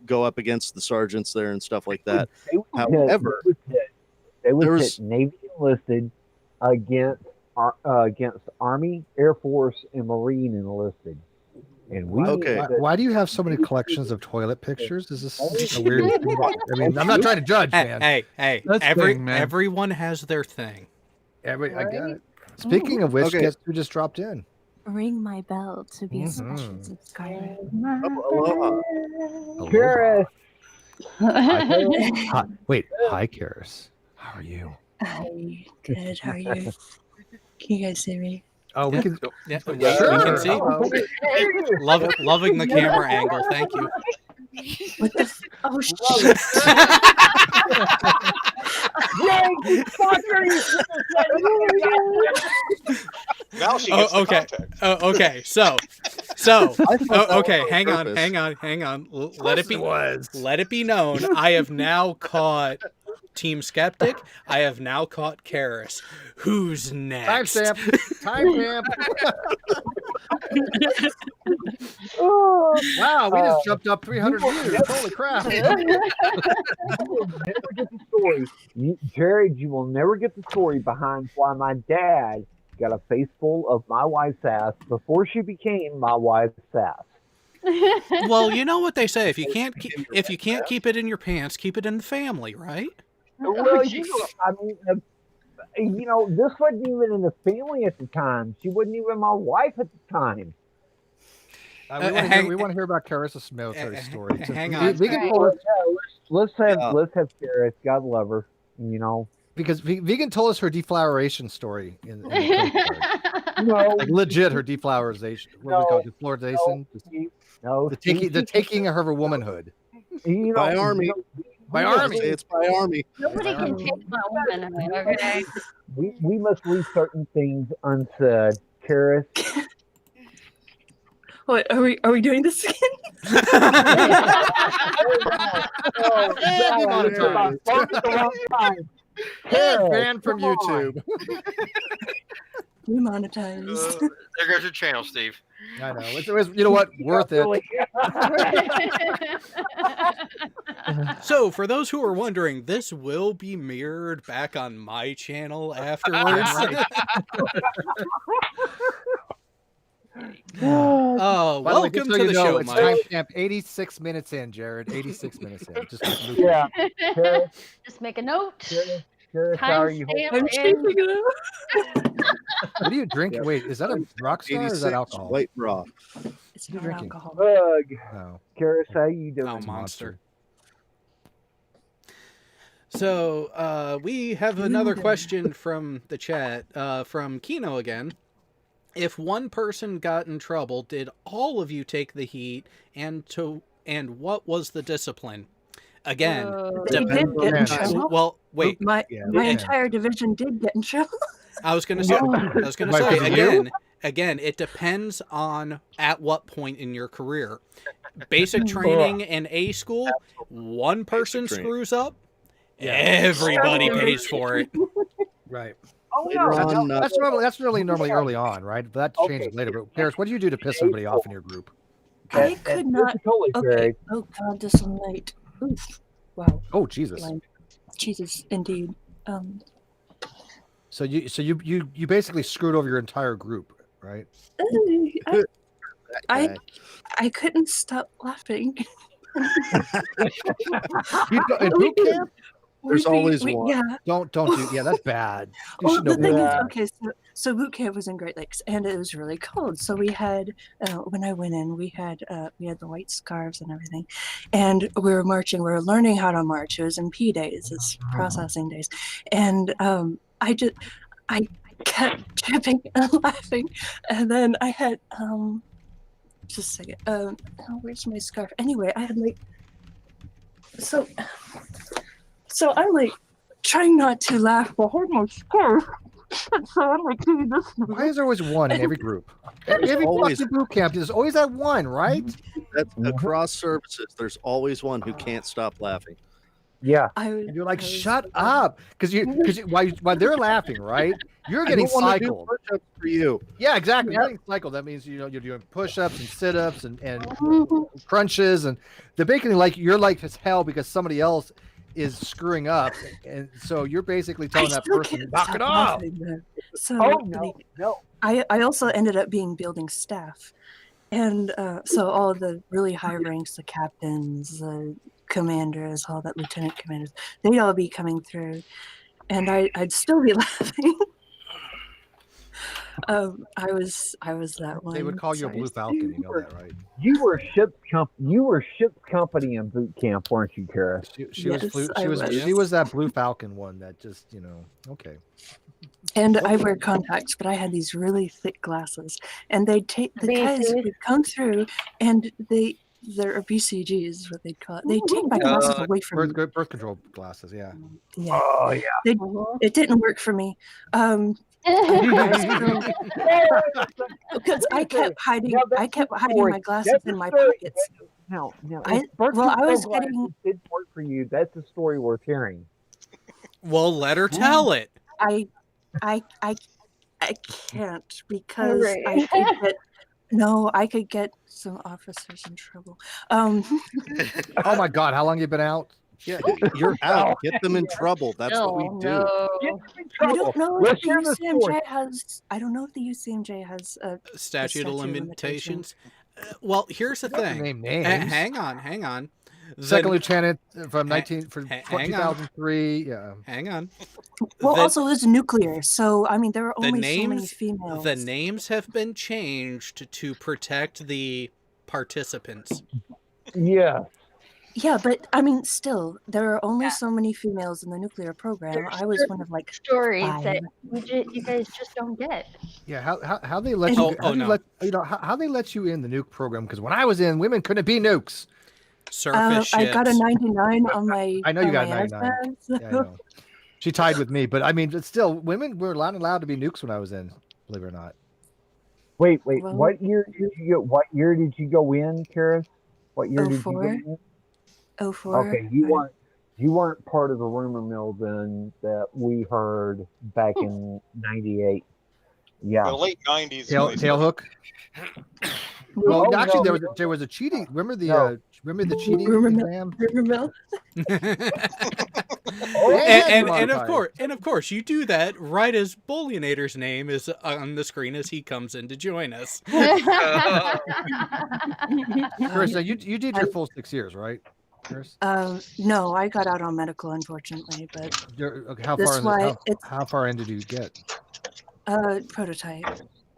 Speaker 6: go up against the sergeants there and stuff like that. However,
Speaker 5: they would pit Navy enlisted against Army, Air Force, and Marine enlisted. And we
Speaker 6: Okay.
Speaker 2: Why do you have so many collections of toilet pictures? Is this a weird thing? I mean, I'm not trying to judge, man.
Speaker 1: Hey,
Speaker 4: That's big, man.
Speaker 1: everyone has their thing.
Speaker 2: I got it. Speaking of which,
Speaker 6: Okay.
Speaker 2: guess who just dropped in?
Speaker 10: Ring my bell to be a
Speaker 2: Mhm.
Speaker 10: special subscriber.
Speaker 6: Aloha.
Speaker 5: Karis,
Speaker 2: Hi. Wait, hi, Karis. How are you?
Speaker 10: Hi, good. How are you? Can you guys see me?
Speaker 2: Oh, we can.
Speaker 1: Yeah, we
Speaker 2: Sure.
Speaker 1: can see. Loving the camera angle. Thank you.
Speaker 10: What the? Oh shit!
Speaker 8: Now she gets the
Speaker 1: okay.
Speaker 8: context.
Speaker 1: Okay. So. Okay. Hang on. Let it be known. I have now caught Team Skeptic. I have now caught Karis. Who's next?
Speaker 2: Timestamp. Wow, we just jumped up 300 views. Holy crap.
Speaker 5: you will never get the story. Jared, you will never get the story behind why my dad got a face full of my wife's ass before she became my wife's ass.
Speaker 1: Well, you know what they say. If you can't keep it in your pants, keep it in the family, right?
Speaker 5: Well, I mean, this wasn't even in the family at the time. She wasn't even my wife at the time.
Speaker 2: We want to hear about Karis' military story.
Speaker 1: Hang on.
Speaker 2: We can pull it
Speaker 5: Let's have Karis. God love her.
Speaker 2: because Vegan told us her defloweration story in the code card.
Speaker 5: No,
Speaker 2: Like legit her deflowerization. What we call it? Deflowerization?
Speaker 5: no,
Speaker 2: The taking of her womanhood.
Speaker 6: By army.
Speaker 2: By army.
Speaker 6: It's by army.
Speaker 9: Nobody can take my womanhood, okay?
Speaker 5: We must leave certain things unsaid. Karis,
Speaker 10: What are we doing this again?
Speaker 2: Banned from YouTube.
Speaker 10: Demonetized.
Speaker 11: There goes your channel, Steve.
Speaker 2: I know. It was, you know what? Worth it.
Speaker 1: So, for those who are wondering, this will be mirrored back on my channel afterwards. Oh,
Speaker 2: By the way,
Speaker 1: welcome
Speaker 2: just so
Speaker 1: to
Speaker 2: you
Speaker 1: the
Speaker 2: know,
Speaker 1: show,
Speaker 2: it's
Speaker 1: Mike.
Speaker 2: timestamp 86 minutes in, Jared. 86 minutes in. Just
Speaker 5: Yeah. Karis,
Speaker 9: Just make a note.
Speaker 5: Karis, how are you?
Speaker 10: I'm shaking it up.
Speaker 2: What are you drinking? Wait, is that a Rockstar or is that
Speaker 6: 86
Speaker 2: alcohol?
Speaker 6: white raw.
Speaker 10: It's
Speaker 2: You're
Speaker 10: not
Speaker 2: drinking.
Speaker 10: alcohol.
Speaker 5: Bug.
Speaker 2: No.
Speaker 5: Karis, how you doing?
Speaker 1: Oh, monster. So, we have another question from the chat, from Kino again. If one person got in trouble, did all of you take the heat, and what was the discipline? Again,
Speaker 10: They did get in trouble.
Speaker 1: well, wait.
Speaker 10: My entire division did get in trouble.
Speaker 1: I was gonna say again, it depends on at what point in your career. Basic training in A school, one person screws up, everybody pays for it.
Speaker 2: Right.
Speaker 5: Oh,
Speaker 6: Later on,
Speaker 2: That's normally early on, right? That changes later. But Karis, what do you do to piss somebody off in your group?
Speaker 10: I could not.
Speaker 5: Totally,
Speaker 10: Okay. Oh God, this night. Oof. Wow.
Speaker 2: Oh Jesus.
Speaker 10: Jesus, indeed.
Speaker 2: So you basically screwed over your entire group, right?
Speaker 10: I couldn't stop laughing.
Speaker 2: In boot camp?
Speaker 6: There's always one.
Speaker 10: Yeah.
Speaker 2: Don't do. Yeah, that's bad. You
Speaker 10: Well,
Speaker 2: should
Speaker 10: the
Speaker 2: know
Speaker 10: thing
Speaker 2: better.
Speaker 10: is, okay, so boot camp was in Great Lakes, and it was really cold. So we had, when I went in, we had the white scarves and everything, and we were marching. We were learning how to march. It was in P days, it's processing days, and I kept tripping and laughing, and then I had just a second. Where's my scarf? Anyway, I had So I'm trying not to laugh, but hold my scarf. So I'm doing this.
Speaker 2: Why is there always one in every group? Every
Speaker 6: always-
Speaker 2: fucking boot camp, there's always that one, right?
Speaker 6: That's across services. There's always one who can't stop laughing.
Speaker 5: Yeah.
Speaker 2: And you're like, shut up, because while they're laughing, right? You're getting
Speaker 6: I don't wanna do
Speaker 2: cycled.
Speaker 6: push-ups for you.
Speaker 2: Yeah, exactly. You're getting cycled. That means you're doing push-ups and sit-ups and crunches, and they're basically you're like as hell because somebody else is screwing up, and so you're basically telling that person, knock it off.
Speaker 10: So
Speaker 5: Oh no, no.
Speaker 10: I also ended up being building staff, And so all the really high ranks, the captains, the commanders, all that lieutenant commanders, they'd all be coming through, and I'd still be laughing. I was that one.
Speaker 2: They would call you a
Speaker 10: Sorry,
Speaker 2: Blue
Speaker 10: Steve.
Speaker 2: Falcon. You know that, right?
Speaker 5: You were ship's company in boot camp, weren't you, Kara?
Speaker 2: She was
Speaker 10: Yes, I was.
Speaker 2: she was that Blue Falcon one that just okay.
Speaker 10: And I wear contacts, but I had these really thick glasses, and they'd take the guys
Speaker 9: BCs?
Speaker 10: would come through, and they're BCGs is what they'd call it. They'd take my glasses away from me.
Speaker 2: Birth control glasses, yeah.
Speaker 10: Yeah,
Speaker 5: Oh yeah.
Speaker 10: it didn't work for me. Because I kept hiding my glasses in my pockets.
Speaker 5: No.
Speaker 10: I was getting.
Speaker 5: Didn't work for you. That's a story worth hearing.
Speaker 1: Well, let her tell it.
Speaker 10: I can't because
Speaker 9: Right.
Speaker 10: I could get some officers in trouble.
Speaker 2: Oh my God, how long you been out?
Speaker 6: Yeah, you're out. Get them in trouble. That's what we do.
Speaker 9: No.
Speaker 10: I don't know if
Speaker 5: Let's
Speaker 10: the
Speaker 5: hear the
Speaker 10: UCMJ
Speaker 5: story.
Speaker 10: has. I don't know if the UCMJ has a
Speaker 1: Statute of
Speaker 10: statute of
Speaker 1: limitations. Well, here's the thing.
Speaker 2: Name names.
Speaker 1: Hang on.
Speaker 2: Second lieutenant from
Speaker 1: hang
Speaker 2: 2003. Yeah.
Speaker 1: Hang on.
Speaker 10: Well,
Speaker 1: The-
Speaker 10: also it was nuclear, so I mean there are
Speaker 1: the
Speaker 10: only so many
Speaker 1: names
Speaker 10: females.
Speaker 1: the names have been changed to protect the participants.
Speaker 5: Yeah.
Speaker 10: Yeah, but I mean, still, there are only so many females in the nuclear program.
Speaker 9: There's
Speaker 10: I was one of like
Speaker 9: stories
Speaker 10: five.
Speaker 9: that you guys just don't get.
Speaker 2: Yeah, how they let you? How they let you in the nuke program? Because when I was in, women couldn't be nukes.
Speaker 1: Surface
Speaker 10: I got a
Speaker 1: ships.
Speaker 10: 99 on my.
Speaker 2: I know you
Speaker 10: on
Speaker 2: got a
Speaker 10: my
Speaker 2: 99.
Speaker 10: ASVAB,
Speaker 2: Yeah, I know. She tied with me, but I mean, it's still, women were not allowed to be nukes when I was in. Believe it or not.
Speaker 5: Wait.
Speaker 10: Well-
Speaker 5: What year did you go? What year did you go in, Kara? What year did you go
Speaker 10: 04.
Speaker 5: in?
Speaker 10: 04.
Speaker 5: Okay, you weren't part of the rumor mill then that we heard back in '98. Yeah.
Speaker 8: The late '90s.
Speaker 2: Tail hook. Well,
Speaker 5: Oh,
Speaker 2: actually,
Speaker 5: no,
Speaker 2: there was a cheating. Remember the
Speaker 5: No.
Speaker 2: cheating
Speaker 10: Rumor mill.
Speaker 2: exam?
Speaker 10: Rumor mill.
Speaker 1: and of course, you do that right as Bullionator's name is on the screen as he comes in to join us.
Speaker 2: Carissa, you did your full 6 years, right?
Speaker 10: No, I got out on medical, unfortunately, but
Speaker 2: How
Speaker 10: That's
Speaker 2: far?
Speaker 10: why it's-
Speaker 2: How far in did you get?
Speaker 10: prototype.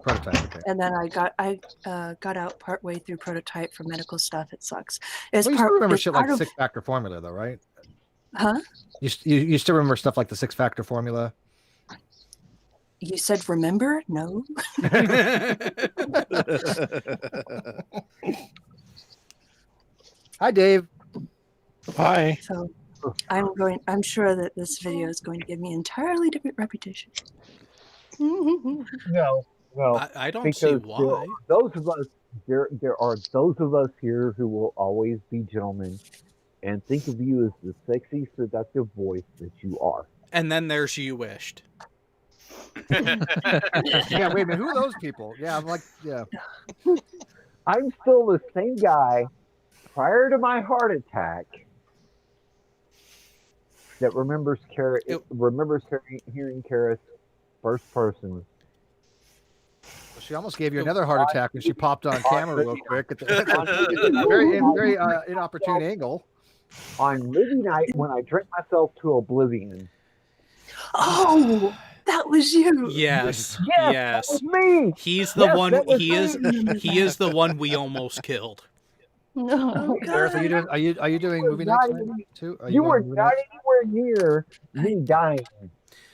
Speaker 2: Prototype. Okay.
Speaker 10: And then I got out partway through prototype for medical stuff. It sucks. It's
Speaker 2: Well, you
Speaker 10: part.
Speaker 2: still remember
Speaker 10: it's
Speaker 2: shit
Speaker 10: part
Speaker 2: like
Speaker 10: of,
Speaker 2: 6-factor formula, though, right?
Speaker 10: Huh?
Speaker 2: You still remember stuff like the 6-factor formula?
Speaker 10: You said remember? No.
Speaker 2: Hi, Dave.
Speaker 4: Hi.
Speaker 10: So I'm sure that this video is going to give me an entirely different reputation.
Speaker 5: No.
Speaker 1: I don't see
Speaker 5: Because
Speaker 1: why.
Speaker 5: there are those of us here who will always be gentlemen and think of you as the sexy, seductive voice that you are.
Speaker 1: And then there's You Wished.
Speaker 2: Yeah, wait a minute. Who are those people? Yeah, I'm like, yeah.
Speaker 5: I'm still the same guy prior to my heart attack that remembers hearing Kara's first person.
Speaker 2: She almost gave you another heart attack when she popped on camera real quick at the very inopportune angle.
Speaker 5: On movie night when I drank myself to oblivion.
Speaker 10: Oh, that was you.
Speaker 1: Yes.
Speaker 5: That was me.
Speaker 1: He's the
Speaker 5: Yes,
Speaker 1: one.
Speaker 5: that was
Speaker 1: He is.
Speaker 10: me.
Speaker 1: He is the one we almost killed.
Speaker 10: Oh,
Speaker 2: Gareth,
Speaker 10: God.
Speaker 2: are you doing movie
Speaker 5: not
Speaker 2: nights
Speaker 5: even-
Speaker 2: too? Are
Speaker 5: You were
Speaker 2: doing movie
Speaker 5: not
Speaker 2: nights?
Speaker 5: anywhere near me dying.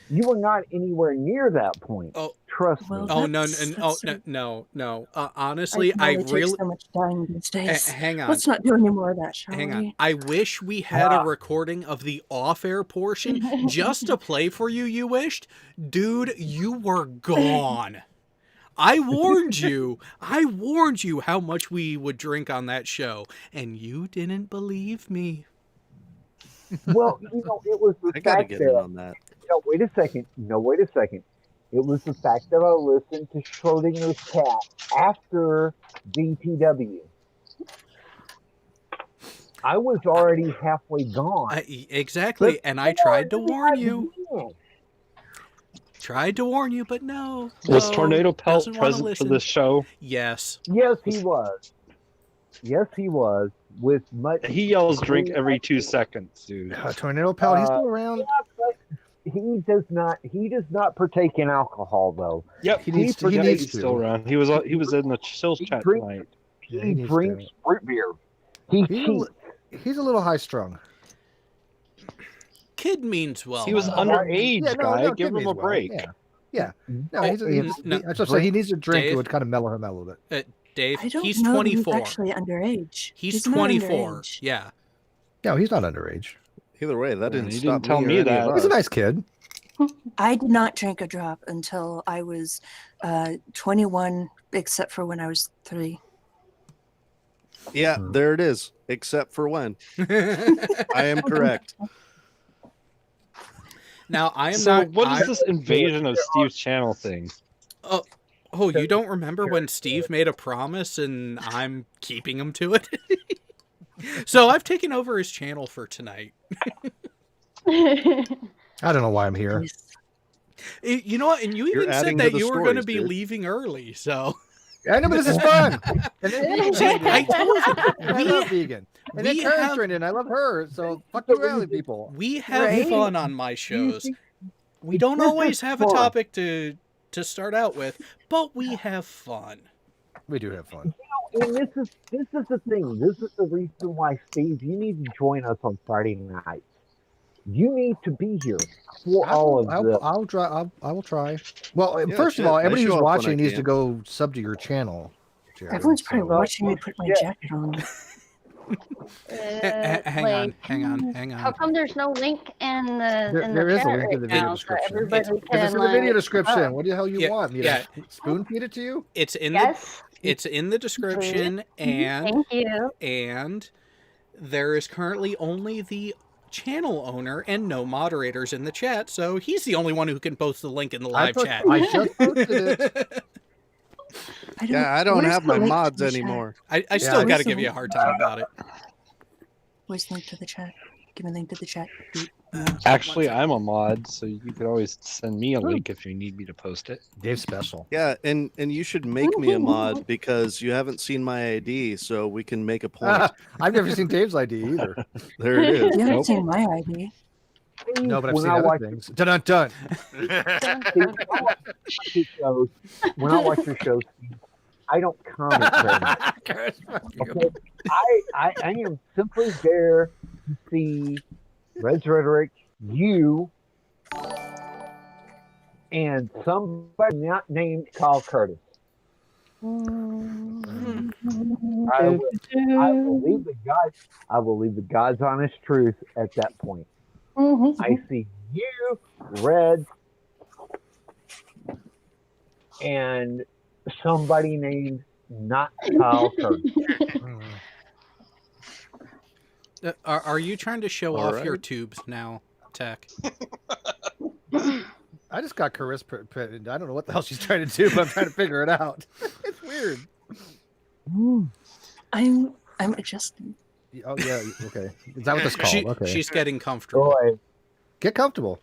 Speaker 5: You were not anywhere near that point.
Speaker 1: Oh.
Speaker 5: Trust
Speaker 10: Well,
Speaker 5: me.
Speaker 1: Oh no!
Speaker 10: That's-
Speaker 1: No! Honestly,
Speaker 10: can
Speaker 1: I
Speaker 10: only take
Speaker 1: really.
Speaker 10: so much dying these days.
Speaker 1: Hang on.
Speaker 10: Let's not do any more of that, shall
Speaker 1: Hang
Speaker 10: we?
Speaker 1: on. I wish we had a recording of the off-air portion just to play for you. You wished, dude. You were gone. I warned you. I warned you how much we would drink on that show, and you didn't believe me.
Speaker 5: Well, it was the
Speaker 6: I gotta
Speaker 5: fact
Speaker 6: get in
Speaker 5: that.
Speaker 6: on that.
Speaker 5: No, wait a second. It was the fact that I listened to Schrodinger's cat after BTW. I was already halfway gone.
Speaker 1: Exactly, and I tried to warn you. Tried to warn you, but no.
Speaker 11: Was
Speaker 1: no,
Speaker 11: Tornado Pelt
Speaker 1: doesn't wanna
Speaker 11: present for
Speaker 1: listen.
Speaker 11: this show?
Speaker 1: Yes.
Speaker 5: Yes, he was. Yes, he was. With much.
Speaker 11: He yells drink every 2 seconds, dude.
Speaker 2: Tornado Pal, he's still around.
Speaker 5: He does not. He does not partake in alcohol, though.
Speaker 11: Yep,
Speaker 2: He needs to.
Speaker 11: he's still around. He was in the sales chat tonight.
Speaker 5: He drinks root beer. He cheats.
Speaker 2: He's a little high strung.
Speaker 1: Kid means well.
Speaker 11: He was underage, guy. Give him a break.
Speaker 2: Yeah. No, I was saying he needs to drink.
Speaker 1: Dave?
Speaker 2: It would kind of mellow him out a little bit.
Speaker 1: Dave,
Speaker 10: I don't
Speaker 1: he's
Speaker 10: know.
Speaker 1: 24.
Speaker 10: He's actually underage.
Speaker 1: He's
Speaker 10: not
Speaker 1: 24.
Speaker 10: underage.
Speaker 1: Yeah.
Speaker 2: No, he's not underage.
Speaker 6: Either way, that didn't
Speaker 11: You
Speaker 6: stop
Speaker 11: didn't tell
Speaker 6: me
Speaker 11: me
Speaker 6: or any
Speaker 11: that.
Speaker 6: of
Speaker 2: He's a
Speaker 6: us.
Speaker 2: nice kid.
Speaker 10: I did not drink a drop until I was 21, except for when I was 3.
Speaker 6: Yeah, there it is. Except for when. I am correct.
Speaker 1: Now I am
Speaker 11: So
Speaker 1: not.
Speaker 11: what is this invasion of Steve's channel thing?
Speaker 1: Oh, you don't remember when Steve made a promise and I'm keeping him to it? So I've taken over his channel for tonight.
Speaker 2: I don't know why I'm here.
Speaker 1: You know what? And you
Speaker 6: You're
Speaker 1: even
Speaker 6: adding
Speaker 1: said
Speaker 6: to
Speaker 1: that
Speaker 6: the
Speaker 1: you were going to
Speaker 6: stories,
Speaker 1: be
Speaker 6: dude.
Speaker 1: leaving early. So
Speaker 2: I know, but this is fun. And then
Speaker 1: See, I told you,
Speaker 2: I love vegan. And then
Speaker 1: we
Speaker 2: Karen's
Speaker 1: have-
Speaker 2: joined in. I love her. So fuck you, alley people.
Speaker 1: we have
Speaker 9: Right?
Speaker 1: fun on my shows. We don't always have a topic to start out with, but we have fun.
Speaker 2: We do have fun.
Speaker 5: And this is the thing. This is the reason why, Steve, you need to join us on Friday nights. You need to be here for all of this.
Speaker 2: I will try. Well,
Speaker 6: Yeah,
Speaker 2: first of
Speaker 6: shit,
Speaker 2: all,
Speaker 6: I
Speaker 2: everybody
Speaker 6: show
Speaker 2: who's
Speaker 6: up when
Speaker 2: watching
Speaker 6: I
Speaker 2: needs
Speaker 6: can.
Speaker 2: to go sub to your channel. Jared,
Speaker 10: Everyone's probably
Speaker 2: so-
Speaker 10: watching me put my jacket on.
Speaker 1: Hang on.
Speaker 9: How come there's no link in the
Speaker 2: There is a
Speaker 9: chat
Speaker 2: link in the
Speaker 9: right
Speaker 2: video
Speaker 9: now,
Speaker 2: description.
Speaker 9: So everybody
Speaker 2: It's
Speaker 9: can,
Speaker 2: in the video
Speaker 9: like,
Speaker 2: description.
Speaker 9: oh,
Speaker 2: What the hell you
Speaker 1: Yeah,
Speaker 2: want? Me
Speaker 1: yeah.
Speaker 2: to spoon feed it to you?
Speaker 1: It's in
Speaker 9: yes.
Speaker 1: it's in the description, and
Speaker 9: Thank you.
Speaker 1: and there is currently only the channel owner and no moderators in the chat, so he's the only one who can post the link in the live chat.
Speaker 2: I just posted it.
Speaker 6: I don't
Speaker 10: where's
Speaker 6: have
Speaker 10: the
Speaker 6: my
Speaker 10: link to
Speaker 6: mods
Speaker 10: the chat?
Speaker 6: anymore.
Speaker 1: I still got to
Speaker 10: where's the
Speaker 1: give you a
Speaker 10: link?
Speaker 1: hard time about it.
Speaker 10: Where's the link to the chat? Give me a link to the chat.
Speaker 11: Actually, I'm a mod, so you could always send me a link if you need me to post it.
Speaker 2: Dave's special.
Speaker 6: Yeah, and you should make me a mod because you haven't seen my ID, so we can make a point.
Speaker 2: I've never seen Dave's ID either.
Speaker 6: There it is.
Speaker 10: You haven't
Speaker 11: Nope.
Speaker 10: seen my ID.
Speaker 2: No, but I've
Speaker 5: When
Speaker 2: seen
Speaker 5: I
Speaker 2: other
Speaker 5: watch-
Speaker 2: things. Dun dun dun.
Speaker 5: When I watch your shows, I don't comment very much. Okay? I am simply there to see Red's Rhetoric, you, and somebody not named Kyle Curtis. I will leave the gods. I will leave the God's honest truth at that point. I see you, Red, and somebody named not Kyle Curtis.
Speaker 1: Are you trying to show
Speaker 6: All
Speaker 1: off your
Speaker 6: right.
Speaker 1: tubes now, Tech?
Speaker 2: I just got Chris. I don't know what the hell she's trying to do, but I'm trying to figure it out. It's weird.
Speaker 10: I'm adjusting.
Speaker 2: Oh yeah. Okay. Is that what that's called? Okay.
Speaker 1: She's getting comfortable.
Speaker 5: Boy,
Speaker 2: Get comfortable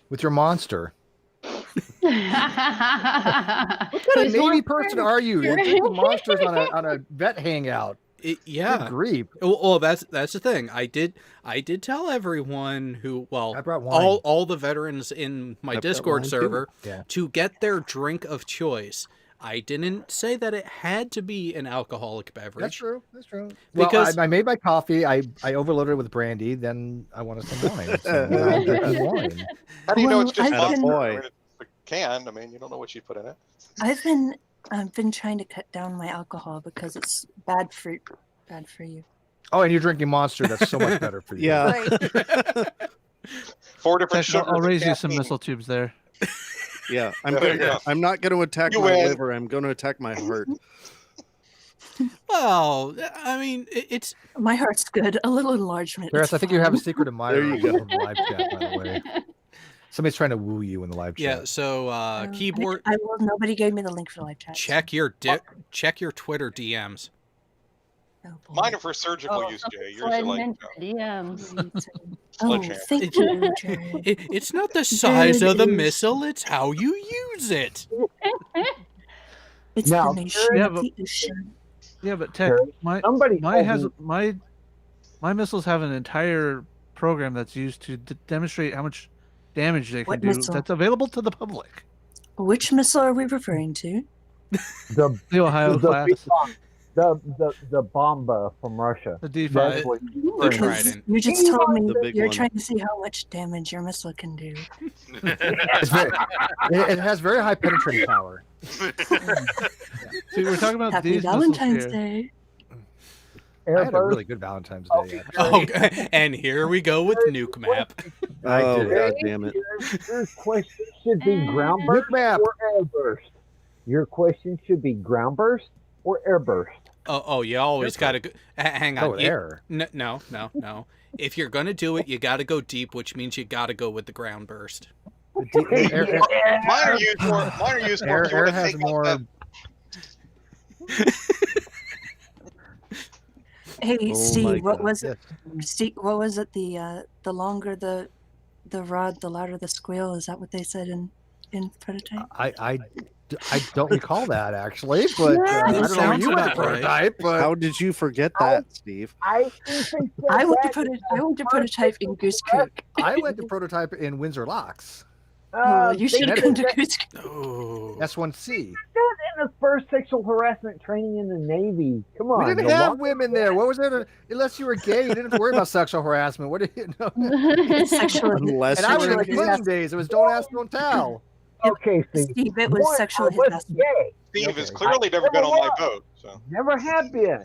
Speaker 2: with your monster. What kind of Navy person are you? You're drinking monsters on a vet hangout.
Speaker 1: Yeah.
Speaker 2: Good grief.
Speaker 1: Well, that's the thing. I did tell everyone who, well,
Speaker 2: I brought wine.
Speaker 1: all the veterans in my
Speaker 6: brought
Speaker 1: Discord
Speaker 6: wine, too.
Speaker 1: server
Speaker 2: Yeah.
Speaker 1: to get their drink of choice. I didn't say that it had to be an alcoholic beverage.
Speaker 2: That's true. That's true.
Speaker 1: Because-
Speaker 2: well, I made my coffee. I overloaded it with brandy. Then I wanted some wine. So now I'm drinking wine.
Speaker 8: How do you know it's
Speaker 10: Well,
Speaker 8: just
Speaker 10: I've
Speaker 8: monster?
Speaker 10: been-
Speaker 8: I mean, it's a can. I mean, you don't know what you put in it.
Speaker 10: I've been trying to cut down my alcohol because it's bad for you.
Speaker 2: Oh, and you're drinking Monster. That's so much better for you.
Speaker 6: Yeah.
Speaker 9: Right.
Speaker 8: 4 different
Speaker 4: Tech, I'll
Speaker 8: sugars.
Speaker 4: raise you
Speaker 8: of
Speaker 4: some
Speaker 8: caffeine.
Speaker 4: missile tubes there.
Speaker 6: Yeah,
Speaker 8: There you go.
Speaker 6: I'm not going to attack
Speaker 8: You
Speaker 6: my
Speaker 8: win.
Speaker 6: liver. I'm going to attack my heart.
Speaker 1: Well, I mean, it's
Speaker 10: My heart's good. A little enlargement.
Speaker 2: Paris,
Speaker 10: it's
Speaker 2: I think you have a
Speaker 10: fine.
Speaker 2: secret admirer
Speaker 6: There you go.
Speaker 2: in the live chat, by the way. Somebody's trying to woo you in the live
Speaker 1: yeah.
Speaker 2: chat.
Speaker 1: So keyboard,
Speaker 10: I will. Nobody gave me the link for live chat. so-
Speaker 1: check your Twitter DMs.
Speaker 10: Oh, boy.
Speaker 8: Mine are for surgical
Speaker 9: Oh,
Speaker 8: use, Jay. Yours
Speaker 9: sliding
Speaker 8: are like
Speaker 9: into DMs.
Speaker 10: Oh,
Speaker 8: Sledgehammer.
Speaker 10: thank you, Jerry.
Speaker 1: It's not the size
Speaker 10: Good
Speaker 1: of the
Speaker 10: is-
Speaker 1: missile, it's how you use it.
Speaker 10: It's
Speaker 5: Now,
Speaker 10: the nation
Speaker 4: Yeah,
Speaker 10: of
Speaker 4: but-
Speaker 10: the ocean.
Speaker 4: Yeah, but Tech,
Speaker 5: somebody
Speaker 4: my
Speaker 5: told
Speaker 4: has
Speaker 5: me-
Speaker 4: my missiles have an entire program that's used to demonstrate how much damage they can
Speaker 10: What
Speaker 4: do.
Speaker 10: missile?
Speaker 4: That's available to the public.
Speaker 10: Which missile are we referring to?
Speaker 5: the
Speaker 4: The Ohio
Speaker 5: the
Speaker 4: class,
Speaker 5: big bomb, the bomba from Russia.
Speaker 4: the D5.
Speaker 5: That's what
Speaker 1: The
Speaker 10: Because
Speaker 1: Trident.
Speaker 10: you just told me
Speaker 6: The big
Speaker 10: you're
Speaker 6: one.
Speaker 10: trying to see how much damage your missile can do.
Speaker 2: It's very, it has very high penetrating power.
Speaker 4: See, we're talking about
Speaker 10: Happy
Speaker 4: these
Speaker 10: Valentine's
Speaker 4: missiles here.
Speaker 10: Day.
Speaker 2: I had a
Speaker 5: Airburst.
Speaker 2: really good Valentine's Day. actually.
Speaker 1: Oh, and here we go with nuke map.
Speaker 2: I
Speaker 6: Oh,
Speaker 2: did.
Speaker 6: god damn it.
Speaker 5: Your question should be ground
Speaker 2: Nuke
Speaker 5: burst
Speaker 2: map.
Speaker 5: or airburst. Your question should be ground burst or airburst.
Speaker 1: Oh, you always got to go. Hang on.
Speaker 2: Oh, air.
Speaker 1: No. If you're going to do it, you got to go deep, which means you got to go with the ground burst.
Speaker 2: Air,
Speaker 8: Mine are used for if you
Speaker 2: air
Speaker 8: want to
Speaker 2: has
Speaker 8: take out
Speaker 2: more.
Speaker 8: that-
Speaker 10: Hey,
Speaker 6: Oh my
Speaker 10: Steve, what
Speaker 6: God,
Speaker 10: was
Speaker 2: yes.
Speaker 10: it? Steve, what was it? The longer the rod, the louder the squeal. Is that what they said in prototype?
Speaker 2: I don't recall that actually, but I don't know where
Speaker 1: sounds
Speaker 2: you went
Speaker 1: about
Speaker 2: to
Speaker 1: right.
Speaker 2: prototype. But
Speaker 6: How did you forget that, Steve?
Speaker 5: I think they said
Speaker 10: I went to
Speaker 5: that
Speaker 10: put it.
Speaker 5: in
Speaker 10: I
Speaker 5: the
Speaker 10: went to
Speaker 5: first
Speaker 10: prototype in Goose Creek.
Speaker 2: I went to prototype in Windsor Locks,
Speaker 10: Oh, you
Speaker 5: they
Speaker 10: should have
Speaker 5: said
Speaker 10: come to
Speaker 5: that
Speaker 10: Goose Creek.
Speaker 1: Oh.
Speaker 2: S1C.
Speaker 5: in the first sexual harassment training in the Navy. Come on.
Speaker 2: We didn't
Speaker 5: the
Speaker 2: have
Speaker 5: long-
Speaker 2: women there. What was there? Unless you were gay, you didn't have to worry about sexual harassment. What do you know?
Speaker 10: It's sexual.
Speaker 6: Unless
Speaker 2: And I
Speaker 6: you
Speaker 2: was
Speaker 6: were
Speaker 2: in the
Speaker 6: gay.
Speaker 2: Clinton days. It was don't ask, don't tell.
Speaker 5: Okay, Steve.
Speaker 10: Steve, it was
Speaker 5: One,
Speaker 10: sexual
Speaker 5: I wasn't
Speaker 10: harassment.
Speaker 5: gay.
Speaker 8: Steve has
Speaker 2: Okay.
Speaker 8: clearly never been on my boat. So
Speaker 5: Never have been.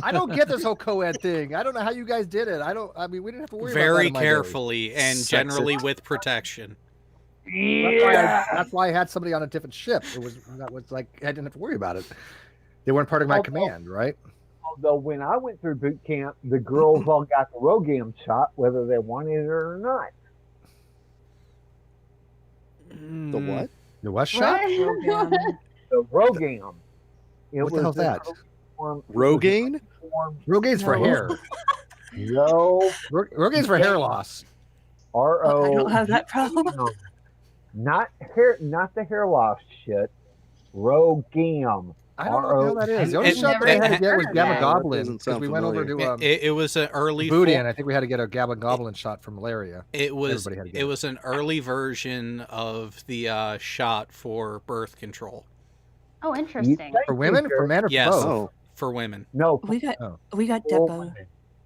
Speaker 2: I don't get this whole co-ed thing. I don't know how you guys did it. I mean, we didn't have to worry about that
Speaker 1: Very
Speaker 2: in my day.
Speaker 1: carefully and
Speaker 6: Sexist.
Speaker 1: generally with protection.
Speaker 2: That's why I had somebody on a different ship. That was like I didn't have to worry about it. They weren't part of my command, right?
Speaker 5: Although when I went through boot camp, the girls all got the ROGAM shot, whether they wanted it or not.
Speaker 6: The what?
Speaker 2: The what shot?
Speaker 5: The ROGAM. It
Speaker 2: What the hell's that?
Speaker 6: Rogaine?
Speaker 2: Rogaine's for
Speaker 10: No.
Speaker 2: hair.
Speaker 5: No.
Speaker 2: Rogaine's for hair loss.
Speaker 5: R-O.
Speaker 10: I don't have that problem.
Speaker 5: Not hair, not the hair loss shit. ROGAM.
Speaker 2: I don't know what the hell that is. The only
Speaker 1: And-
Speaker 2: shot that I had to
Speaker 1: and-
Speaker 2: get was
Speaker 10: and-
Speaker 2: Gabba
Speaker 10: That
Speaker 2: Goblin
Speaker 6: doesn't
Speaker 2: because
Speaker 6: sound
Speaker 2: we went over
Speaker 6: familiar.
Speaker 2: to
Speaker 1: It was an early
Speaker 2: Booty,
Speaker 1: fo-
Speaker 2: and I think we had to get a Gabba Goblin shot for malaria.
Speaker 1: It was
Speaker 2: Everybody had to get
Speaker 1: it
Speaker 2: it.
Speaker 1: was an early version of the shot for birth control
Speaker 9: Oh, interesting.
Speaker 2: For women, for men, or for
Speaker 1: Yes.
Speaker 2: both?
Speaker 6: Oh,
Speaker 1: for women.
Speaker 5: No.
Speaker 10: We got
Speaker 2: Oh.
Speaker 10: Depo.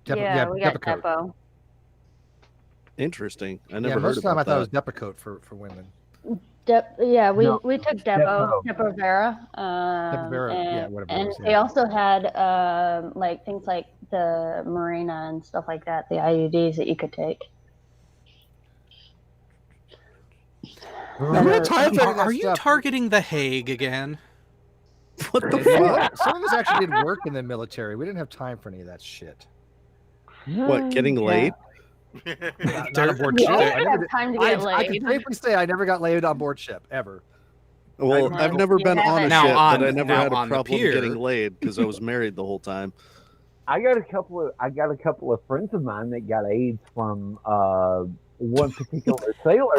Speaker 9: Yeah, we got
Speaker 2: Depakote.
Speaker 9: Depo.
Speaker 6: interesting. I
Speaker 2: Yeah,
Speaker 6: never
Speaker 2: most
Speaker 6: heard
Speaker 2: of the time I
Speaker 6: about
Speaker 2: thought it
Speaker 6: that.
Speaker 2: was Depakote for women.
Speaker 9: Yeah, we
Speaker 5: No,
Speaker 9: took
Speaker 5: Depo.
Speaker 9: Depo Vera.
Speaker 2: Vera,
Speaker 9: and,
Speaker 2: yeah, whatever it
Speaker 9: And
Speaker 2: was,
Speaker 9: they
Speaker 2: yeah.
Speaker 9: also had like things like the Marina and stuff like that, the IUDs that you could take.
Speaker 2: We had time for
Speaker 1: Are you targeting the Hague again?
Speaker 6: What the fuck?
Speaker 2: Some of us actually did work in the military. We didn't have time for any of that shit.
Speaker 6: What, getting laid?
Speaker 2: Not on board
Speaker 9: We
Speaker 2: ship.
Speaker 9: always
Speaker 2: I never
Speaker 9: have
Speaker 2: did-
Speaker 9: time to get
Speaker 2: I can
Speaker 9: laid.
Speaker 2: safely say I never got laid on board ship ever.
Speaker 6: Well,
Speaker 2: I-
Speaker 6: I've never
Speaker 9: You
Speaker 6: been on a
Speaker 9: haven't.
Speaker 1: Now
Speaker 6: ship,
Speaker 1: on-
Speaker 6: but I never
Speaker 1: now
Speaker 6: had a
Speaker 1: on the
Speaker 6: problem
Speaker 1: pier.
Speaker 6: getting laid because I was married the whole time.
Speaker 5: I got a couple of friends of mine that got AIDS from one particular sailor.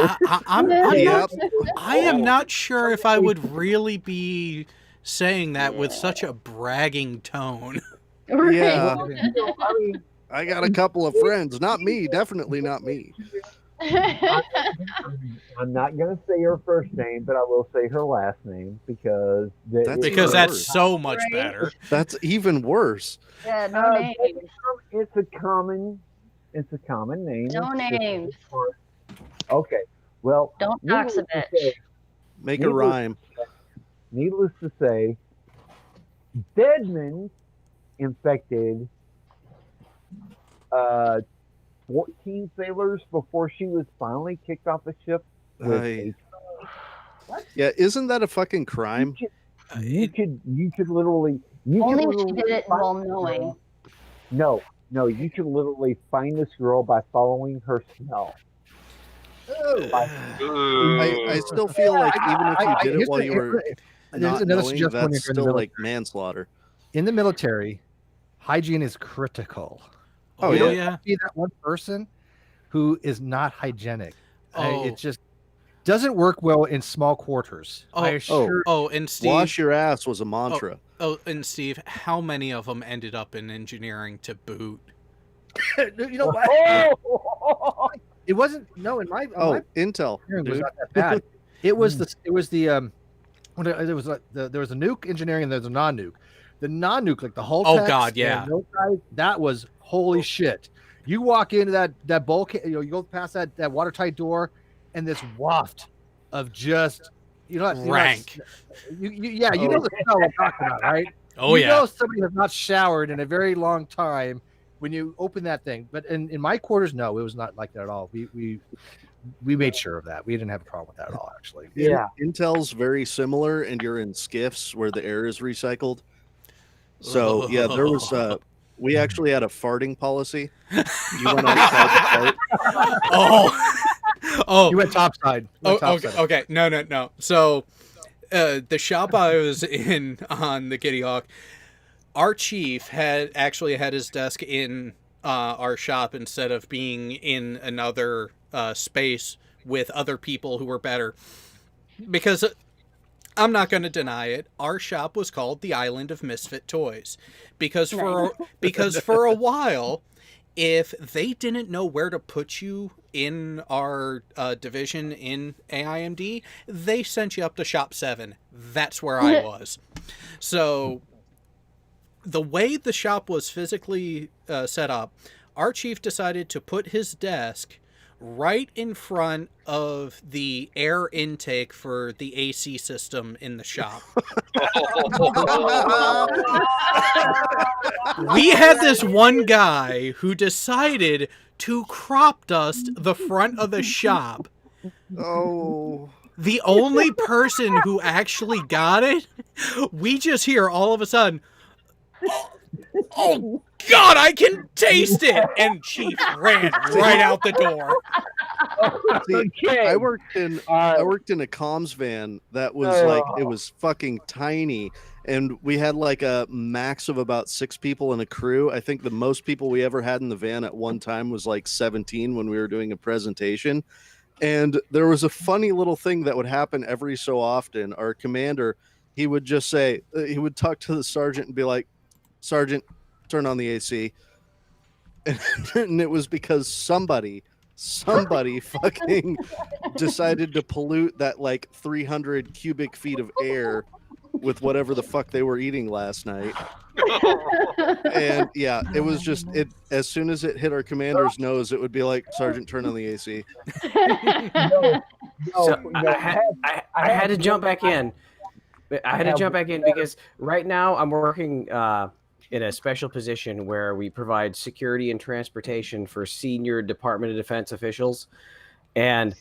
Speaker 1: I'm
Speaker 6: Yep.
Speaker 1: I am not sure if I would really be saying that with such a bragging tone.
Speaker 6: Yeah,
Speaker 5: I mean,
Speaker 6: I got a couple of friends. Not me, definitely not me.
Speaker 5: I'm not going to say her first name, but I will say her last name because
Speaker 6: That's
Speaker 1: Because
Speaker 6: even
Speaker 1: that's
Speaker 6: worse.
Speaker 1: so much
Speaker 9: Right?
Speaker 1: better.
Speaker 6: That's even worse.
Speaker 9: Yeah, no names.
Speaker 5: it's a common name.
Speaker 9: No names.
Speaker 5: Okay, well,
Speaker 9: Don't dox a
Speaker 5: needless to
Speaker 9: bitch.
Speaker 5: say-
Speaker 6: Make a
Speaker 5: Needless-
Speaker 6: rhyme.
Speaker 5: Needless to say, Deadman infected 14 sailors before she was finally kicked off the ship. With
Speaker 6: I- Yeah, isn't that a fucking crime?
Speaker 5: you could literally
Speaker 9: Only if she
Speaker 5: literally
Speaker 9: did it
Speaker 5: find
Speaker 9: while
Speaker 5: this
Speaker 9: knowing.
Speaker 5: girl. No, you could literally find this girl by following her smell.
Speaker 6: I still feel like even if you did it while you were
Speaker 2: There's
Speaker 6: not
Speaker 2: another
Speaker 6: knowing,
Speaker 2: suggestion when
Speaker 6: that's
Speaker 2: you're in the
Speaker 6: still like
Speaker 2: military.
Speaker 6: manslaughter.
Speaker 2: In the military, hygiene is critical.
Speaker 6: Oh,
Speaker 2: You
Speaker 6: yeah.
Speaker 2: don't see that one person who is not hygienic.
Speaker 1: Oh.
Speaker 2: It just doesn't work well in small quarters. I assure.
Speaker 1: And Steve,
Speaker 6: Wash your ass was a mantra.
Speaker 1: And Steve, how many of them ended up in engineering to boot?
Speaker 2: You know what? It wasn't. No, in my
Speaker 6: Intel.
Speaker 2: it was not that bad. It was the there was a nuke engineering and there's a non-nuke. The non-nuke, like the whole
Speaker 1: Oh God, yeah.
Speaker 2: That was holy shit. You walk into that bulkhead, you go past that watertight door, and this waft of just
Speaker 1: rank.
Speaker 2: You know the smell we're talking about, right?
Speaker 1: Oh
Speaker 2: you
Speaker 1: yeah.
Speaker 2: know somebody has not showered in a very long time when you open that thing. But in my quarters, no, it was not like that at all. We made sure of that. We didn't have a problem with that at all, actually.
Speaker 5: Yeah.
Speaker 6: Intel's very similar, and you're in skiffs where the air is recycled. So yeah, there was we actually had a farting policy. You went outside to fart.
Speaker 1: Oh,
Speaker 2: you went topside.
Speaker 1: Okay. No. So, the shop I was in on the Kitty Hawk, our chief had his desk in our shop instead of being in another space with other people who were better. Because I'm not going to deny it, our shop was called the Island of Misfit Toys. Because for a while, if they didn't know where to put you in our division in AIMD, they sent you up to Shop 7. That's where I was. So the way the shop was physically set up, our chief decided to put his desk right in front of the air intake for the AC system in the shop. We had this one guy who decided to crop dust the front of the shop.
Speaker 6: Oh.
Speaker 1: The only person who actually got it, we just hear all of a sudden, oh God, I can taste it! And Chief ran right out the door.
Speaker 6: See, I worked in a comms van that was like, it was fucking tiny, and we had like a max of about 6 people in a crew. I think the most people we ever had in the van at one time was like 17 when we were doing a presentation. And there was a funny little thing that would happen every so often. Our commander, he would just say, he would talk to the sergeant and be like, "Sergeant, turn on the AC." And it was because somebody fucking decided to pollute that like 300 cubic feet of air with whatever the fuck they were eating last night. And yeah, it was just, it as soon as it hit our commander's nose, it would be like, "Sergeant, turn on the AC."
Speaker 3: I had to jump back in. I had to jump back in because right now I'm working in a special position where we provide security and transportation for senior Department of Defense officials. And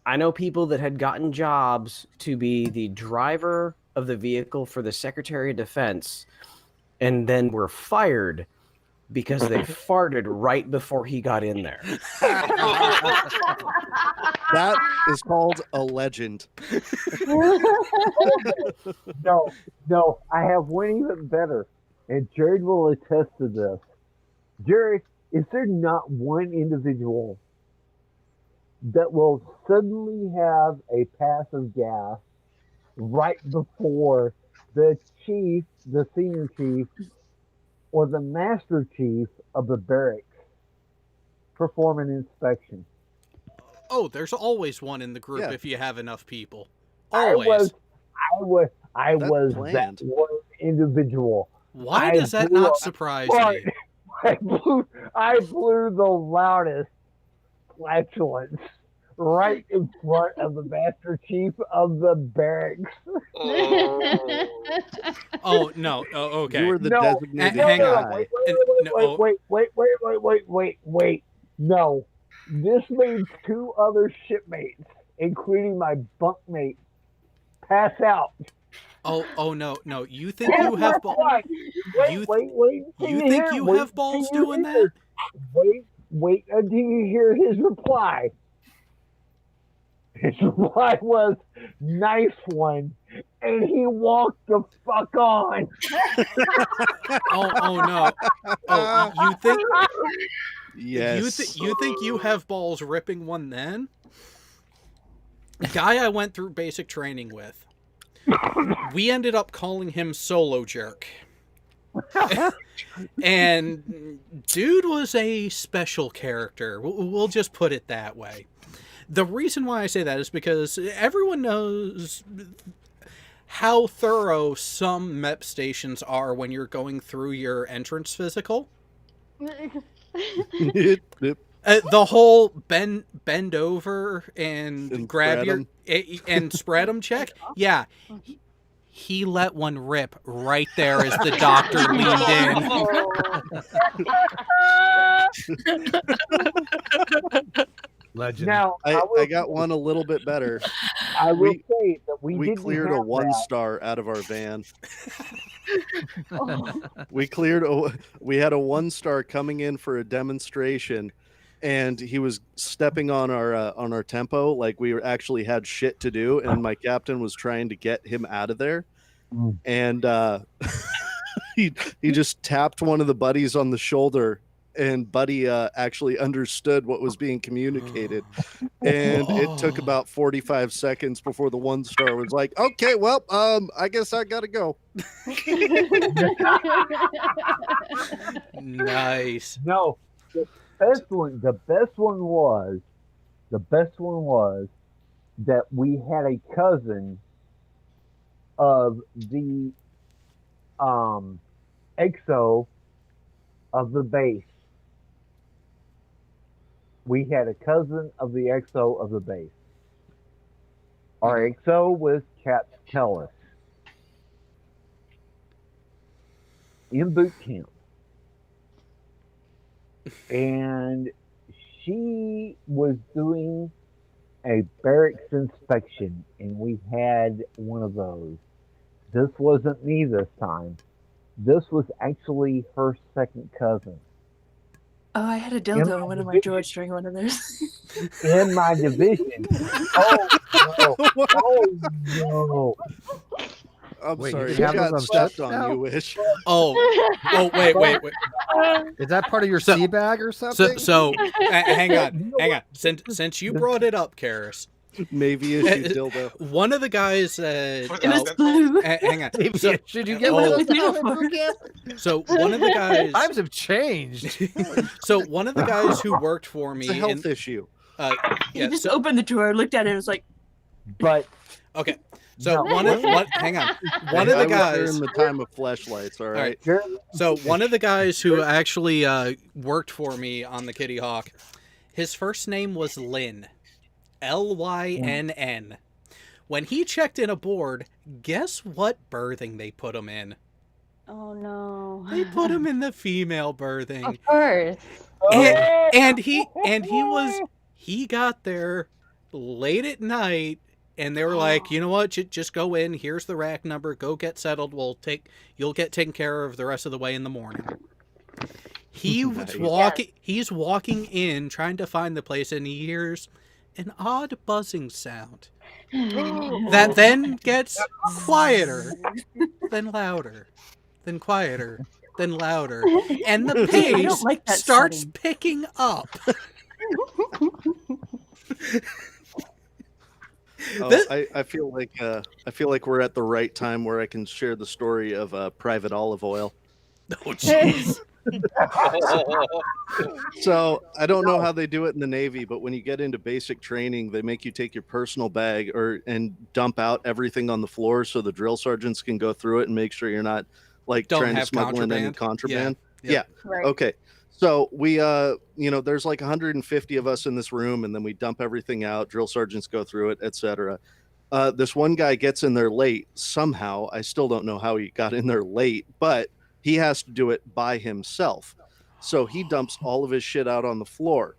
Speaker 3: I know people that had gotten jobs to be the driver of the vehicle for the Secretary of Defense and then were fired because they farted right before he got in there.
Speaker 6: That is called a legend.
Speaker 5: No, I have one even better, and Jared will attest to this. Jared, is there not one individual that will suddenly have a pass of gas right before the chief, the senior chief, or the master chief of the barracks perform an inspection?
Speaker 1: Oh, there's always one in the group if you have enough people.
Speaker 5: Always. I
Speaker 6: That's
Speaker 5: was
Speaker 6: planned.
Speaker 5: that one individual.
Speaker 1: Why does that not surprise me?
Speaker 5: I blew the loudest flatulence right in front of the master chief of the barracks.
Speaker 1: Oh no! Oh, okay.
Speaker 6: You were the designated
Speaker 1: hang on.
Speaker 6: guy.
Speaker 5: Wait. No, this made 2 other shipmates, including my bunkmate, pass out.
Speaker 1: Oh no! You think you have balls? You think you have balls doing that?
Speaker 5: Wait until you hear his reply. His reply was, "Nice one," and he walked the fuck on.
Speaker 1: Oh no! Oh, you think?
Speaker 6: Yes.
Speaker 1: You think you have balls ripping one then? Guy I went through basic training with. We ended up calling him Solo Jerk. And dude was a special character. We'll just put it that way. The reason why I say that is because everyone knows how thorough some MEP stations are when you're going through your entrance physical. The whole bend over and grab your and spread them check. Yeah, he let one rip right there as the doctor leaned in.
Speaker 2: Legend.
Speaker 5: Now,
Speaker 6: I got one a little bit better.
Speaker 5: I will say that we didn't
Speaker 6: cleared
Speaker 5: have
Speaker 6: a 1-star out of our van. We had a 1-star coming in for a demonstration, and he was stepping on our tempo like we actually had shit to do, and my captain was trying to get him out of there, and he just tapped one of the buddies on the shoulder, and Buddy actually understood what was being communicated, and it took about 45 seconds before the 1-star was like, okay, well, I guess I gotta go.
Speaker 1: Nice.
Speaker 5: No, the best one was that we had a cousin of the EXO of the base. We had a cousin of the EXO of the base. Our EXO was Cap Tellis in boot camp. And she was doing a barracks inspection, and we had one of those. This wasn't me this time. This was actually her second cousin.
Speaker 10: Oh, I had a dildo in one of my drawers during one of those.
Speaker 5: In my division. Oh no.
Speaker 6: I'm
Speaker 2: Wait,
Speaker 6: sorry,
Speaker 2: you
Speaker 6: you
Speaker 2: have
Speaker 6: got
Speaker 2: those
Speaker 6: stepped
Speaker 2: on
Speaker 6: on,
Speaker 2: now?
Speaker 6: you wish.
Speaker 1: Wait.
Speaker 2: Is that part of your sea bag or something?
Speaker 1: So hang on. Since you brought it up, Karis,
Speaker 6: Navy issue dildo.
Speaker 1: one of the guys
Speaker 10: It was blue.
Speaker 1: hang on.
Speaker 2: Should you get
Speaker 1: Oh.
Speaker 2: one of
Speaker 10: With
Speaker 2: those now
Speaker 10: uniform.
Speaker 2: in boot camp?
Speaker 1: So one of the guys.
Speaker 2: Times have changed.
Speaker 1: So one of the guys who worked for me.
Speaker 6: It's a health issue.
Speaker 10: He just opened the drawer, looked at it, and was like,
Speaker 5: But
Speaker 1: okay. So
Speaker 5: No.
Speaker 1: hang on. One of the
Speaker 6: I was there
Speaker 1: guys.
Speaker 6: in the time of fleshlights, all right?
Speaker 1: So one of the guys who actually worked for me on the Kitty Hawk, his first name was Lynn. Lynn. When he checked in aboard, guess what berthing they put him in?
Speaker 9: Oh no.
Speaker 1: They put him in the female berthing.
Speaker 9: Of course.
Speaker 1: And he got there late at night, and they were like, you know what, just go in, here's the rack number, go get settled, you'll get taken care of the rest of the way in the morning. He's walking in trying to find the place, and he hears an odd buzzing sound that then gets quieter, then louder, then quieter, then louder, and the
Speaker 10: See, I don't
Speaker 1: pace
Speaker 10: like that
Speaker 1: starts
Speaker 10: setting.
Speaker 1: picking up.
Speaker 6: I feel like we're at the right time where I can share the story of Private Olive Oil.
Speaker 1: Oh jeez.
Speaker 6: So I don't know how they do it in the Navy, but when you get into basic training, they make you take your personal bag and dump out everything on the floor so the drill sergeants can go through it and make sure you're not trying to smuggle in any contraband. Yeah.
Speaker 9: Right.
Speaker 6: Okay. So we, there's like 150 of us in this room, and then we dump everything out. Drill sergeants go through it, etc. This one guy gets in there late somehow. I still don't know how he got in there late, but he has to do it by himself. So he dumps all of his shit out on the floor.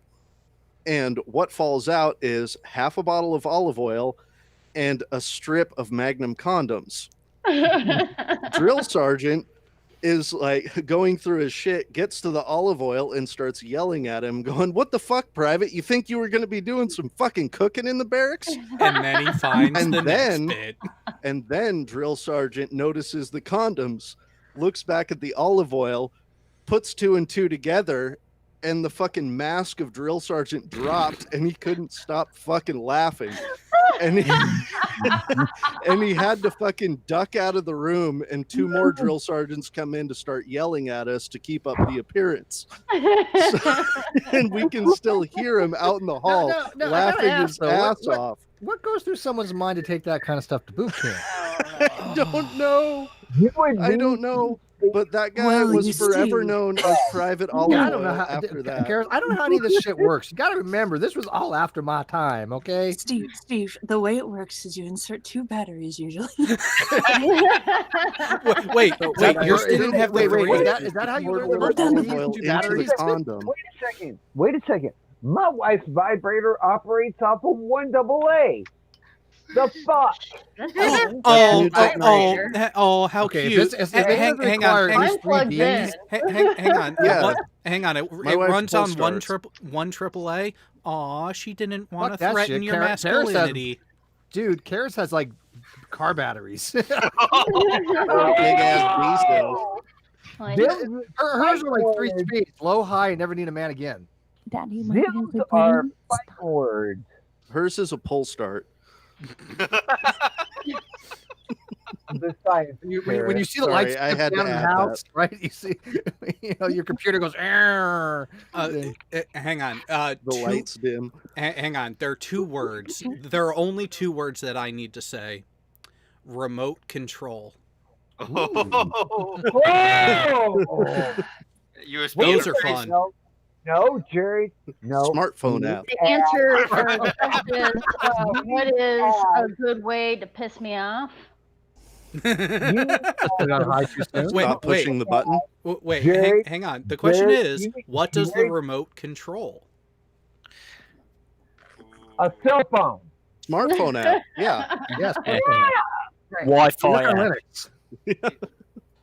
Speaker 6: And what falls out is half a bottle of olive oil and a strip of Magnum condoms. Drill sergeant is like going through his shit, gets to the olive oil and starts yelling at him, going, "What the fuck, Private? You think you were going to be doing some fucking cooking in the barracks?"
Speaker 1: And then he finds
Speaker 6: And
Speaker 1: the
Speaker 6: then-
Speaker 1: next bit.
Speaker 6: And then drill sergeant notices the condoms, looks back at the olive oil, puts two and two together, and the fucking mask of drill sergeant dropped, and he couldn't stop fucking laughing, and he had to fucking duck out of the room, and 2 more drill sergeants come in to start yelling at us to keep up the appearance. So, and we can still hear him out in the hall laughing his ass off.
Speaker 2: What goes through someone's mind to take that kind of stuff to boot camp?
Speaker 6: I don't know. I don't know. But that guy was forever known as Private Olive
Speaker 2: I don't know
Speaker 6: Oil
Speaker 2: how,
Speaker 6: after that.
Speaker 2: Karis, I don't know how any of this shit works. You got to remember, this was all after my time, okay?
Speaker 10: Steve, the way it works is you insert 2 batteries usually.
Speaker 1: Wait, you didn't have the three.
Speaker 2: Is that how you learn the word
Speaker 6: olive oil into the condom?
Speaker 5: Wait a second. My wife's vibrator operates off of 1 AA. The fuck?
Speaker 1: How
Speaker 2: Okay,
Speaker 1: cute! Hang on.
Speaker 6: Yeah.
Speaker 1: Hang on. It runs on one AAA. Aw, she didn't want to threaten your masculinity.
Speaker 2: Dude, Karis has like car batteries.
Speaker 6: Big ass B cells.
Speaker 2: Hers are like 3 speeds, low, high, and never need a man again.
Speaker 10: Daddy,
Speaker 5: These are fight words.
Speaker 6: Hers is a pull start.
Speaker 2: When you see the lights
Speaker 6: I had
Speaker 2: down
Speaker 6: to
Speaker 2: in the
Speaker 6: add
Speaker 2: house, right? You see, your computer goes.
Speaker 1: Hang on.
Speaker 6: The lights dim.
Speaker 1: Hang on. There are 2 words. There are only 2 words that I need to say. Remote control. Those are fun.
Speaker 5: No, Jerry. No.
Speaker 6: Smartphone app.
Speaker 9: The answer is what is a good way to piss me off?
Speaker 6: Stop pushing the button.
Speaker 1: Wait,
Speaker 5: Jerry,
Speaker 1: hang on. The question is, what does the remote control?
Speaker 5: A cell phone.
Speaker 6: Smartphone app. Yeah.
Speaker 2: Yes.
Speaker 12: Wi-Fi app.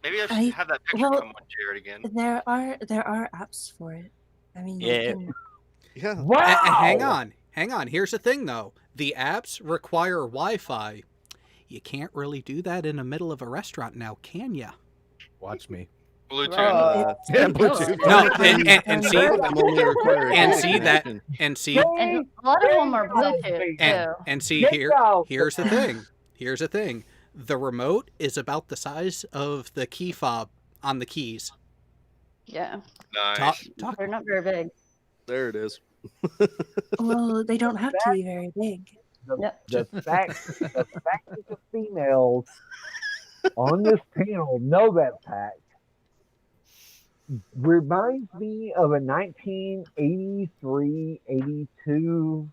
Speaker 13: Maybe I should have that picture come on Jared again.
Speaker 10: There are apps for it. I mean,
Speaker 6: Yeah.
Speaker 5: Wow.
Speaker 1: Hang on. Here's the thing, though. The apps require Wi-Fi. You can't really do that in the middle of a restaurant now, can ya?
Speaker 2: Watch me.
Speaker 13: Bluetooth.
Speaker 6: Bluetooth.
Speaker 1: No, and see,
Speaker 6: I'm only required
Speaker 1: and
Speaker 6: data
Speaker 1: see that,
Speaker 6: connection.
Speaker 1: and see,
Speaker 9: And a lot of them are Bluetooth too.
Speaker 1: and see here's the thing. Here's the thing. The remote is about the size of the key fob on the keys.
Speaker 9: Yeah,
Speaker 13: Nice.
Speaker 9: they're not very big.
Speaker 6: There it is.
Speaker 10: well, they don't have to be very big.
Speaker 5: The fact that the females on this panel know that fact reminds me of a 1983-82.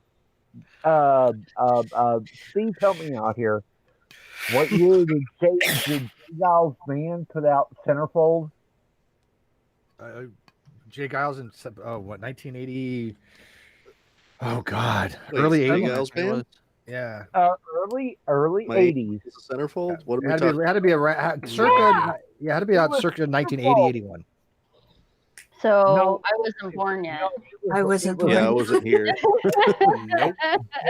Speaker 5: Steve, help me out here. What year did Jay Giles' band put out Centerfold?
Speaker 2: Jay Giles in 1980. Oh God,
Speaker 6: Wait,
Speaker 2: early
Speaker 6: Jay
Speaker 2: 80s.
Speaker 6: Giles band?
Speaker 2: Yeah.
Speaker 5: Early 80s.
Speaker 6: Is it Centerfold? What are we
Speaker 2: It
Speaker 6: talking?
Speaker 2: had to be circa. Yeah, it had to be out circa 1980, 81.
Speaker 9: So
Speaker 5: No.
Speaker 9: I wasn't born yet.
Speaker 10: I wasn't born.
Speaker 6: Yeah, I wasn't here.
Speaker 1: Nope.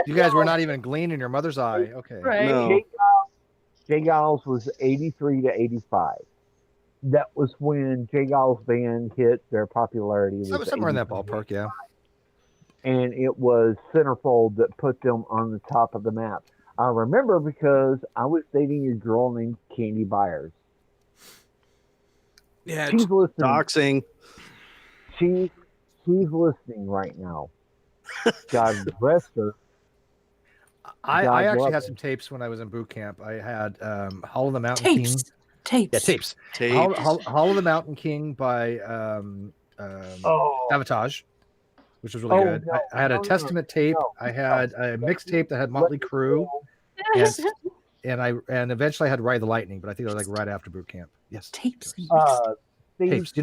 Speaker 2: You guys were not even gleaned in your mother's eye. Okay.
Speaker 9: Right.
Speaker 6: No.
Speaker 5: Jay Giles was 83 to 85. That was when Jay Giles' band hit their popularity.
Speaker 2: So somewhere in that ballpark, yeah.
Speaker 5: And it was Centerfold that put them on the top of the map. I remember because I was dating a girl named Candy Byers.
Speaker 1: Yeah.
Speaker 5: She's listening.
Speaker 6: Doxing.
Speaker 5: She's listening right now. God bless her.
Speaker 2: I actually had some tapes when I was in boot camp. I had Hall of the Mountain King.
Speaker 10: Tapes.
Speaker 2: Yeah, tapes. Hall of the Mountain King by Savatage, which was really good.
Speaker 5: No,
Speaker 2: I had a Testament tape. I had a mixtape that had Motley Crue, and eventually I had Ride the Lightning, but I think it was like right after boot camp. Yes,
Speaker 10: Tapes.
Speaker 5: Steve,
Speaker 2: tapes.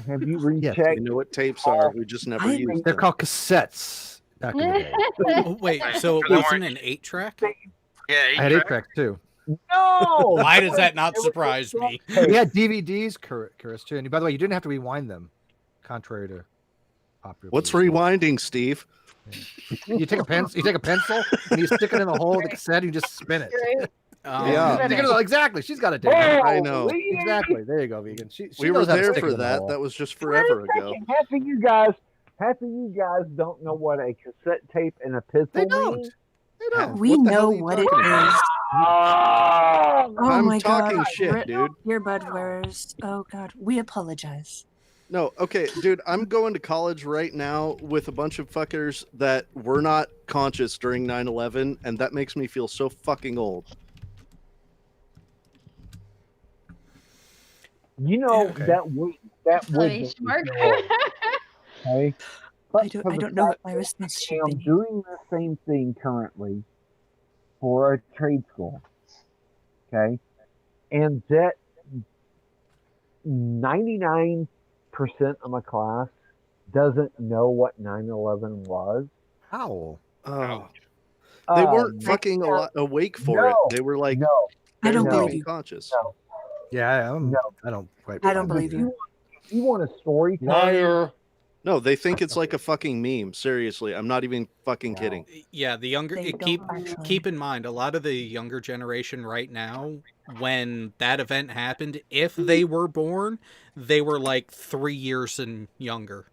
Speaker 5: have you rechecked?
Speaker 6: You know what tapes are? We just never used
Speaker 2: They're
Speaker 6: them.
Speaker 2: called cassettes back in the day.
Speaker 1: Oh, wait, so it wasn't an 8-track?
Speaker 13: Yeah,
Speaker 2: I had 8-track too.
Speaker 5: No.
Speaker 1: Why does that not surprise me?
Speaker 2: We had DVDs, Chris, too. And by the way, you didn't have to rewind them, contrary to popular.
Speaker 6: What's
Speaker 2: belief.
Speaker 6: rewinding, Steve?
Speaker 2: You take a pencil and you stick it in the hole of the cassette and you just spin it.
Speaker 6: Yeah.
Speaker 2: Exactly. She's got a date.
Speaker 6: I know.
Speaker 2: Exactly. There you go, vegan. She
Speaker 6: We were
Speaker 2: knows how to
Speaker 6: there
Speaker 2: stick
Speaker 6: for
Speaker 2: it in the
Speaker 6: that.
Speaker 2: hole.
Speaker 6: That was just forever ago.
Speaker 5: Half of you guys don't know what a cassette tape and a pistol mean.
Speaker 10: We know what it is. Oh
Speaker 6: I'm
Speaker 10: my
Speaker 6: talking
Speaker 10: god.
Speaker 6: shit, dude.
Speaker 10: Earbud wearers. Oh god. We apologize.
Speaker 6: No, okay, dude, I'm going to college right now with a bunch of fuckers that were not conscious during 9/11, and that makes me feel so fucking old.
Speaker 5: You know that would
Speaker 9: Funny,
Speaker 5: make me
Speaker 9: smart.
Speaker 5: feel old, okay? But for
Speaker 10: I
Speaker 5: the
Speaker 10: don't know what
Speaker 5: fact
Speaker 10: my
Speaker 5: that
Speaker 10: response
Speaker 5: I
Speaker 10: should
Speaker 5: am
Speaker 10: be.
Speaker 5: doing the same thing currently for a trade school, okay, and that 99% of my class doesn't know what 9/11 was.
Speaker 2: How?
Speaker 6: Oh. They weren't fucking awake for it. They were like,
Speaker 10: I don't
Speaker 6: barely
Speaker 10: believe you.
Speaker 6: conscious.
Speaker 2: Yeah, I don't quite.
Speaker 10: I don't believe you.
Speaker 5: If you want a story time,
Speaker 6: Liar. No, they think it's like a fucking meme. Seriously, I'm not even fucking kidding.
Speaker 1: Yeah, the younger keep in mind, a lot of the younger generation right now, when that event happened, if they were born, they were like 3 years and younger.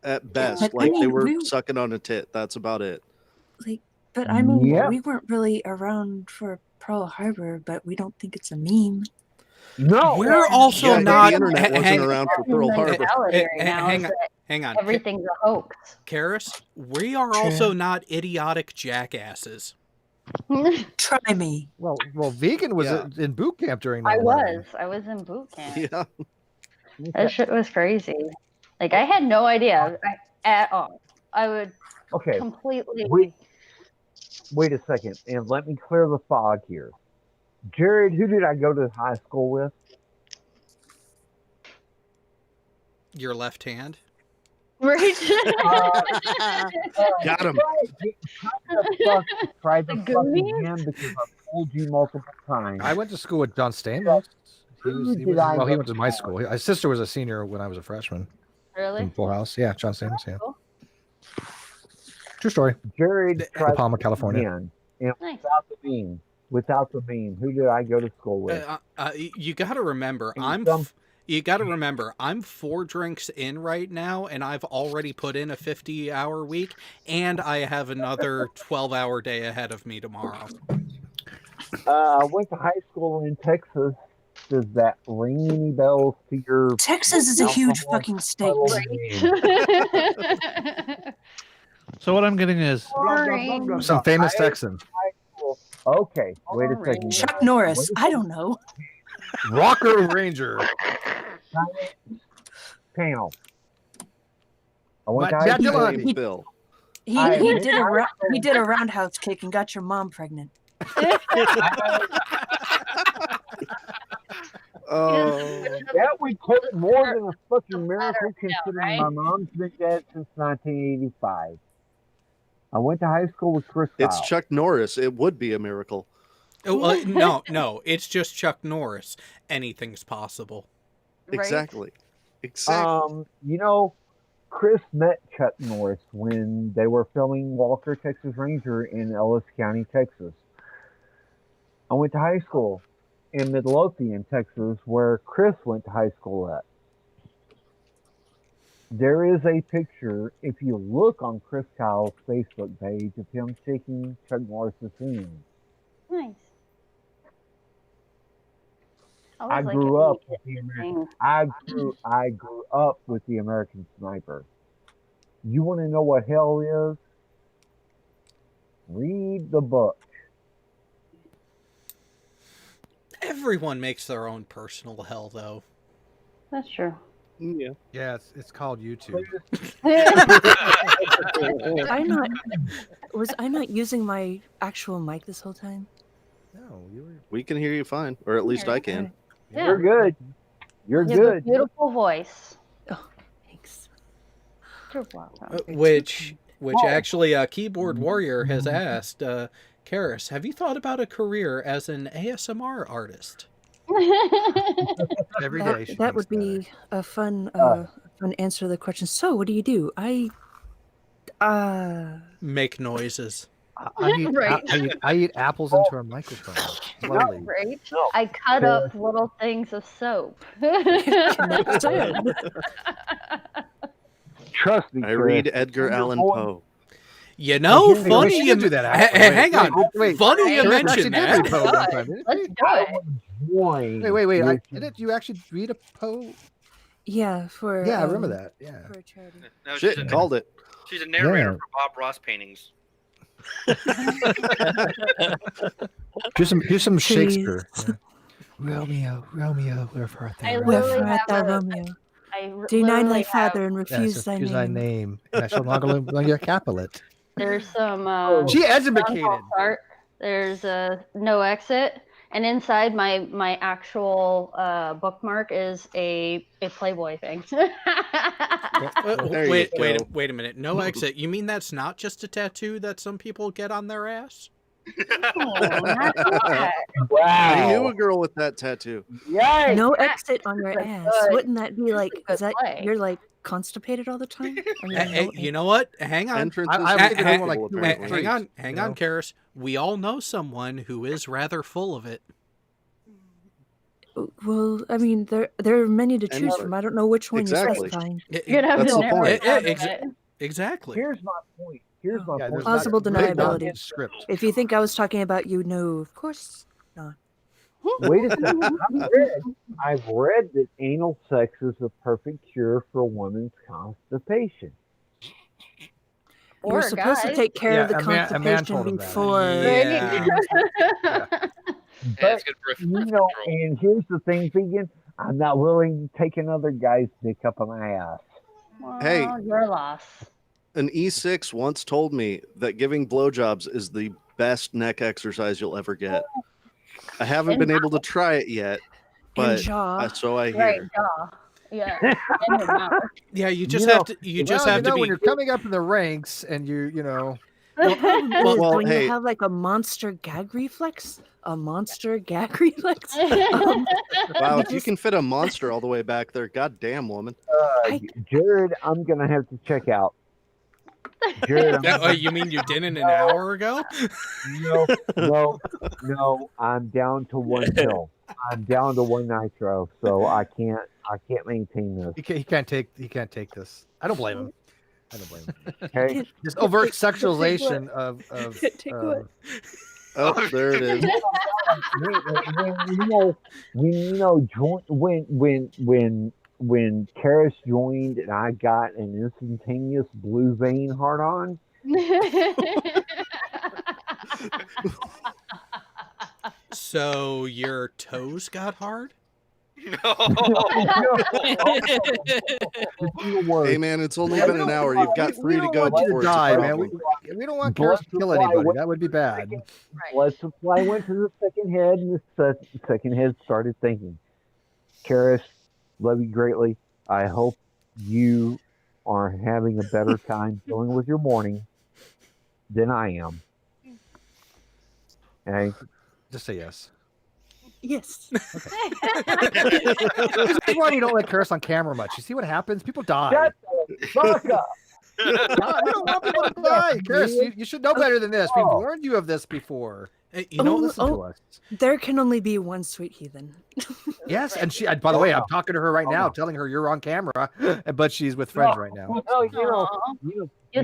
Speaker 6: At best,
Speaker 10: But, I
Speaker 6: like they
Speaker 10: mean,
Speaker 6: were
Speaker 10: we-
Speaker 6: sucking on a tit. That's about it.
Speaker 10: Like, but I mean,
Speaker 5: Yeah.
Speaker 10: we weren't really around for Pearl Harbor, but we don't think it's a meme.
Speaker 5: No,
Speaker 1: We're also
Speaker 6: Yeah,
Speaker 1: not.
Speaker 6: the internet wasn't around for Pearl Harbor.
Speaker 1: Hang on, hang on.
Speaker 9: Everything's a hoax.
Speaker 1: Karis, we are
Speaker 10: True.
Speaker 1: also not idiotic jackasses.
Speaker 10: Try me.
Speaker 2: Well, vegan was in boot camp during.
Speaker 9: I
Speaker 2: 9/11.
Speaker 9: was in boot camp.
Speaker 6: Yeah.
Speaker 9: That shit was crazy. Like I had no idea at all. I would completely.
Speaker 5: Wait a second, and let me clear the fog here. Jared, who did I go to high school with?
Speaker 1: Your left hand.
Speaker 9: Right.
Speaker 6: Got him.
Speaker 5: Try the
Speaker 9: The
Speaker 5: fucking
Speaker 9: Goonies?
Speaker 5: hand because I've told you multiple times.
Speaker 2: I went to school with John Stamos. He
Speaker 5: I
Speaker 2: went to my school. His sister was a senior when I was a freshman.
Speaker 9: Really?
Speaker 2: In Full House. Yeah, John Stamos. Yeah. True story.
Speaker 5: Jared tried
Speaker 2: Palma, California.
Speaker 5: and
Speaker 9: Nice.
Speaker 5: without the meme, who did I go to school with?
Speaker 1: You got to remember, you got to remember, I'm 4 drinks in right now, and I've already put in a 50-hour week, and I have another 12-hour day ahead of me tomorrow.
Speaker 5: I went to high school in Texas. Does that ring any bells to your?
Speaker 10: Texas is a huge fucking state.
Speaker 4: So what I'm getting is
Speaker 2: Some famous Texan.
Speaker 5: Okay, wait a second.
Speaker 10: Chuck Norris. I don't know.
Speaker 2: Rocker Ranger.
Speaker 5: Panel. I went
Speaker 2: Matt
Speaker 5: to high school.
Speaker 2: Vigilante.
Speaker 6: Bill.
Speaker 10: He did a roundhouse kick and got your mom pregnant.
Speaker 5: That would take more than a fucking miracle considering my mom's been dead since 1985. I went to high school with Chris
Speaker 6: It's
Speaker 5: Kyle.
Speaker 6: Chuck Norris. It would be a miracle.
Speaker 1: Oh, no, it's just Chuck Norris. Anything's possible.
Speaker 6: Exactly.
Speaker 5: You know, Chris met Chuck Norris when they were filming Walker, Texas Ranger in Ellis County, Texas. I went to high school in Midlothian, Texas, where Chris went to high school at. There is a picture, if you look on Chris Kyle's Facebook page, of him shaking Chuck Norris's hand.
Speaker 9: Nice.
Speaker 5: I grew up with the American. I grew up with the American Sniper. You want to know what hell is? Read the book.
Speaker 1: Everyone makes their own personal hell, though.
Speaker 9: That's true.
Speaker 6: Yeah.
Speaker 2: Yeah, it's called YouTube.
Speaker 10: Was I not using my actual mic this whole time?
Speaker 2: No, you were.
Speaker 6: We can hear you fine, or at least I can.
Speaker 9: Yeah.
Speaker 5: You're good. You're
Speaker 9: You have a
Speaker 5: good.
Speaker 9: beautiful voice.
Speaker 10: Oh, thanks.
Speaker 9: You're welcome.
Speaker 1: Which actually, Keyboard Warrior has asked, Karis, have you thought about a career as an ASMR artist?
Speaker 2: Every day.
Speaker 10: That would be a fun answer to the question. So, what do you do?
Speaker 1: Make noises.
Speaker 2: I eat apples into a microphone. Slowly.
Speaker 9: Right? I cut up little things of soap.
Speaker 5: Trust me.
Speaker 6: I read Edgar Allan Poe.
Speaker 1: You know,
Speaker 2: We
Speaker 1: funny you
Speaker 2: should do that.
Speaker 1: hang on. Funny you
Speaker 2: Chris
Speaker 1: mentioned
Speaker 2: actually did
Speaker 1: that.
Speaker 2: read Poe one time, didn't
Speaker 9: Let's
Speaker 2: he?
Speaker 9: do it.
Speaker 2: Wait. Didn't you actually read a Poe?
Speaker 10: Yeah, for
Speaker 2: Yeah, I remember that. Yeah.
Speaker 10: for a charity.
Speaker 13: No,
Speaker 6: Shit, called it.
Speaker 13: She's a narrator
Speaker 2: Yeah.
Speaker 13: for Bob Ross paintings.
Speaker 2: Here's some
Speaker 10: Please.
Speaker 2: Shakespeare. Yeah. Romeo, wherefore art thou?
Speaker 9: I
Speaker 2: Romeo?
Speaker 9: literally
Speaker 10: Wherefore art thou,
Speaker 9: have a-
Speaker 10: Romeo?
Speaker 9: I
Speaker 10: Deny
Speaker 9: literally
Speaker 10: thy
Speaker 9: have-
Speaker 10: father and refuse
Speaker 2: Yes,
Speaker 10: thy
Speaker 2: refuse
Speaker 10: name.
Speaker 2: thy name, and I shall not go your Capulet.
Speaker 9: There's some.
Speaker 2: She
Speaker 9: Downfall
Speaker 2: educated.
Speaker 9: Start. There's a no exit, and inside my actual bookmark is a Playboy thing.
Speaker 6: There you
Speaker 1: Wait
Speaker 6: go.
Speaker 1: a minute. No exit. You mean that's not just a tattoo that some people get on their ass?
Speaker 6: I knew a girl with that tattoo.
Speaker 5: Yay!
Speaker 10: No exit on your ass.
Speaker 9: good-
Speaker 10: Wouldn't that be like?
Speaker 9: good
Speaker 10: Is that
Speaker 9: play.
Speaker 10: you're like constipated all the time? I mean,
Speaker 1: Hey, you know what? Hang on.
Speaker 6: Entrance
Speaker 2: I
Speaker 6: is
Speaker 2: think it's
Speaker 6: available,
Speaker 2: more like
Speaker 6: apparently.
Speaker 1: Hang on,
Speaker 2: you know?
Speaker 1: Karis. We all know someone who is rather full of it.
Speaker 10: Well, I mean, there are many to choose
Speaker 6: Entrance.
Speaker 10: from. I don't know which one
Speaker 6: Exactly.
Speaker 10: you're specifying.
Speaker 9: You're gonna have
Speaker 6: That's
Speaker 9: to
Speaker 6: the
Speaker 9: narrow
Speaker 6: point.
Speaker 9: it down a bit.
Speaker 1: Exactly.
Speaker 5: Here's my point. Here's my
Speaker 2: Yeah,
Speaker 5: point.
Speaker 2: there's
Speaker 10: Plausible
Speaker 2: not- big dog
Speaker 10: deniability.
Speaker 2: Script.
Speaker 10: If you think I was talking about you, no, of course not.
Speaker 5: Wait a second. I've read that anal sex is the perfect cure for a woman's constipation.
Speaker 10: You're
Speaker 9: Or
Speaker 10: supposed to
Speaker 9: guys.
Speaker 10: take care of the
Speaker 2: Yeah, a man
Speaker 10: constipation
Speaker 2: told him that.
Speaker 10: before.
Speaker 1: Yeah.
Speaker 13: And
Speaker 5: But,
Speaker 13: it's good for
Speaker 5: you know,
Speaker 13: control.
Speaker 5: and here's the thing, vegan. I'm not willing to take another guy's dick up my ass.
Speaker 9: Well,
Speaker 6: Hey.
Speaker 9: your loss.
Speaker 6: An E6 once told me that giving blowjobs is the best neck exercise you'll ever get. I haven't been able to try it yet,
Speaker 10: And
Speaker 6: but
Speaker 10: jaw.
Speaker 6: so I hear.
Speaker 9: Right, jaw. Yeah. And your mouth.
Speaker 1: Yeah, you just
Speaker 5: You
Speaker 1: have to. You just
Speaker 2: Well,
Speaker 1: have to
Speaker 2: when
Speaker 1: be.
Speaker 2: you're coming up in the ranks and you know.
Speaker 10: The problem is
Speaker 6: well,
Speaker 10: when
Speaker 6: hey.
Speaker 10: you have like a monster gag reflex, Wow,
Speaker 6: if you can fit a monster all the way back there, goddamn woman.
Speaker 5: Jared, I'm gonna have to check out. Jared,
Speaker 1: You mean you didn't an hour ago?
Speaker 5: no. I'm down to one pill. I'm down to one nitro, so I can't maintain this.
Speaker 2: He can't take this. I don't blame him.
Speaker 5: Okay.
Speaker 2: This overt sexualization of
Speaker 10: Take what?
Speaker 6: Oh, there it is.
Speaker 5: When Karis joined and I got an instantaneous blue vein hard on.
Speaker 1: So your toes got hard?
Speaker 6: Hey man, it's only been an hour. You've got 3 to go
Speaker 2: want you
Speaker 6: before
Speaker 2: to
Speaker 6: it's a
Speaker 2: die, man.
Speaker 6: problem.
Speaker 2: We don't want Karis to kill anybody. That would be bad.
Speaker 5: Blood supply went to the second head, and the second head started thinking, Karis, love you greatly. I hope you are having a better time dealing with your morning than I am. Okay?
Speaker 2: Just say yes.
Speaker 10: Yes.
Speaker 2: This is why we don't let Karis on camera much. You see what happens? People die.
Speaker 5: Shut the fuck up.
Speaker 2: We don't want people to die. Karis, you should know better than this. We've warned you of this before.
Speaker 1: You know,
Speaker 2: listen to us.
Speaker 10: There can only be one sweet heathen.
Speaker 2: Yes, and she. By the way, I'm talking to her right now, telling her you're on camera, but she's with friends right now.
Speaker 5: Well,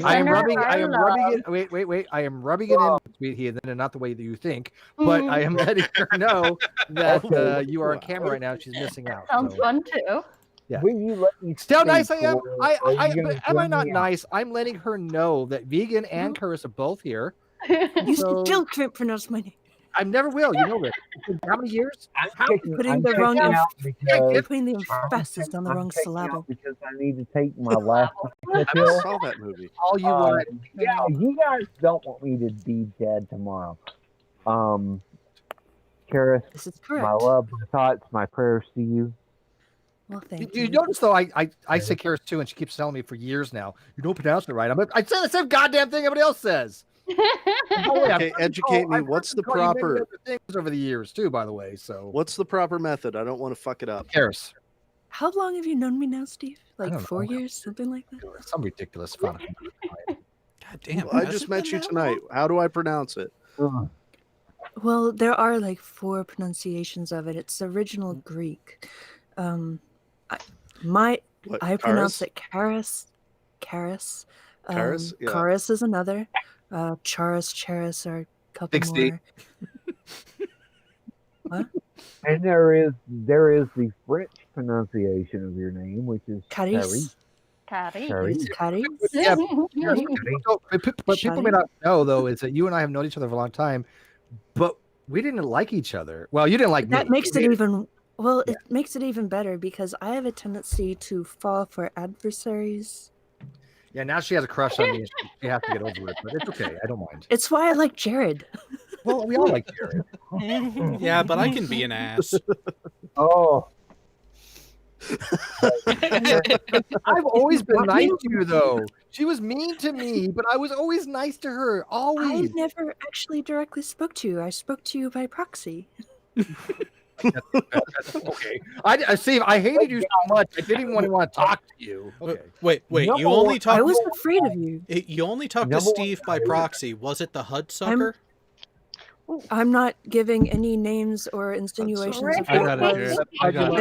Speaker 2: I am rubbing it. Wait. I am rubbing it in, sweet heathen, and not the way that you think. But I am letting her know that you are on camera right now. And she's missing out.
Speaker 9: Sounds fun too.
Speaker 2: Yeah.
Speaker 5: Will you let me
Speaker 2: See how
Speaker 5: speak,
Speaker 2: nice I am?
Speaker 5: or are you gonna
Speaker 2: Am I
Speaker 5: throw
Speaker 2: not
Speaker 5: me out?
Speaker 2: nice? I'm letting her know that Vegan and Karis are both here.
Speaker 10: You
Speaker 2: So-
Speaker 10: still can't pronounce my name.
Speaker 2: I never will. You know this. How many years?
Speaker 10: Putting the wrong putting the emphasis on the
Speaker 5: I'm
Speaker 10: wrong
Speaker 5: checking
Speaker 10: syllable.
Speaker 5: out because I need to take my last
Speaker 6: I
Speaker 5: pill.
Speaker 6: saw that movie.
Speaker 2: All you want.
Speaker 5: Yeah, you guys don't want me to be dead tomorrow. Karis,
Speaker 10: This is correct.
Speaker 5: my love, my thoughts, my prayers to you.
Speaker 10: Well, thank
Speaker 2: You
Speaker 10: you.
Speaker 2: notice though, I say Karis too, and she keeps telling me for years now, you don't pronounce it right. I say the same goddamn thing everybody else says.
Speaker 6: Okay, educate me. What's the proper?
Speaker 2: Things over the years too, by the way. So
Speaker 6: What's the proper method? I don't want to fuck it up.
Speaker 2: Karis,
Speaker 10: How long have you known me now, Steve? Like
Speaker 2: don't
Speaker 10: 4
Speaker 2: know.
Speaker 10: years, something like that?
Speaker 2: some ridiculous fun.
Speaker 1: God God damn!
Speaker 6: I just met you tonight. How do I pronounce it?
Speaker 10: Well, there are like 4 pronunciations of it. It's original Greek. I pronounce it Charis. Charis.
Speaker 6: Charis? Yeah.
Speaker 10: Charis is another. Charis are a couple
Speaker 2: 60.
Speaker 10: more. What?
Speaker 5: And there is the French pronunciation of your name, which is
Speaker 10: Caris.
Speaker 9: Caris.
Speaker 10: Caris.
Speaker 2: Yeah, but people may not know though is that you and I have known each other for a long time, but we didn't like each other. Well, you didn't like me.
Speaker 10: That makes it even it makes it even better because I have a tendency to fall for adversaries.
Speaker 2: Yeah, now she has a crush on me. And she has to get over it, but it's okay. I don't mind.
Speaker 10: It's why I like Jared.
Speaker 2: Well, we all like Jared.
Speaker 1: Yeah, but I can be an ass.
Speaker 5: Oh.
Speaker 2: I've always been nice to you, though. She was mean to me, but I was always nice to her. Always.
Speaker 10: I never actually directly spoke to you. I spoke to you by proxy.
Speaker 2: Okay. I see. I hated you so much. I didn't even want to talk to you. Okay.
Speaker 1: Wait. You only talked.
Speaker 10: I was afraid of you.
Speaker 1: You only talked to Steve by proxy. Was it the Hudsucker?
Speaker 10: I'm not giving any names or insinuations. Of
Speaker 4: I got it, Jared. I got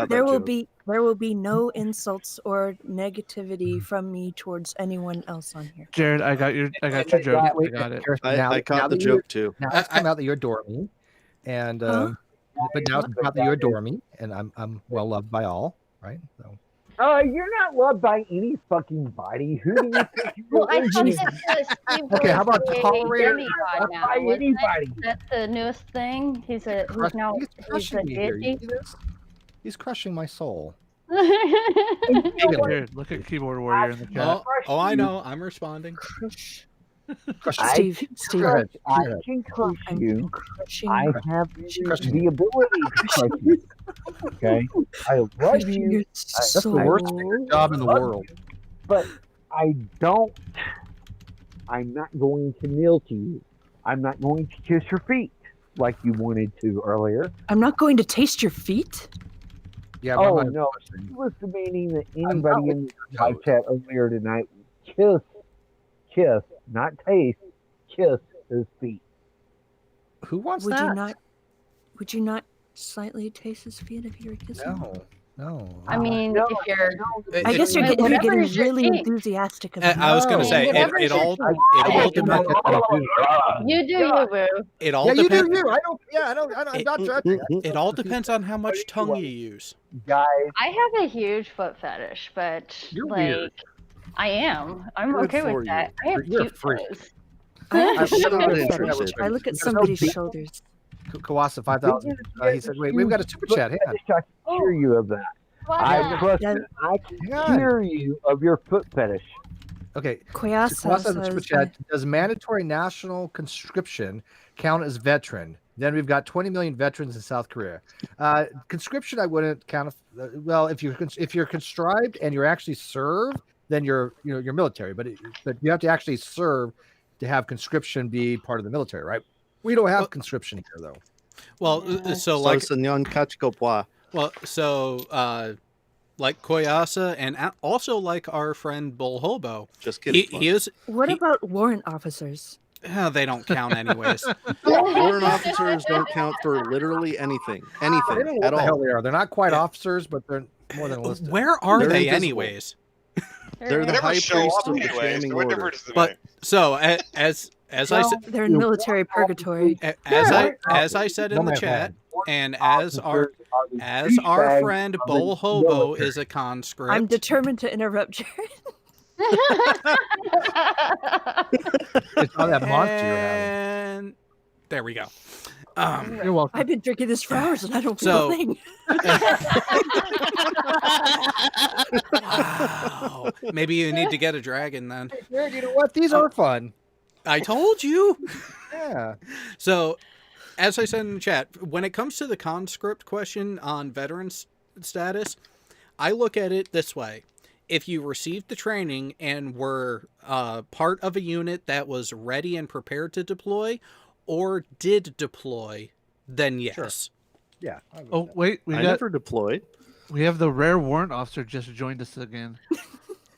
Speaker 4: it.
Speaker 10: There will be no insults or negativity from me towards anyone else on here.
Speaker 4: Jared, I got your joke. I got it.
Speaker 6: I caught the joke too.
Speaker 2: Now it's come out that you adore me, and but now it's come out that you adore me, and I'm well loved by all, right? So.
Speaker 5: You're not loved by any fucking body. Who do you think you
Speaker 9: Well, I
Speaker 5: are?
Speaker 9: thought that Steve
Speaker 2: Okay, how about
Speaker 9: was a
Speaker 2: tolerator?
Speaker 9: demigod now,
Speaker 5: By
Speaker 9: wasn't it?
Speaker 5: anybody.
Speaker 9: That's the newest thing. He's a
Speaker 2: crushing me here. You
Speaker 9: deity.
Speaker 2: see this? He's crushing my soul.
Speaker 4: Jared, look at keyboard warrior in the chat.
Speaker 1: Oh, I know. I'm responding.
Speaker 10: Steve,
Speaker 5: I can crush you. I have the ability to crush you. Okay, I love you.
Speaker 2: That's the worst job in the world.
Speaker 5: But I don't. I'm not going to kneel to you. I'm not going to kiss your feet like you wanted to earlier.
Speaker 10: I'm not going to taste your feet.
Speaker 2: Yeah.
Speaker 5: Oh no! He was demanding that anybody in the live chat earlier tonight kiss, not taste, kiss his feet.
Speaker 2: Who wants
Speaker 10: Would
Speaker 2: that?
Speaker 10: you not slightly taste his feet if you were kissing?
Speaker 2: No.
Speaker 9: I mean, if you're,
Speaker 10: I guess you're getting
Speaker 9: whatever's your
Speaker 10: really
Speaker 9: thing.
Speaker 10: enthusiastic about
Speaker 1: I was going to say
Speaker 9: Whatever's
Speaker 1: it all
Speaker 9: your
Speaker 1: depends.
Speaker 9: You do you, boo.
Speaker 1: It all
Speaker 2: Yeah, you
Speaker 1: depends.
Speaker 2: do you. I don't. Yeah, I don't. I'm not judging.
Speaker 1: It all depends on how much tongue you use.
Speaker 5: Guys,
Speaker 9: I have a huge foot fetish, but
Speaker 2: You're
Speaker 9: like,
Speaker 2: weird.
Speaker 9: I am. I'm
Speaker 6: Good
Speaker 9: okay
Speaker 6: for
Speaker 9: with that. I have
Speaker 2: You're a
Speaker 9: cute
Speaker 2: freak.
Speaker 9: toes.
Speaker 10: I
Speaker 6: I'm not interested.
Speaker 10: I look at somebody's shoulders.
Speaker 2: Kawasa 5,000. He said, "Wait, we've got a super chat. Hang on.
Speaker 5: I can assure you of that. I trust that I can cure you of your foot fetish.
Speaker 2: Okay.
Speaker 10: Koyasa
Speaker 2: Kawasa in the super
Speaker 10: says
Speaker 2: chat. Does mandatory national conscription count as veteran? Then we've got 20 million veterans in South Korea. Conscription, I wouldn't count. Well, if you're conscribed and you're actually served, then you're military. But you have to actually serve to have conscription be part of the military, right? We don't have conscription here, though.
Speaker 1: Well, so like
Speaker 6: Senyon Kachikopoa.
Speaker 1: Well, so like Koyasa and also like our friend Bull Hobo.
Speaker 6: Just kidding.
Speaker 1: He is.
Speaker 10: What about warrant officers?
Speaker 1: They don't count anyways.
Speaker 6: Warrant officers don't count for literally anything.
Speaker 2: They don't know
Speaker 6: Anything
Speaker 2: what
Speaker 6: at
Speaker 2: the hell
Speaker 6: all.
Speaker 2: they are. They're not quite officers, but they're more than enlisted.
Speaker 1: Where are
Speaker 6: They're
Speaker 1: they
Speaker 6: invisible.
Speaker 1: anyways?
Speaker 6: They're the
Speaker 8: never
Speaker 6: high
Speaker 8: show
Speaker 6: priest
Speaker 8: up
Speaker 6: of the
Speaker 8: anyways,
Speaker 6: Shaming
Speaker 8: so what
Speaker 6: order.
Speaker 8: difference does it
Speaker 1: But
Speaker 8: make?
Speaker 1: so as I said,
Speaker 10: They're in military purgatory.
Speaker 1: as I said in the chat, and as our friend Bull Hobo is a conscript.
Speaker 10: I'm determined to interrupt Jared.
Speaker 2: It's all that monster you're having.
Speaker 1: And there we go.
Speaker 2: You're welcome.
Speaker 10: I've been drinking this for hours and I don't feel
Speaker 1: So-
Speaker 10: a thing.
Speaker 1: Wow. Maybe you need to get a dragon then.
Speaker 2: Jared, you know what? These are fun.
Speaker 1: I told you.
Speaker 2: Yeah.
Speaker 1: So, as I said in the chat, when it comes to the conscript question on veterans status, I look at it this way. If you received the training and were part of a unit that was ready and prepared to deploy or did deploy, then yes.
Speaker 2: Sure. Yeah.
Speaker 4: Oh wait,
Speaker 6: I never deployed.
Speaker 4: we have the rare warrant officer just joined us again.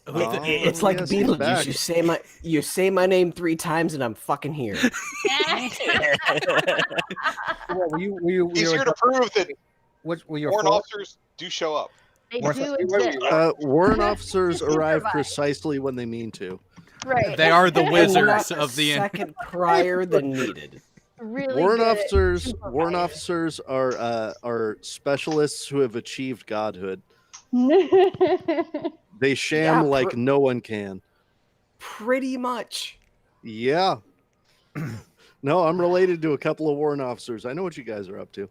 Speaker 3: It's like
Speaker 6: yes, he's
Speaker 3: Beetlejuice.
Speaker 6: back.
Speaker 3: You say my name 3 times, and I'm fucking here.
Speaker 8: He's here to prove that
Speaker 2: warrant
Speaker 8: warrant officers do show up.
Speaker 9: They
Speaker 2: What's
Speaker 9: do
Speaker 2: that?
Speaker 9: exist.
Speaker 6: Warrant officers arrive
Speaker 9: Improvise.
Speaker 6: precisely when they mean to.
Speaker 9: Right.
Speaker 1: They are the
Speaker 3: And
Speaker 1: wizards
Speaker 3: not
Speaker 1: of the.
Speaker 3: a second prior than needed.
Speaker 9: Really
Speaker 6: Warrant
Speaker 9: good at
Speaker 6: officers. Warrant
Speaker 9: supervising.
Speaker 6: officers are specialists who have achieved godhood. They sham
Speaker 3: Yeah,
Speaker 6: like no one can.
Speaker 3: Pretty much.
Speaker 6: Yeah. No, I'm related to a couple of warrant officers. I know what you guys are up to.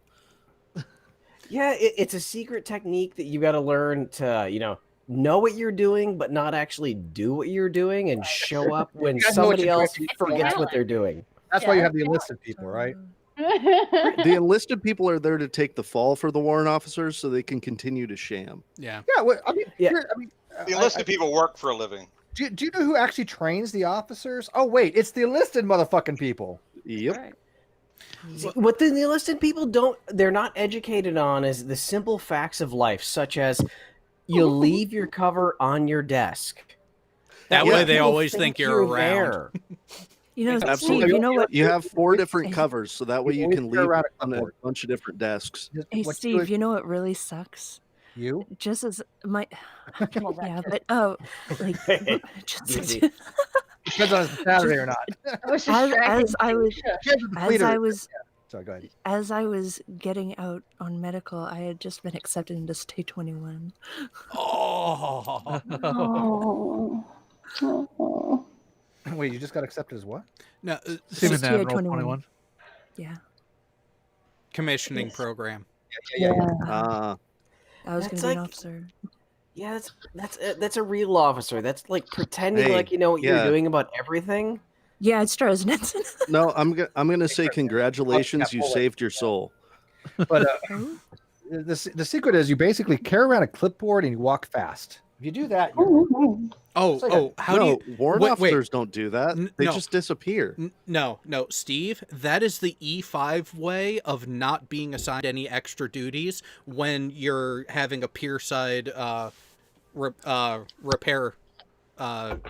Speaker 3: Yeah, it's a secret technique that you got to learn to, know what you're doing, but not actually do what you're doing and show up when
Speaker 2: You gotta know what
Speaker 3: somebody
Speaker 2: you're
Speaker 3: else
Speaker 2: doing.
Speaker 3: forgets what they're doing.
Speaker 2: That's why you have the enlisted people, right?
Speaker 6: The enlisted people are there to take the fall for the warrant officers so they can continue to sham.
Speaker 1: Yeah.
Speaker 2: Yeah. Well, I mean,
Speaker 3: Yeah.
Speaker 8: The enlisted people work for a living.
Speaker 2: Do you know who actually trains the officers? Oh wait, it's the enlisted motherfucking people.
Speaker 6: Yep.
Speaker 9: Right.
Speaker 3: See, what the enlisted people they're not educated on is the simple facts of life, such as you leave your cover on your desk.
Speaker 1: That
Speaker 3: way
Speaker 1: way they
Speaker 3: people
Speaker 1: always think you're around.
Speaker 3: there.
Speaker 6: Absolutely.
Speaker 10: Steve, you know what?
Speaker 6: You have 4 different covers, so that way you can leave
Speaker 2: around
Speaker 6: on a bunch of different desks.
Speaker 10: Hey, Steve, you know what really sucks?
Speaker 2: You?
Speaker 10: Just as my,
Speaker 9: Well,
Speaker 10: yeah,
Speaker 9: that's
Speaker 10: but like, just
Speaker 3: Easy.
Speaker 2: Depends on if it's Saturday or not.
Speaker 9: I was distracted.
Speaker 10: as I was,
Speaker 2: Sorry, go ahead.
Speaker 10: as I was getting out on medical, I had just been accepted into State 21.
Speaker 1: Oh.
Speaker 9: Oh.
Speaker 2: Wait, you just got accepted as what?
Speaker 1: No,
Speaker 4: Seaman
Speaker 10: STA
Speaker 4: Admiral
Speaker 10: 21.
Speaker 4: 21.
Speaker 10: Yeah,
Speaker 1: commissioning program.
Speaker 2: Yeah.
Speaker 10: I was going
Speaker 3: That's
Speaker 10: to be an
Speaker 3: like-
Speaker 10: officer.
Speaker 3: Yeah, that's a real officer. That's like pretending
Speaker 6: Hey,
Speaker 3: like you know what
Speaker 6: yeah.
Speaker 3: you're doing about everything.
Speaker 10: Yeah, it's true, isn't it?
Speaker 6: No, I'm gonna say congratulations, you saved your soul.
Speaker 2: But the secret is you basically carry around a clipboard and you walk fast. If you do that, you're,
Speaker 1: How do you?
Speaker 6: warrant
Speaker 1: wait,
Speaker 6: officers don't do that. They
Speaker 1: no.
Speaker 6: just disappear.
Speaker 1: No, Steve. That is the E5 way of not being assigned any extra duties when you're having a pier side repair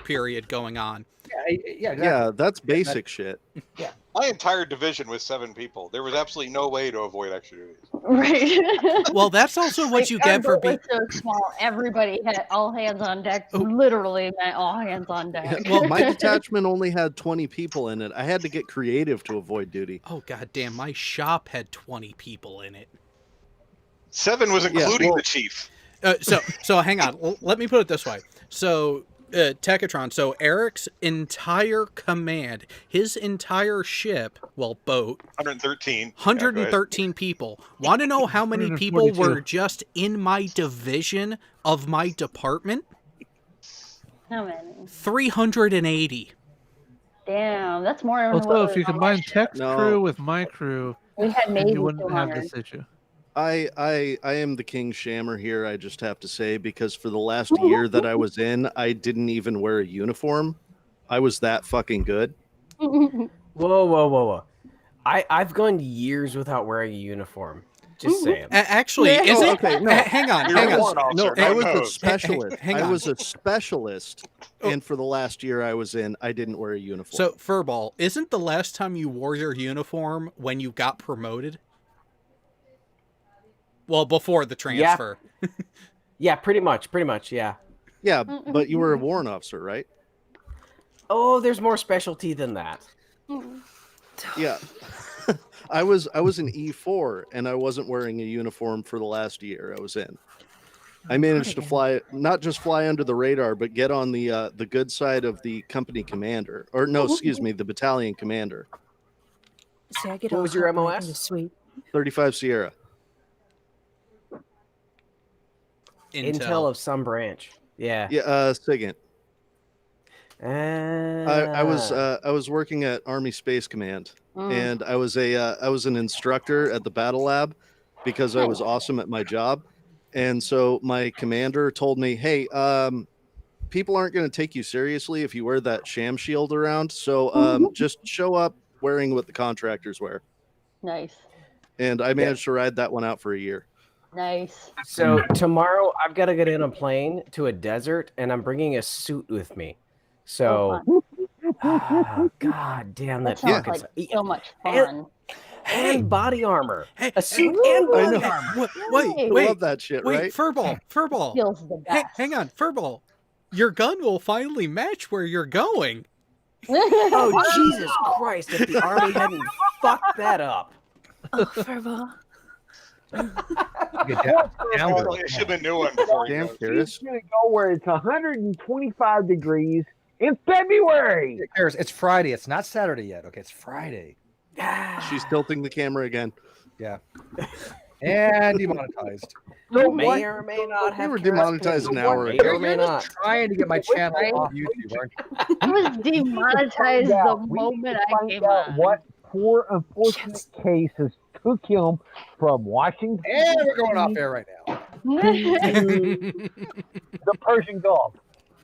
Speaker 1: period going on.
Speaker 2: yeah, exactly.
Speaker 6: Yeah, that's basic shit.
Speaker 8: My entire division was 7 people. There was absolutely no way to avoid extra duties.
Speaker 9: Right.
Speaker 1: Well, that's also what you get for being.
Speaker 9: so small. Everybody had all hands on deck. Literally meant all hands on deck.
Speaker 6: Well, my detachment only had 20 people in it. I had to get creative to avoid duty.
Speaker 1: Oh god damn! My shop had 20 people in it.
Speaker 8: 7 was including the chief.
Speaker 1: So hang on. Let me put it this way. So. Techatron. So Eric's entire command, his entire ship, boat, 113 people. Want to know how many people were just in my division of my department?
Speaker 9: How many?
Speaker 1: 380.
Speaker 9: Damn, that's more than
Speaker 4: Also,
Speaker 9: what
Speaker 4: if you
Speaker 9: was on
Speaker 4: combine
Speaker 9: my ship.
Speaker 4: Tech's crew with my crew,
Speaker 9: We had maybe
Speaker 4: you wouldn't have
Speaker 9: 200.
Speaker 4: this issue.
Speaker 6: I am the king shammer here, I just have to say, because for the last year that I was in, I didn't even wear a uniform. I was that fucking good.
Speaker 3: Whoa. I've gone years without wearing a uniform. Just saying.
Speaker 1: Actually, is it?
Speaker 6: Okay, no.
Speaker 1: Hang on.
Speaker 6: No, I was a specialist.
Speaker 1: Hang
Speaker 6: I
Speaker 1: on.
Speaker 6: was a specialist, and for the last year I was in, I didn't wear a uniform.
Speaker 1: So, Furball, isn't the last time you wore your uniform when you got promoted? Well, before the transfer.
Speaker 3: Yeah, pretty much, yeah.
Speaker 6: Yeah, but you were a warrant officer, right?
Speaker 3: Oh, there's more specialty than that.
Speaker 6: Yeah. I was an E4 and I wasn't wearing a uniform for the last year I was in. I managed to fly, not just fly under the radar, but get on the good side of the company commander, or no, excuse me, the battalion commander.
Speaker 10: See, I get
Speaker 3: What
Speaker 10: all
Speaker 3: was your
Speaker 10: hot when I
Speaker 3: MOS?
Speaker 10: think of Sweet.
Speaker 6: 35 Sierra.
Speaker 3: Intel of some branch. Yeah.
Speaker 6: Yeah, SIGINT. I was working at Army Space Command, and I was an instructor at the Battle Lab because I was awesome at my job, and so my commander told me, "Hey, people aren't going to take you seriously if you wear that sham shield around, so just show up wearing what the contractors wear."
Speaker 9: Nice.
Speaker 6: And I managed to ride that one out for a year.
Speaker 9: Nice.
Speaker 3: So tomorrow I've got to get in a plane to a desert, and I'm bringing a suit with me. So, god damn
Speaker 9: That
Speaker 3: that
Speaker 9: sounds
Speaker 3: fucking
Speaker 9: like so much fun.
Speaker 3: and body armor, a suit
Speaker 9: Ooh,
Speaker 3: and body
Speaker 6: I know.
Speaker 3: armor.
Speaker 1: Wait,
Speaker 9: Nice.
Speaker 1: wait,
Speaker 6: love that shit,
Speaker 1: wait,
Speaker 6: right?
Speaker 1: Furball.
Speaker 9: Feels the best.
Speaker 1: Hang on, Furball. Your gun will finally match where you're going.
Speaker 3: Oh Jesus Christ! If the army hadn't fucked that up.
Speaker 10: Oh, Furball.
Speaker 8: It should have been new one before he
Speaker 6: Damn
Speaker 8: goes.
Speaker 6: curious.
Speaker 5: He's going to go where it's 125 degrees in February.
Speaker 2: Karis, it's Friday. It's not Saturday yet. Okay, it's Friday.
Speaker 6: She's tilting the camera again.
Speaker 2: Yeah. And demonetized.
Speaker 5: So
Speaker 3: May
Speaker 5: what?
Speaker 3: or may not
Speaker 6: We
Speaker 3: have.
Speaker 6: were
Speaker 3: Karis
Speaker 6: demonetized
Speaker 3: Pickle.
Speaker 6: an hour
Speaker 3: May
Speaker 6: ago.
Speaker 3: or may not.
Speaker 2: Trying to get my channel off YouTube, aren't you?
Speaker 9: I was demonetized the
Speaker 5: We
Speaker 9: moment
Speaker 5: need to
Speaker 9: I
Speaker 5: find
Speaker 9: came
Speaker 5: out
Speaker 9: on.
Speaker 5: what poor unfortunate cases took him from Washington
Speaker 2: And we're going off air right now.
Speaker 5: to the Persian Gulf.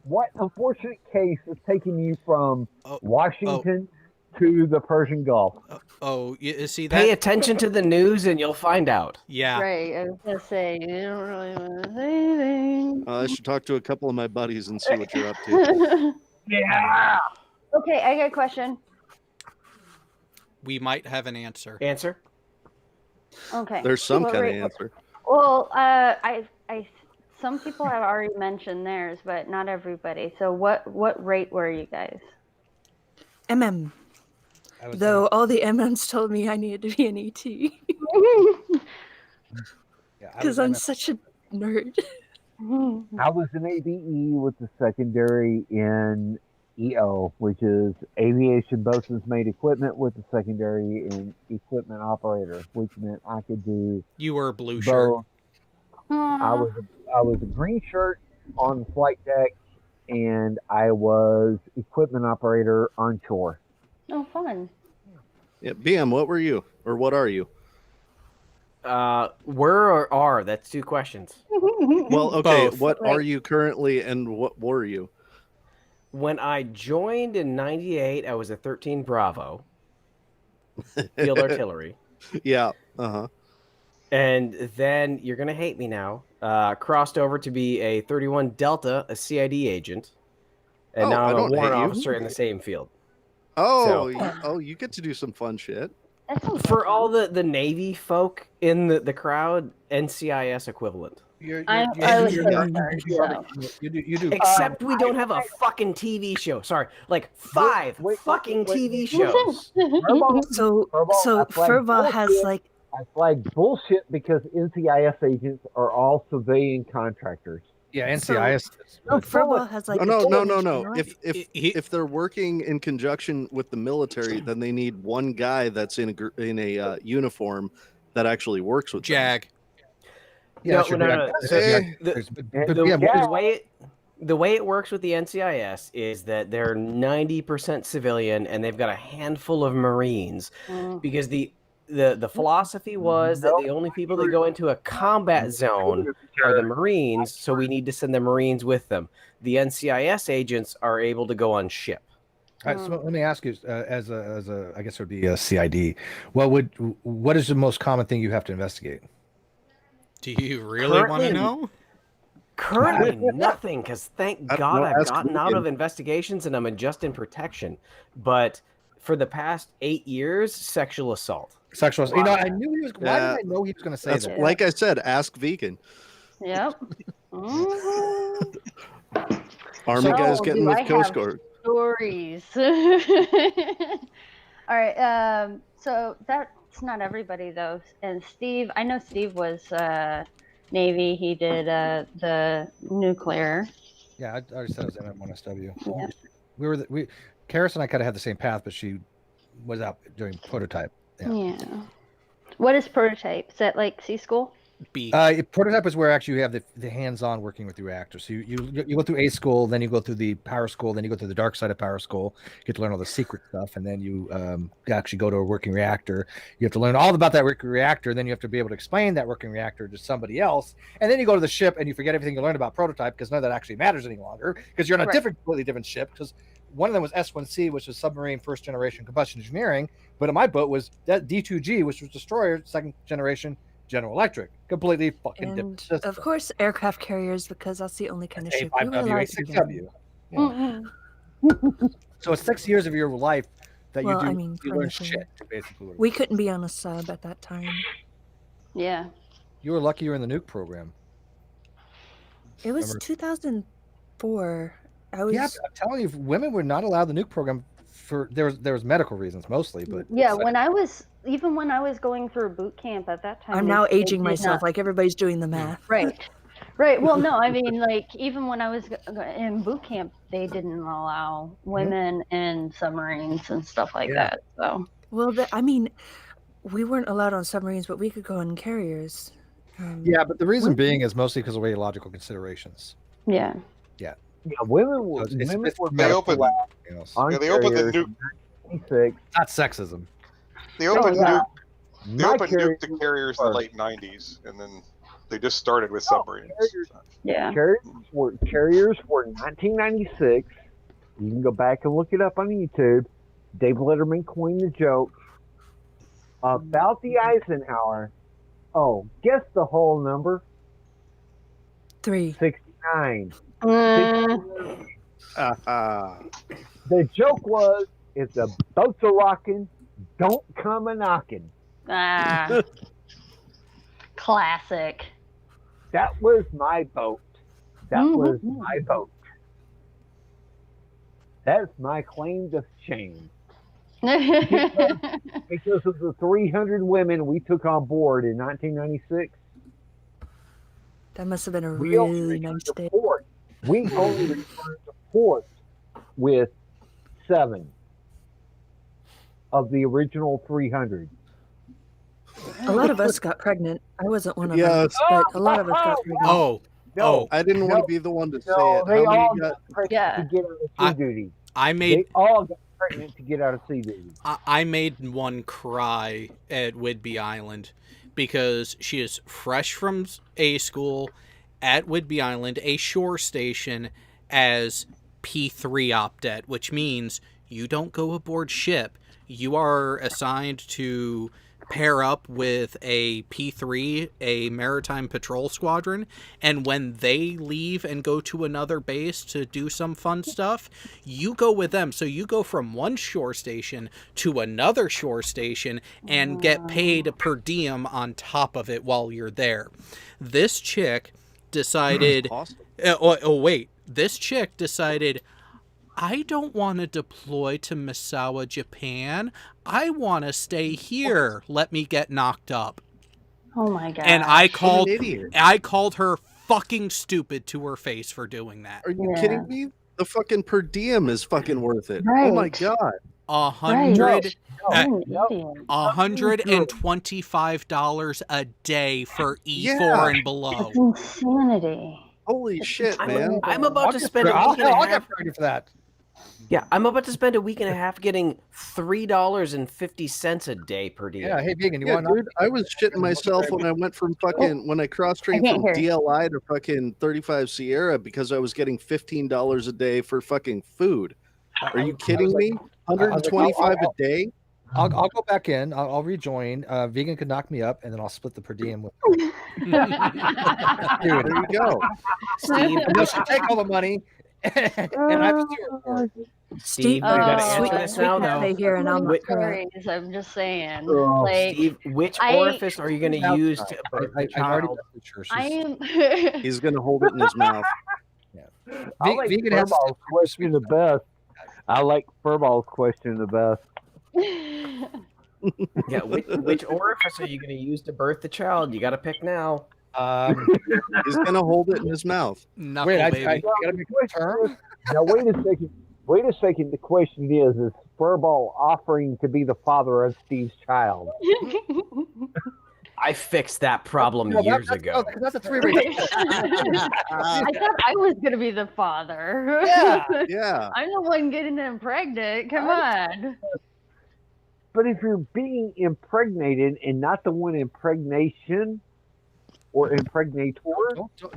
Speaker 5: What unfortunate case is taking you from Washington to the Persian Gulf?
Speaker 1: Oh, you see that?
Speaker 3: Pay attention to the news, and you'll find out.
Speaker 1: Yeah.
Speaker 9: Right, I was gonna say you don't really want to say anything.
Speaker 6: I should talk to a couple of my buddies and see what you're up to.
Speaker 5: Yeah.
Speaker 9: Okay, I got a question.
Speaker 1: We might have an answer.
Speaker 3: Answer.
Speaker 9: Okay.
Speaker 6: There's some
Speaker 9: What
Speaker 6: kind
Speaker 9: rate-
Speaker 6: of answer.
Speaker 9: Well, some people have already mentioned theirs, but not everybody. So what rate were you guys?
Speaker 10: MM. Though all the MMs told me I needed to be an ET. Because I'm such a nerd.
Speaker 5: I was an ABE with the secondary in EO, which is Aviation Bosun's Made Equipment, with the secondary in Equipment Operator, which meant I could do
Speaker 1: You were a blue shirt.
Speaker 5: both. I was a green shirt on the flight deck, and I was Equipment Operator on shore.
Speaker 9: Oh, fun.
Speaker 6: Yeah, BM, what were you? Or what are you?
Speaker 3: Were or are? That's two questions.
Speaker 6: Well, okay,
Speaker 1: Both.
Speaker 6: what are you currently and what were you?
Speaker 3: When I joined in '98, I was a 13 Bravo, field artillery.
Speaker 6: Yeah, uh-huh.
Speaker 3: And then you're gonna hate me now. Crossed over to be a 31 Delta, a CID agent, and
Speaker 6: Oh,
Speaker 3: now
Speaker 6: I
Speaker 3: I'm a
Speaker 6: don't hate
Speaker 3: warrant
Speaker 6: you.
Speaker 3: officer in the same field.
Speaker 6: Oh, you get to do some fun shit.
Speaker 3: For all the Navy folk in the crowd, NCIS equivalent.
Speaker 2: You do.
Speaker 3: Except we don't have a fucking TV show. Sorry, like five fucking TV shows.
Speaker 10: So Furball has like
Speaker 5: I flag bullshit because NCIS agents are all civilian contractors.
Speaker 2: Yeah, NCIS.
Speaker 10: Furball has like
Speaker 6: No. If they're working in conjunction with the military, then they need one guy that's in a uniform that actually works with
Speaker 1: Jag.
Speaker 6: Them.
Speaker 3: No. So the way it works with the NCIS is that they're 90% civilian and they've got a handful of Marines, because the philosophy was that the only people that go into a combat zone are the Marines, so we need to send the Marines with them. The NCIS agents are able to go on ship.
Speaker 2: All right, so let me ask you, as a, I guess it would be a CID. What is the most common thing you have to investigate?
Speaker 1: Do you really want to know?
Speaker 3: Currently, nothing, because thank God I've
Speaker 2: ask
Speaker 3: gotten out of investigations and I'm just in protection. But for the past 8 years, sexual assault.
Speaker 2: Sexual assault. You know, I knew he was. Why did I know he was going to say that?
Speaker 6: Like I said, ask vegan.
Speaker 9: Yep.
Speaker 6: Army guys getting with Coast Guard.
Speaker 9: Stories. All right. So that's not everybody though. And Steve, I know Steve was Navy. He did the nuclear.
Speaker 2: Yeah, I already said it was MM1SW.
Speaker 9: Yeah.
Speaker 2: Karis and I kind of had the same path, but she was out doing prototype.
Speaker 9: Yeah. What is prototype? Is that like C school?
Speaker 1: B.
Speaker 2: Prototype is where actually you have the hands-on working with the reactor. So you go through A school, then you go through the power school, then you go through the dark side of power school. You get to learn all the secret stuff, and then you actually go to a working reactor. You have to learn all about that working reactor. Then you have to be able to explain that working reactor to somebody else. And then you go to the ship, and you forget everything you learned about prototype because none of that actually matters any longer because you're on a completely different ship. Because one of them was S1C, which was submarine first generation combustion engineering, but in my boat was that D2G, which was destroyer second generation General Electric, completely fucking different
Speaker 10: And
Speaker 2: system.
Speaker 10: of course, aircraft carriers, because that's the only kind of ship we were
Speaker 2: A5W,
Speaker 10: allowed to get.
Speaker 2: A6W. Yeah. So it's 6 years of your life that
Speaker 10: Well, I
Speaker 2: you
Speaker 10: mean,
Speaker 2: learn
Speaker 10: technically,
Speaker 2: shit, basically.
Speaker 10: we couldn't be on a sub at that time.
Speaker 9: Yeah.
Speaker 2: You were lucky you were in the nuke program.
Speaker 10: It was
Speaker 2: Remember?
Speaker 10: 2004. I was.
Speaker 2: Yeah, I'm telling you, women were not allowed the nuke program for there was medical reasons mostly, but
Speaker 9: Yeah, when I was going through boot camp at that time.
Speaker 10: I'm
Speaker 9: they-
Speaker 10: now
Speaker 9: they
Speaker 10: aging
Speaker 9: did
Speaker 10: myself.
Speaker 9: not-
Speaker 10: Like everybody's doing the math.
Speaker 9: Right. Well, no, I mean, like, even when I was in boot camp, they didn't allow women in submarines and stuff like that. So,
Speaker 10: Well, I mean, we weren't allowed on submarines, but we could go on carriers.
Speaker 2: yeah, but the reason being is mostly because of radiological considerations.
Speaker 9: Yeah.
Speaker 2: Yeah.
Speaker 5: Yeah, women were
Speaker 2: So it's
Speaker 5: were
Speaker 8: They
Speaker 5: medical
Speaker 8: opened.
Speaker 5: labs on
Speaker 8: Yeah, they opened the
Speaker 5: carriers
Speaker 8: nuke.
Speaker 5: in 1996.
Speaker 2: Not sexism.
Speaker 8: They opened
Speaker 9: yeah.
Speaker 8: nuke. They
Speaker 5: My
Speaker 8: opened
Speaker 5: carrier
Speaker 8: nuke to carriers in the late '90s, and then they just started with
Speaker 5: Oh,
Speaker 8: submarines.
Speaker 9: Yeah.
Speaker 5: Carriers were 1996. You can go back and look it up on YouTube. Dave Letterman coined the joke about the Eisenhower. Oh, guess the whole number.
Speaker 10: 3.
Speaker 5: 69.
Speaker 9: Mm,
Speaker 5: The joke was, if the boats are rocking, don't come a knocking.
Speaker 9: classic.
Speaker 5: That was my boat. That was my boat. That's my claim to shame. Because of the 300 women we took on board in 1996,
Speaker 10: That must have been a
Speaker 5: we only
Speaker 10: really
Speaker 5: returned
Speaker 10: nice
Speaker 5: to
Speaker 10: day.
Speaker 5: port. We only returned to port with 7 of the original 300.
Speaker 10: A lot of us got pregnant. I wasn't one of
Speaker 6: Yes.
Speaker 10: them, but a lot of us got pregnant.
Speaker 6: I didn't want to be the one to say
Speaker 5: No,
Speaker 6: it.
Speaker 5: they
Speaker 6: How many
Speaker 5: all
Speaker 6: got-
Speaker 5: got pregnant
Speaker 9: Yeah.
Speaker 5: to get out of sea duty.
Speaker 1: I
Speaker 5: They
Speaker 1: made
Speaker 5: all got pregnant to get out of sea duty.
Speaker 1: I made one cry at Whidbey Island because she is fresh from A school at Whidbey Island, a shore station, as P3 Optet, which means you don't go aboard ship. You are assigned to pair up with a P3, a maritime patrol squadron, and when they leave and go to another base to do some fun stuff, you go with them. So you go from one shore station to another shore station and get paid per diem on top of it while you're there. This chick decided
Speaker 6: Awesome.
Speaker 1: this chick decided, I don't want to deploy to Misawa, Japan. I want to stay here. Let me get knocked up.
Speaker 9: Oh my god.
Speaker 1: And I
Speaker 6: What an idiot.
Speaker 1: called her fucking stupid to her face for doing that.
Speaker 6: Are you kidding me? The fucking per diem is fucking worth it. Oh my
Speaker 9: Right.
Speaker 6: god.
Speaker 1: $125 a day for E4
Speaker 6: Yeah.
Speaker 1: and below.
Speaker 9: That's insanity.
Speaker 6: Holy shit, man.
Speaker 3: I'm about to spend a
Speaker 2: I'll
Speaker 3: week and a
Speaker 2: get
Speaker 3: half.
Speaker 2: pregnant for that.
Speaker 3: Yeah, I'm about to spend a week and a half getting $3.50 a day per diem.
Speaker 2: Yeah, hey vegan, you
Speaker 6: Yeah,
Speaker 2: want
Speaker 6: dude, I was shitting myself when I went from fucking when I cross trained
Speaker 9: I
Speaker 6: from
Speaker 9: can't hear.
Speaker 6: DLI to fucking 35 Sierra because I was getting $15 a day for fucking food. Are you kidding me? 125 a day?
Speaker 2: I'll go back in. I'll rejoin. Vegan could knock me up, and then I'll split the per diem with. Dude,
Speaker 6: There you go.
Speaker 3: Steve,
Speaker 2: and she'll take all the money, and I have to
Speaker 3: Steve, you
Speaker 9: Oh,
Speaker 3: gotta
Speaker 9: sweet-
Speaker 3: answer this
Speaker 10: sweet
Speaker 3: now,
Speaker 10: cafe
Speaker 3: though.
Speaker 10: here, and I'm not
Speaker 3: Wait,
Speaker 10: correct.
Speaker 9: Stories, I'm just saying.
Speaker 5: Oh,
Speaker 9: Like,
Speaker 3: Steve, which
Speaker 9: I-
Speaker 3: orifice are you going to use to birth the
Speaker 2: I've already
Speaker 3: child?
Speaker 2: messaged her.
Speaker 9: I
Speaker 2: She's-
Speaker 9: am.
Speaker 6: He's gonna hold it in his mouth.
Speaker 5: I like
Speaker 2: vegan has
Speaker 5: Furball's question the best. I like Furball's question the best.
Speaker 3: Yeah, which orifice are you going to use to birth the child? You got to pick now.
Speaker 6: He's gonna hold it in his mouth.
Speaker 1: Knuckle
Speaker 2: Wait, I
Speaker 1: baby.
Speaker 2: gotta make a term.
Speaker 5: Now wait a second. Wait a second. The question is Furball offering to be the father of Steve's child?
Speaker 3: I fixed that problem
Speaker 2: No,
Speaker 3: years
Speaker 2: that's,
Speaker 3: ago.
Speaker 2: That's a three-way.
Speaker 9: I thought I was gonna be the father.
Speaker 2: Yeah.
Speaker 6: Yeah.
Speaker 9: I'm the one getting them pregnant. Come on.
Speaker 5: But if you're being impregnated and not the one impregnation or impregnator,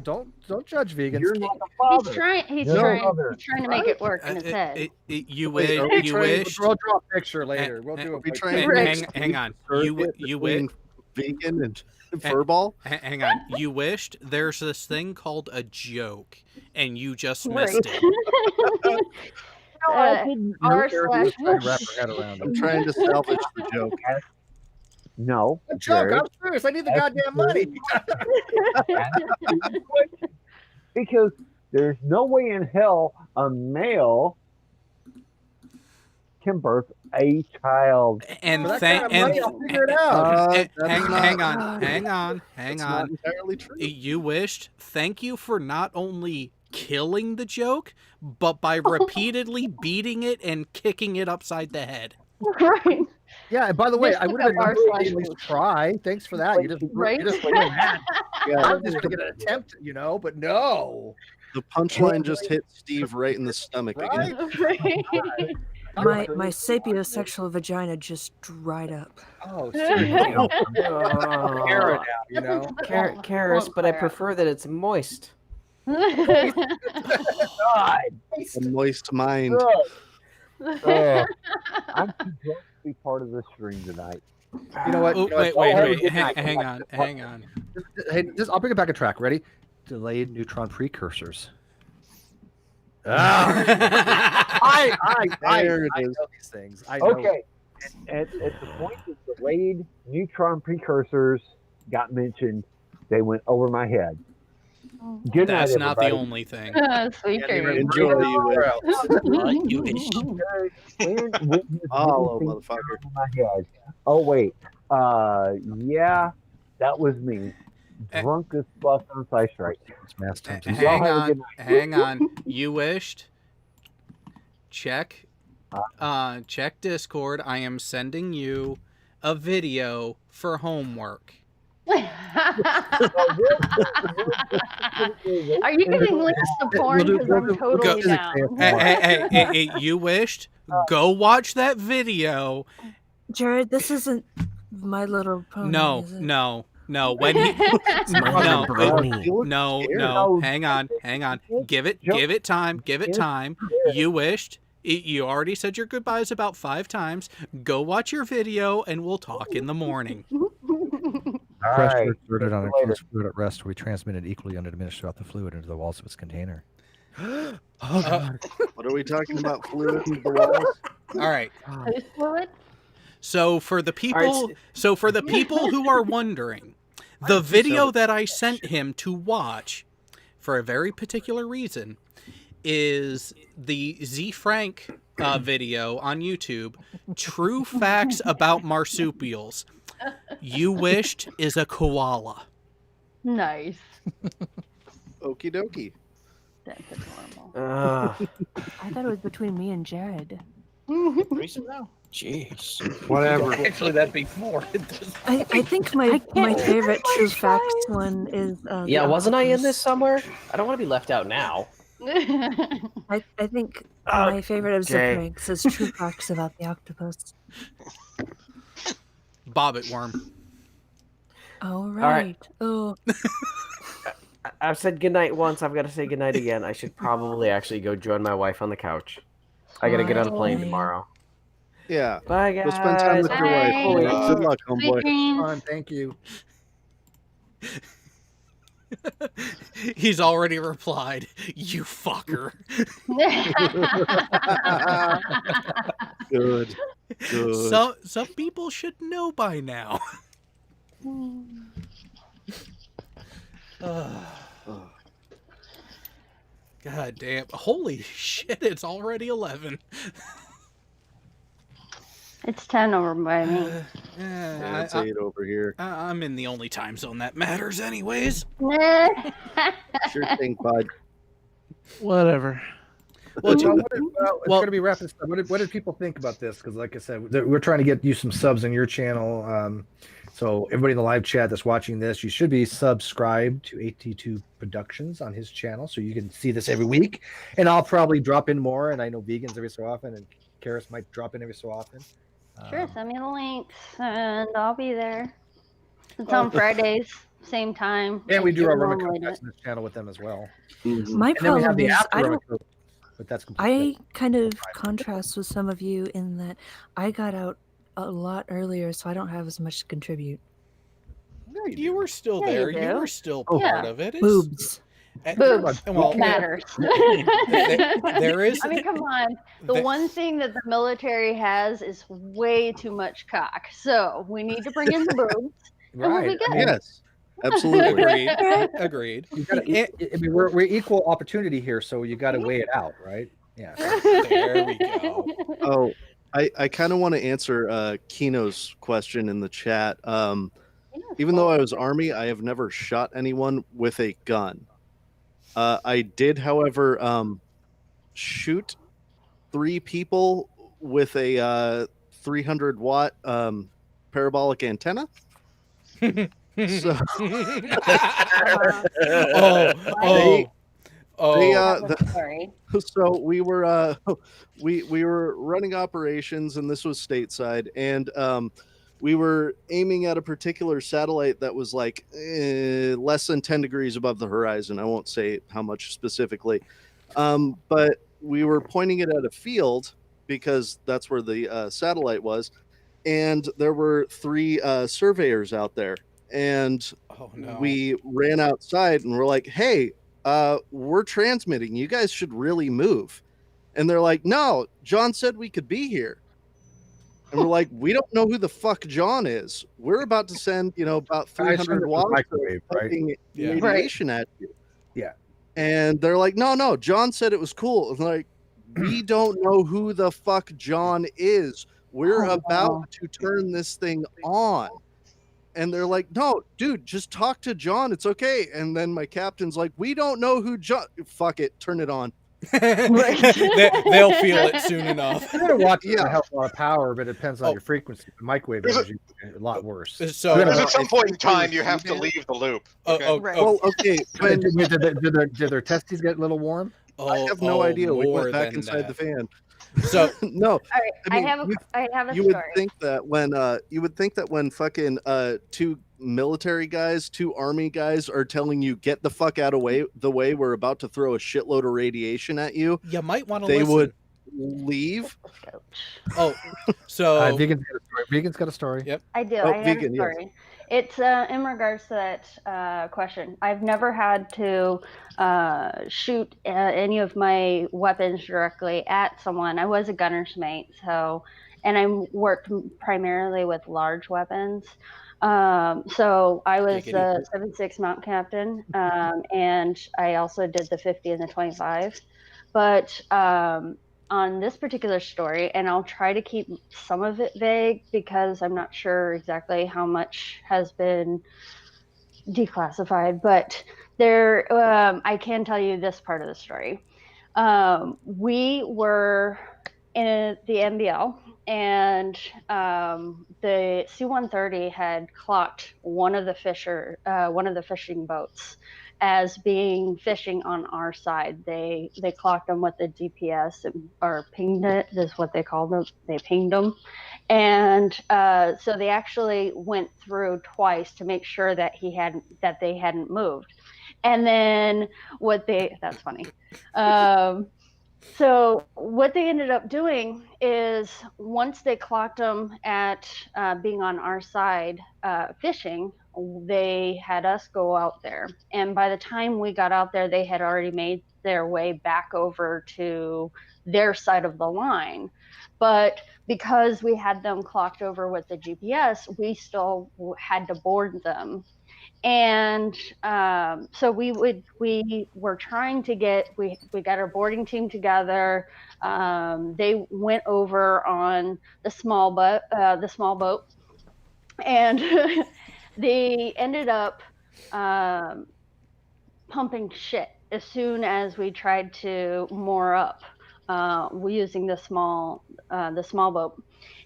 Speaker 2: Don't judge vegans.
Speaker 5: you're not the
Speaker 9: He's
Speaker 5: father.
Speaker 9: trying. He's
Speaker 5: No
Speaker 9: trying.
Speaker 5: other.
Speaker 9: He's trying to make it work in his head.
Speaker 1: You
Speaker 6: Wait, are
Speaker 1: wish.
Speaker 6: we
Speaker 1: You
Speaker 6: trying-
Speaker 1: wished.
Speaker 2: We'll draw a picture later. We'll do
Speaker 6: Are
Speaker 2: a
Speaker 6: we
Speaker 2: picture.
Speaker 6: trying to
Speaker 9: Right.
Speaker 6: make
Speaker 1: Hang on.
Speaker 6: circuit
Speaker 1: You
Speaker 6: between vegan and Furball?
Speaker 1: Hang on. You wished there's this thing called a joke, and you just
Speaker 9: Right.
Speaker 1: missed it.
Speaker 9: R
Speaker 2: Trying to wrap
Speaker 9: slash.
Speaker 2: her head around it.
Speaker 6: I'm trying to salvage the joke.
Speaker 5: No,
Speaker 2: A joke.
Speaker 5: Jared,
Speaker 2: I'm serious. I need the goddamn money.
Speaker 5: because there's no way in hell a male can birth a child.
Speaker 1: And
Speaker 2: For that
Speaker 1: thank
Speaker 2: kind of money,
Speaker 1: and
Speaker 2: I'll figure it out.
Speaker 1: hang on.
Speaker 6: That's not entirely true.
Speaker 1: You wished. Thank you for not only killing the joke, but by repeatedly beating it and kicking it upside the head.
Speaker 9: Right.
Speaker 2: Yeah, and by the way,
Speaker 9: Just
Speaker 2: I
Speaker 9: look
Speaker 2: would have
Speaker 9: up
Speaker 2: been
Speaker 9: r/.
Speaker 2: at least try. Thanks for that.
Speaker 9: Right?
Speaker 2: You just went in that.
Speaker 6: Yeah,
Speaker 2: I was just gonna get an attempt, but no.
Speaker 6: the punchline just hit Steve right in the stomach again.
Speaker 10: My sapiosexual vagina just dried up.
Speaker 2: Oh,
Speaker 3: Oh. Karis, but I prefer that it's moist.
Speaker 5: God,
Speaker 6: A moist mind.
Speaker 5: I'm too drunk to be part of this stream tonight.
Speaker 2: You know what?
Speaker 1: Oh, wait. Hang on.
Speaker 2: Hey, I'll bring it back a track. Ready? Delayed neutron precursors.
Speaker 6: There it
Speaker 2: I
Speaker 6: is.
Speaker 2: know these things. I know.
Speaker 5: Okay, at the point that delayed neutron precursors got mentioned, they went over my head. Good night,
Speaker 1: That's not the
Speaker 5: everybody.
Speaker 1: only thing.
Speaker 9: Sweet dreams.
Speaker 6: Enjoy you.
Speaker 5: When
Speaker 6: Hollow,
Speaker 5: anything
Speaker 6: motherfucker.
Speaker 5: over my head. Oh wait, yeah, that was me, drunk as fuck on Ice Strike.
Speaker 1: Hang on. You wished. Check Discord. I am sending you a video for homework.
Speaker 9: Are you getting links to porn? Because I'm totally down.
Speaker 1: Hey, you wished. Go watch that video.
Speaker 10: Jared, this isn't My Little Pony. is it?
Speaker 1: No. When he no. Hang on. Give it time. You wished. You already said your goodbyes about 5 times. Go watch your video, and we'll talk in the morning.
Speaker 2: Pressure exerted on a closed fluid at rest will be transmitted equally undiminished throughout the fluid into the walls of its container.
Speaker 6: Oh, God. What are we talking about? Fluid into the walls?
Speaker 1: All right.
Speaker 9: Who's fluid?
Speaker 1: So for the people who are wondering, the video that I sent him to watch for a very particular reason is the Z Frank video on YouTube, True Facts About Marsupials. You wished is a koala.
Speaker 9: Nice.
Speaker 6: Okie dokie.
Speaker 9: That's adorable.
Speaker 10: I thought it was between me and Jared.
Speaker 3: Jeez.
Speaker 11: Whatever.
Speaker 12: Actually, that'd be more.
Speaker 10: I think my favorite True Facts one is.
Speaker 3: Yeah,
Speaker 10: the
Speaker 3: wasn't I in
Speaker 10: octopus.
Speaker 3: this somewhere? I don't want to be left out now.
Speaker 10: I think my favorite of
Speaker 3: Okay.
Speaker 10: Zip Ranks is True Facts about the octopus.
Speaker 1: Bobbit worm.
Speaker 10: All right.
Speaker 3: right.
Speaker 10: Oh,
Speaker 3: I've said goodnight once. I've got to say goodnight again. I should probably actually go join my wife on the couch. I got to get on a plane
Speaker 10: Bye.
Speaker 3: tomorrow.
Speaker 6: Yeah.
Speaker 3: Bye, guys.
Speaker 6: Go spend time with your wife.
Speaker 9: Bye.
Speaker 6: Good luck,
Speaker 9: Sweet
Speaker 6: homeboy.
Speaker 9: dreams.
Speaker 2: Fun, thank you.
Speaker 1: He's already replied, "You fucker."
Speaker 6: Good.
Speaker 1: Some people should know by now. God damn. Holy shit, it's already 11.
Speaker 9: It's 10 over by me.
Speaker 6: Yeah, it's 8 over here.
Speaker 1: I'm in the only time zone that matters anyways.
Speaker 6: Sure thing, bud.
Speaker 4: Whatever.
Speaker 2: Well, it's going to be wrapping stuff. What did people think about this? Because, like I said, we're trying to get you some subs on your channel. So everybody in the live chat that's watching this, you should be subscribed to AT2 Productions on his channel, so you can see this every week. And I'll probably drop in more. And I know Vegans every so often, and Karis might drop in every so often.
Speaker 9: Sure, send me the links, and I'll be there. It's on Fridays, same time.
Speaker 2: And we do our Roman
Speaker 9: Everyone
Speaker 2: contest on this channel with them as well.
Speaker 10: my
Speaker 2: And then we have
Speaker 10: problem
Speaker 2: the
Speaker 10: is
Speaker 2: after
Speaker 10: I
Speaker 2: Roman
Speaker 10: don't.
Speaker 2: contest, but that's completely
Speaker 10: I kind of contrast with some of you in that I got out a lot earlier, so I don't have as much to contribute.
Speaker 1: You were still
Speaker 9: Yeah, you
Speaker 1: there. You
Speaker 9: do.
Speaker 1: were still
Speaker 9: Oh.
Speaker 1: part
Speaker 9: Yeah.
Speaker 1: of it.
Speaker 10: Boobs.
Speaker 9: Boobs
Speaker 1: Well,
Speaker 9: matters.
Speaker 1: there is.
Speaker 9: I mean, come on. The one thing that the military has is way too much cock. So we need to bring in the boobs, and we'll be
Speaker 2: Right. I
Speaker 9: good.
Speaker 2: mean,
Speaker 6: Yes, absolutely.
Speaker 1: Agreed. Agreed.
Speaker 2: You gotta, I mean, we're equal opportunity here, so you got to weigh it out, right? Yeah.
Speaker 1: There we go.
Speaker 6: Oh, I kind of want to answer Kino's question in the chat. Even though I was Army, I have never shot anyone with a gun. I did, however, shoot 3 people with a 300-watt parabolic antenna. So, so we were we were running operations, and this was stateside, and we were aiming at a particular satellite that was like less than 10 degrees above the horizon. I won't say how much specifically, but we were pointing it at a field because that's where the satellite was, and there were 3 surveyors out there, and we ran outside and we're like, hey, we're transmitting, you guys should really move. And they're like, no, John said we could be here. And we're like, we don't know who the fuck John is. We're about to send, about 300 watts
Speaker 2: microwave,
Speaker 6: of
Speaker 2: right?
Speaker 6: radiation at you.
Speaker 2: Yeah.
Speaker 6: And they're like, no, John said it was cool. And like, we don't know who the fuck John is. We're about to turn this thing on. And they're like, no, dude, just talk to John. It's okay. And then my captain's like, we don't know who John. Fuck it. Turn it on.
Speaker 1: They'll feel it soon enough.
Speaker 2: You're gonna watch it for help a lot of power, but it depends on your frequency. The microwave is a lot worse.
Speaker 1: So
Speaker 8: Because at some point in time, you have to leave the loop. Okay?
Speaker 6: Well, okay.
Speaker 2: Did their testes get a little warm?
Speaker 6: I have no idea. We went back inside the fan.
Speaker 1: So
Speaker 6: no,
Speaker 9: All right, I have a
Speaker 6: you
Speaker 9: story.
Speaker 6: would think that when fucking 2 military guys, 2 Army guys are telling you get the fuck out of the way, we're about to throw a shitload of radiation at you.
Speaker 1: You might want to.
Speaker 6: They
Speaker 1: listen.
Speaker 6: would leave.
Speaker 1: Oh, so
Speaker 2: Vegan's got a story. Vegan's got a story.
Speaker 1: Yep.
Speaker 9: I do.
Speaker 6: Oh,
Speaker 9: I have
Speaker 6: vegan,
Speaker 9: a
Speaker 6: yes.
Speaker 9: story. It's in regards to that question. I've never had to shoot any of my weapons directly at someone. I was a gunner's mate, and I worked primarily with large weapons. So I was the 7.6 Mount Captain, and I also did the 50 and the 25. But on this particular story, and I'll try to keep some of it vague because I'm not sure exactly how much has been declassified, but I can tell you this part of the story. We were in the NBL, and the C-130 had clocked one of the fishing boats as being fishing on our side. They clocked them with the GPS or pinged it, is what they called them. They pinged them. And so they actually went through twice to make sure that they hadn't moved. And then that's funny. So what they ended up doing is once they clocked them at being on our side fishing, they had us go out there. And by the time we got out there, they had already made their way back over to their side of the line. But because we had them clocked over with the GPS, we still had to board them. And so we were trying to we got our boarding team together. They went over on the small boat, and they ended up pumping shit as soon as we tried to moor up using the small boat.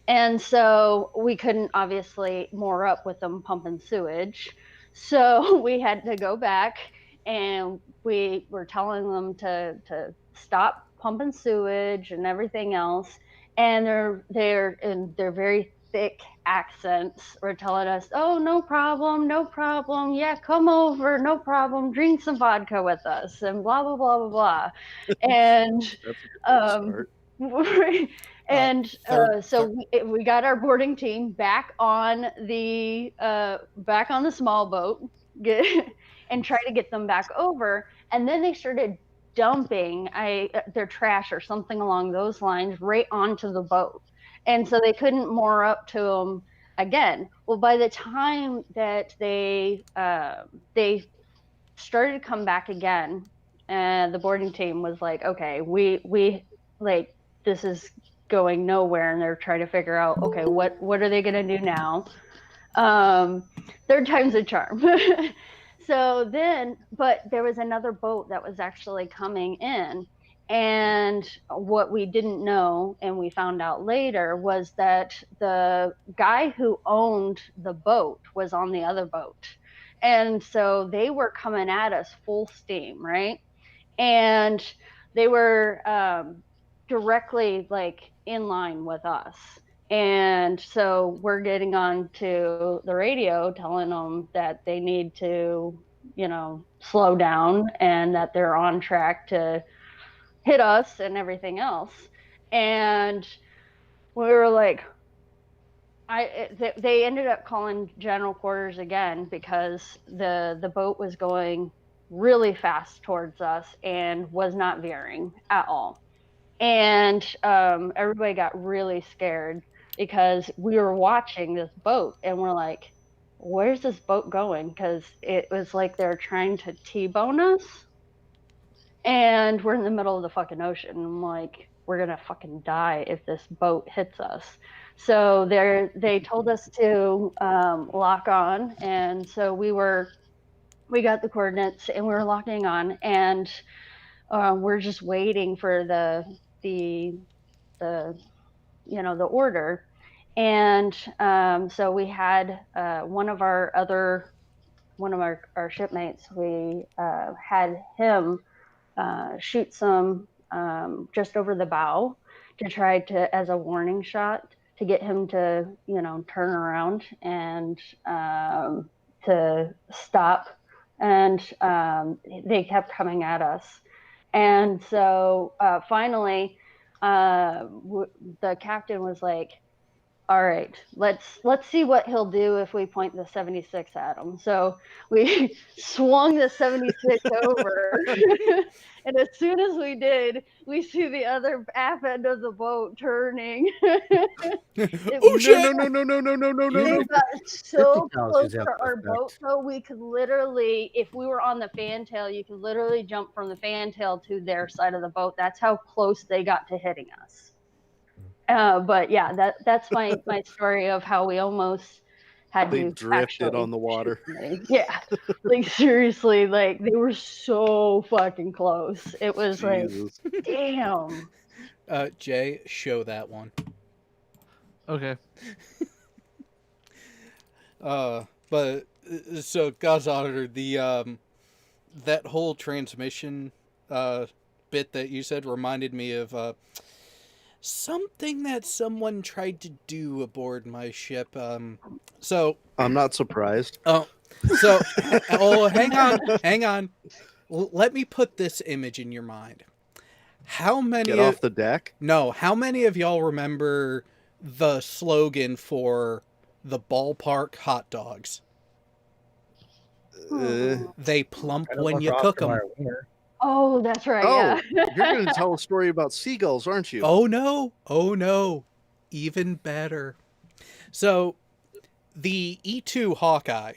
Speaker 9: And so we couldn't obviously moor up with them pumping sewage. So we had to go back, and we were telling them to stop pumping sewage and everything else. And they're in their very thick accents were telling us, "Oh, no problem, no problem. Yeah, come over, no problem. Drink some vodka with us," and blah blah blah blah blah. And And so we got our boarding team back on the small boat, and try to get them back over. And then they started dumping their trash or something along those lines right onto the boat, and so they couldn't moor up to them again. Well, by the time that they started to come back again, and the boarding team was like, okay, we like, this is going nowhere, and they're trying to figure out, okay, what are they going to do now? Third time's a charm. So then, but there was another boat that was actually coming in, and what we didn't know, and we found out later, was that the guy who owned the boat was on the other boat. And so they were coming at us full steam, right? And they were directly like in line with us. And so we're getting on to the radio telling them that they need to, slow down, and that they're on track to hit us and everything else. And we were like, they ended up calling general quarters again, because the boat was going really fast towards us and was not veering at all. And everybody got really scared, because we were watching this boat and we're like, where's this boat going? Because it was like they're trying to T-bone us, and we're in the middle of the fucking ocean. I'm like, we're gonna fucking die if this boat hits us. So they told us to lock on, and so we got the coordinates and we were locking on, and we're just waiting for the order. And so we had one of our shipmates, we had him shoot some just over the bow, to try to, as a warning shot, to get him to, turn around and to stop. And they kept coming at us. And so finally, the captain was like, all right, let's see what he'll do if we point the 76 at him. So we swung the 76 over, and as soon as we did, we see the other aft end of the boat turning.
Speaker 1: Oh shit!
Speaker 6: No!
Speaker 9: They got so close to our boat, so we could literally, if we were on the fantail, you could literally jump from the fantail to their side of the boat. That's how close they got to hitting us. But yeah, that's my story of how we almost had
Speaker 6: They
Speaker 9: to
Speaker 6: drifted on the water.
Speaker 9: Yeah, like seriously, like they were so fucking close. It was
Speaker 6: Jesus.
Speaker 9: like, damn.
Speaker 1: Jay, show that one.
Speaker 4: Okay.
Speaker 1: But so God's Auditor, the that whole transmission bit that you said reminded me of something that someone tried to do aboard my ship. So
Speaker 6: I'm not surprised.
Speaker 1: hang on. Let me put this image in your mind. How many
Speaker 6: Get off the deck?
Speaker 1: No, how many of y'all remember the slogan for the ballpark hot dogs? They plump when you cook them.
Speaker 9: Oh, that's right.
Speaker 6: Oh,
Speaker 9: Yeah.
Speaker 6: you're going to tell a story about seagulls, aren't you?
Speaker 1: Oh no, even better. So, the E2 Hawkeye,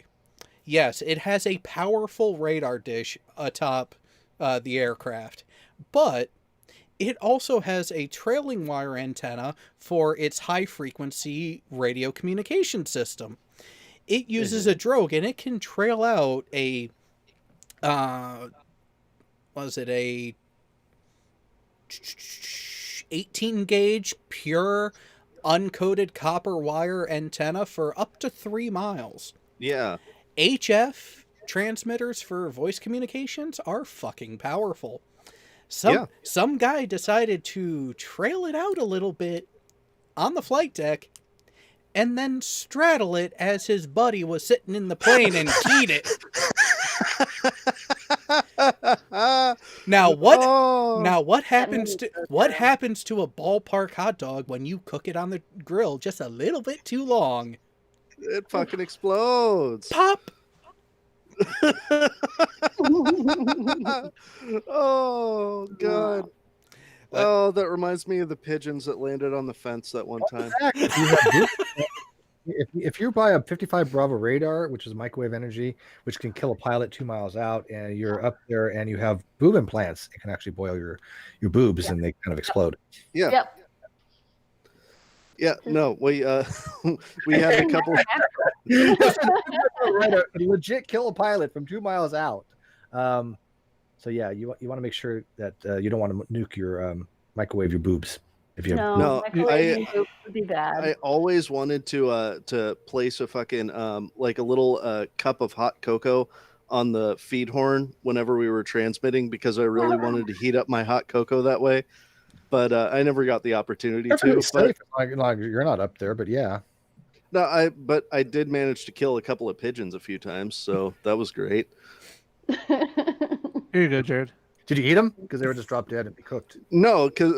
Speaker 1: yes, it has a powerful radar dish atop the aircraft, but it also has a trailing wire antenna for its high-frequency radio communication system. It uses a drogue, and it can trail out a, was it a 18-gauge pure uncoated copper wire antenna for up to 3 miles.
Speaker 6: Yeah.
Speaker 1: HF transmitters for voice communications are fucking powerful. Some guy decided to trail it out a little bit on the flight deck and then straddle it as his buddy was sitting in the plane and keyed it. Now what?
Speaker 6: Oh,
Speaker 1: Now what happens to a ballpark hot dog when you cook it on the grill just a little bit too long?
Speaker 6: it fucking explodes.
Speaker 1: Pop.
Speaker 6: Oh God.
Speaker 1: But-
Speaker 6: Oh, that reminds me of the pigeons that landed on the fence that one time.
Speaker 2: If you buy a 55 Bravo radar, which is microwave energy, which can kill a pilot 2 miles out, and you're up there and you have boob implants, it can actually boil your boobs and they kind of explode.
Speaker 6: Yeah.
Speaker 9: Yep.
Speaker 6: Yeah, no, we we had a couple of
Speaker 2: Right, a legit kill a pilot from 2 miles out. So yeah, you want to make sure that you don't want to nuke your microwave your boobs if you have
Speaker 6: No,
Speaker 9: microwave would be bad.
Speaker 6: I always wanted to place a fucking like a little cup of hot cocoa on the feed horn whenever we were transmitting because I really wanted to heat up my hot cocoa that way. But I never got the opportunity to.
Speaker 2: Safe. Like, you're not up there, but yeah.
Speaker 6: No, I did manage to kill a couple of pigeons a few times, so that was great.
Speaker 4: Here you go, Jared.
Speaker 2: Did you eat them? Because they were just dropped dead and be cooked.
Speaker 6: No, because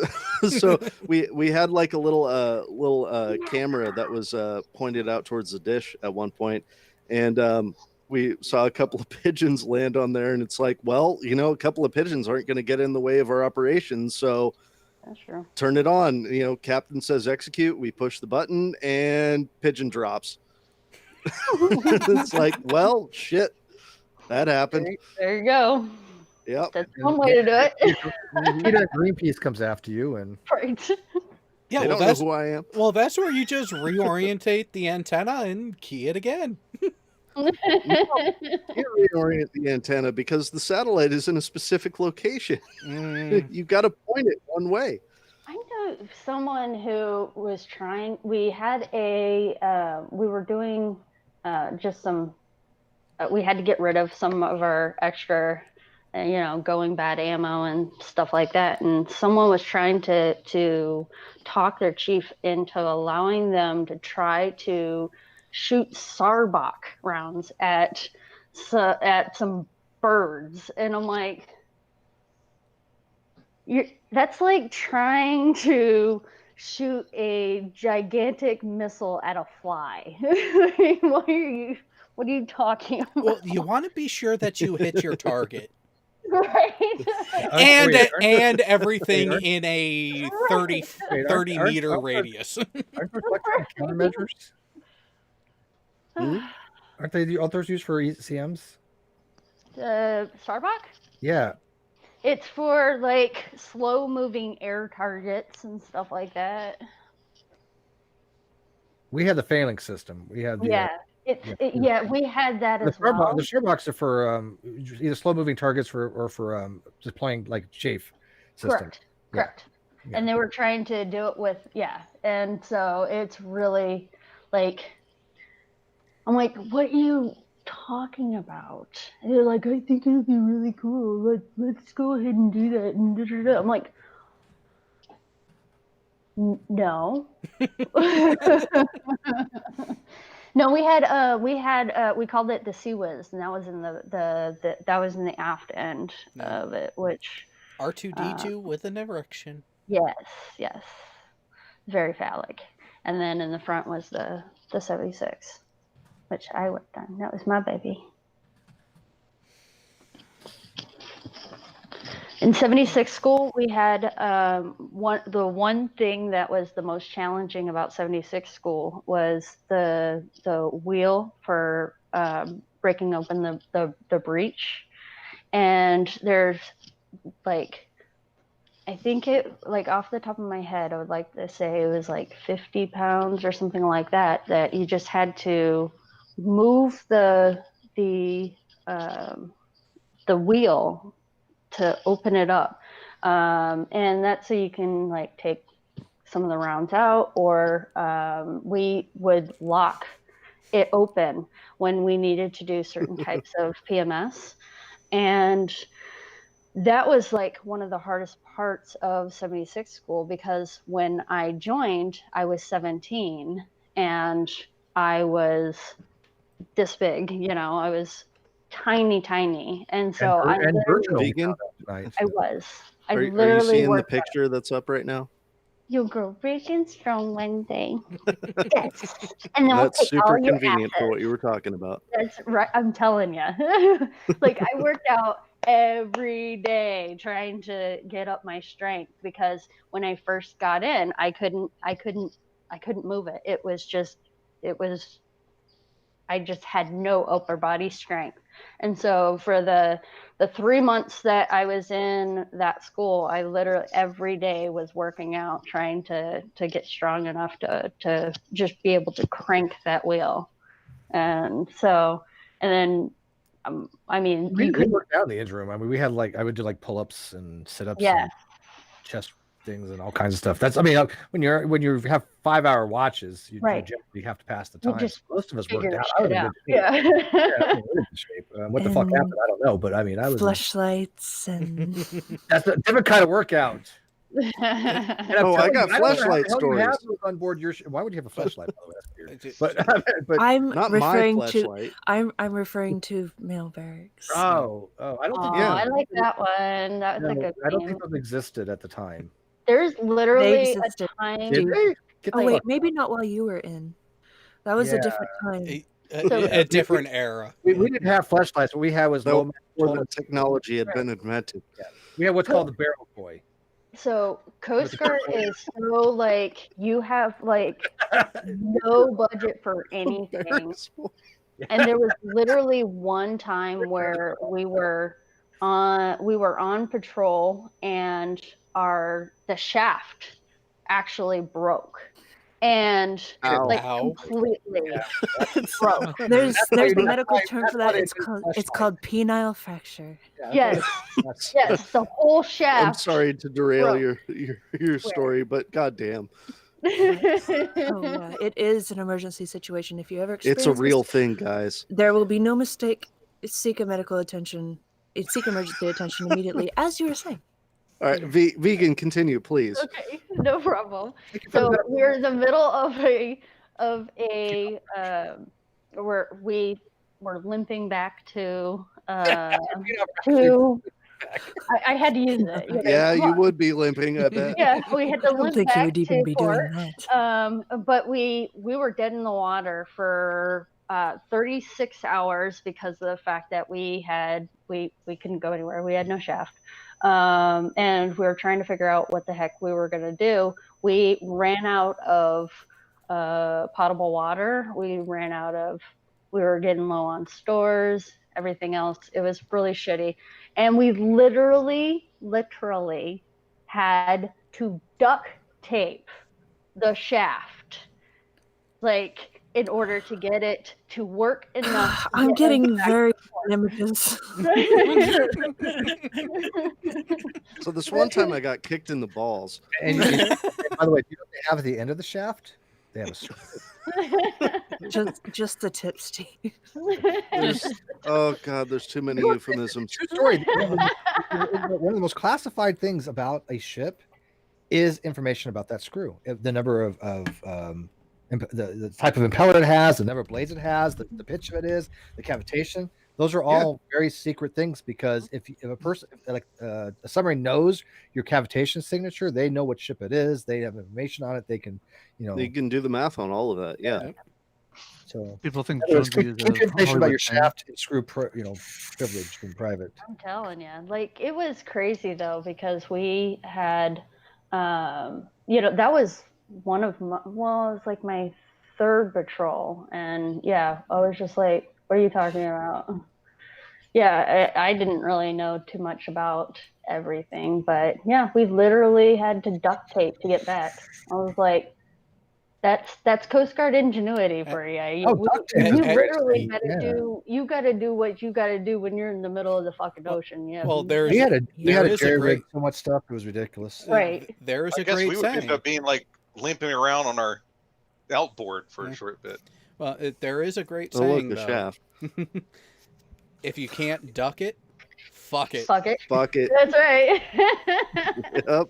Speaker 6: so we had like a little camera that was pointed out towards the dish at one point, and we saw a couple of pigeons land on there, and it's like, well, a couple of pigeons aren't going to get in the way of our operations, so
Speaker 9: That's true.
Speaker 6: turn it on. Captain says execute. We push the button, and pigeon drops. It's like, well, shit, that happened.
Speaker 9: There you go.
Speaker 6: Yep.
Speaker 9: That's one way to do it.
Speaker 2: Greenpeace comes after you, and
Speaker 9: Right.
Speaker 1: Yeah,
Speaker 6: They
Speaker 1: well,
Speaker 6: don't know
Speaker 1: that's
Speaker 6: who I am.
Speaker 1: Well, that's where you just reorientate the antenna and key it again.
Speaker 6: You reorient the antenna because the satellite is in a specific location. You got to point it one way.
Speaker 9: I know someone who was trying. We had we were doing just some. We had to get rid of some of our extra, going bad ammo and stuff like that. And someone was trying to talk their chief into allowing them to try to shoot Sarbach rounds at some birds. And I'm like, that's like trying to shoot a gigantic missile at a fly. What are you talking about?
Speaker 1: Well, you want to be sure that you hit your target.
Speaker 9: Right.
Speaker 1: And everything in a 30 meter radius.
Speaker 2: Aren't there countermeasures? Aren't they others used for CMs?
Speaker 9: Sarbach?
Speaker 2: Yeah.
Speaker 9: It's for like slow moving air targets and stuff like that.
Speaker 2: We had the phalanx system. We had the
Speaker 9: we had that as well.
Speaker 2: The Sharebox are for either slow moving targets or for deploying like chafe system.
Speaker 9: Correct. Yeah. And they were trying to do it with and so it's really like, I'm like, what are you talking about? And they're like, I think it'd be really cool. Let's go ahead and do that. And I'm like, no. No, we called it the Sea Whiz, and that was in that was in the aft end of it, which
Speaker 1: R2D2 with an erection.
Speaker 9: Yes, very phallic. And then in the front was the 76, which I worked on. That was my baby. In 76 school, we had the one thing that was the most challenging about 76 school was the wheel for breaking open the breech. And there's like, I think it, like off the top of my head, I would like to say it was like 50 pounds or something like that you just had to move the wheel to open it up, and that's so you can like take some of the rounds out, or we would lock it open when we needed to do certain types of PMS. And that was like one of the hardest parts of 76 school, because when I joined, I was 17 and I was this big, I was tiny, and so I literally,
Speaker 6: vegan.
Speaker 9: I was. I
Speaker 6: Are you
Speaker 9: literally
Speaker 6: seeing the
Speaker 9: worked.
Speaker 6: picture that's up right now?
Speaker 9: You'll grow big and strong one day. Yes. And then we'll
Speaker 6: That's
Speaker 9: take all
Speaker 6: super
Speaker 9: your
Speaker 6: convenient for
Speaker 9: assets.
Speaker 6: what you were talking about.
Speaker 9: That's right. I'm telling you. Like I worked out every day trying to get up my strength because when I first got in, I couldn't move it. I just had no upper body strength. And so for the 3 months that I was in that school, I literally every day was working out, trying to get strong enough to just be able to crank that wheel. And so, and then, I mean,
Speaker 2: we
Speaker 9: you could
Speaker 2: worked out in the engine room. I mean, we had I would do like pull-ups and sit-ups
Speaker 9: Yeah.
Speaker 2: and chest things and all kinds of stuff. That's, I mean, when you have 5-hour watches, you
Speaker 9: Right.
Speaker 2: generally have to pass the
Speaker 9: You
Speaker 2: time.
Speaker 9: just
Speaker 2: Most of us worked
Speaker 9: figure
Speaker 2: out. I was
Speaker 9: shit
Speaker 2: in
Speaker 9: out.
Speaker 2: good shape.
Speaker 9: Yeah.
Speaker 2: Yeah, I was in really good shape. What the fuck
Speaker 10: And
Speaker 2: happened? I don't know, but I mean, I was.
Speaker 10: Fleshlights and
Speaker 2: That's a different kind of workout.
Speaker 6: Oh, I got fleshlight stories.
Speaker 2: Have those on board your why would you have a fleshlight? By the way, that's weird. But
Speaker 10: I'm
Speaker 6: not
Speaker 10: referring
Speaker 6: my
Speaker 10: to
Speaker 6: fleshlight.
Speaker 10: I'm referring to male barracks.
Speaker 2: Oh, I don't think.
Speaker 9: I like that one. That was a good
Speaker 2: I don't
Speaker 9: game.
Speaker 2: think those existed at the time.
Speaker 9: There's
Speaker 10: They
Speaker 9: literally a
Speaker 10: existed.
Speaker 9: time.
Speaker 2: Did they? Get the
Speaker 10: Oh wait,
Speaker 2: fuck
Speaker 10: maybe not while you were in. That was a different time.
Speaker 1: A different era.
Speaker 2: We didn't have flashlights. What we had was
Speaker 6: No, before the technology had been invented.
Speaker 2: Yeah. We had what's called the barrel boy.
Speaker 9: So Coast Guard is so like you have like no budget for anything. And there was literally one time where we were on patrol and the shaft actually broke. And like completely broke.
Speaker 10: There's a medical term for that. It's called penile fracture.
Speaker 9: Yes. Yes, the whole shaft.
Speaker 6: I'm sorry to derail
Speaker 9: broke.
Speaker 6: your story, but goddamn.
Speaker 10: Oh yeah, it is an emergency situation. If you ever experience
Speaker 6: It's a real
Speaker 10: this,
Speaker 6: thing, guys.
Speaker 10: there will be no mistake. Seek emergency attention immediately, as you were saying.
Speaker 6: All right, vegan, continue, please.
Speaker 9: Okay, no problem. So we're in the middle of we're limping back to I had to use it. You know,
Speaker 6: Yeah, you would be limping, I bet.
Speaker 9: Yeah, we had to
Speaker 10: I don't
Speaker 9: limp
Speaker 10: think you
Speaker 9: back
Speaker 10: would even
Speaker 9: to
Speaker 10: be
Speaker 9: port.
Speaker 10: doing that.
Speaker 9: But we were dead in the water for 36 hours because of the fact that we couldn't go anywhere. We had no shaft. And we were trying to figure out what the heck we were going to do. We ran out of potable water. We were getting low on stores, everything else. It was really shitty. And we literally had to duct tape the shaft, like in order to get it to work enough.
Speaker 10: I'm getting very images.
Speaker 6: So this one time I got kicked in the balls.
Speaker 2: And by the way, you know what they have at the end of the shaft? They have a
Speaker 10: just the tip, Steve.
Speaker 6: Oh God, there's too many euphemisms.
Speaker 2: True story. One of the most classified things about a ship is information about that screw. The number of the type of impeller it has, the number of blades it has, the pitch of it is, the cavitation. Those are all very secret things because if a person like a submarine knows your cavitation signature, they know what ship it is. They have information on it. They can,
Speaker 6: They can do the math on all of that. Yeah.
Speaker 2: So
Speaker 4: people think
Speaker 2: information about your shaft and screw, privilege in private.
Speaker 9: I'm telling you, like it was crazy though because we had, that was one of my, it was like my third patrol, and I was just like, what are you talking about? I didn't really know too much about everything, but we literally had to duct tape to get back. I was like, that's Coast Guard ingenuity for you. You literally got to do what you got to do when you're in the middle of the fucking ocean. Yeah.
Speaker 2: Well, we had a jerry rig so much stuff it was ridiculous.
Speaker 9: Right.
Speaker 1: There is
Speaker 8: I guess we would end up being like limping around on our outboard for a short bit.
Speaker 1: Well, there is a great saying
Speaker 6: the
Speaker 1: though.
Speaker 6: shaft.
Speaker 1: If you can't duck it, fuck it.
Speaker 9: Fuck it.
Speaker 6: Fuck it.
Speaker 9: That's right.
Speaker 6: Yep.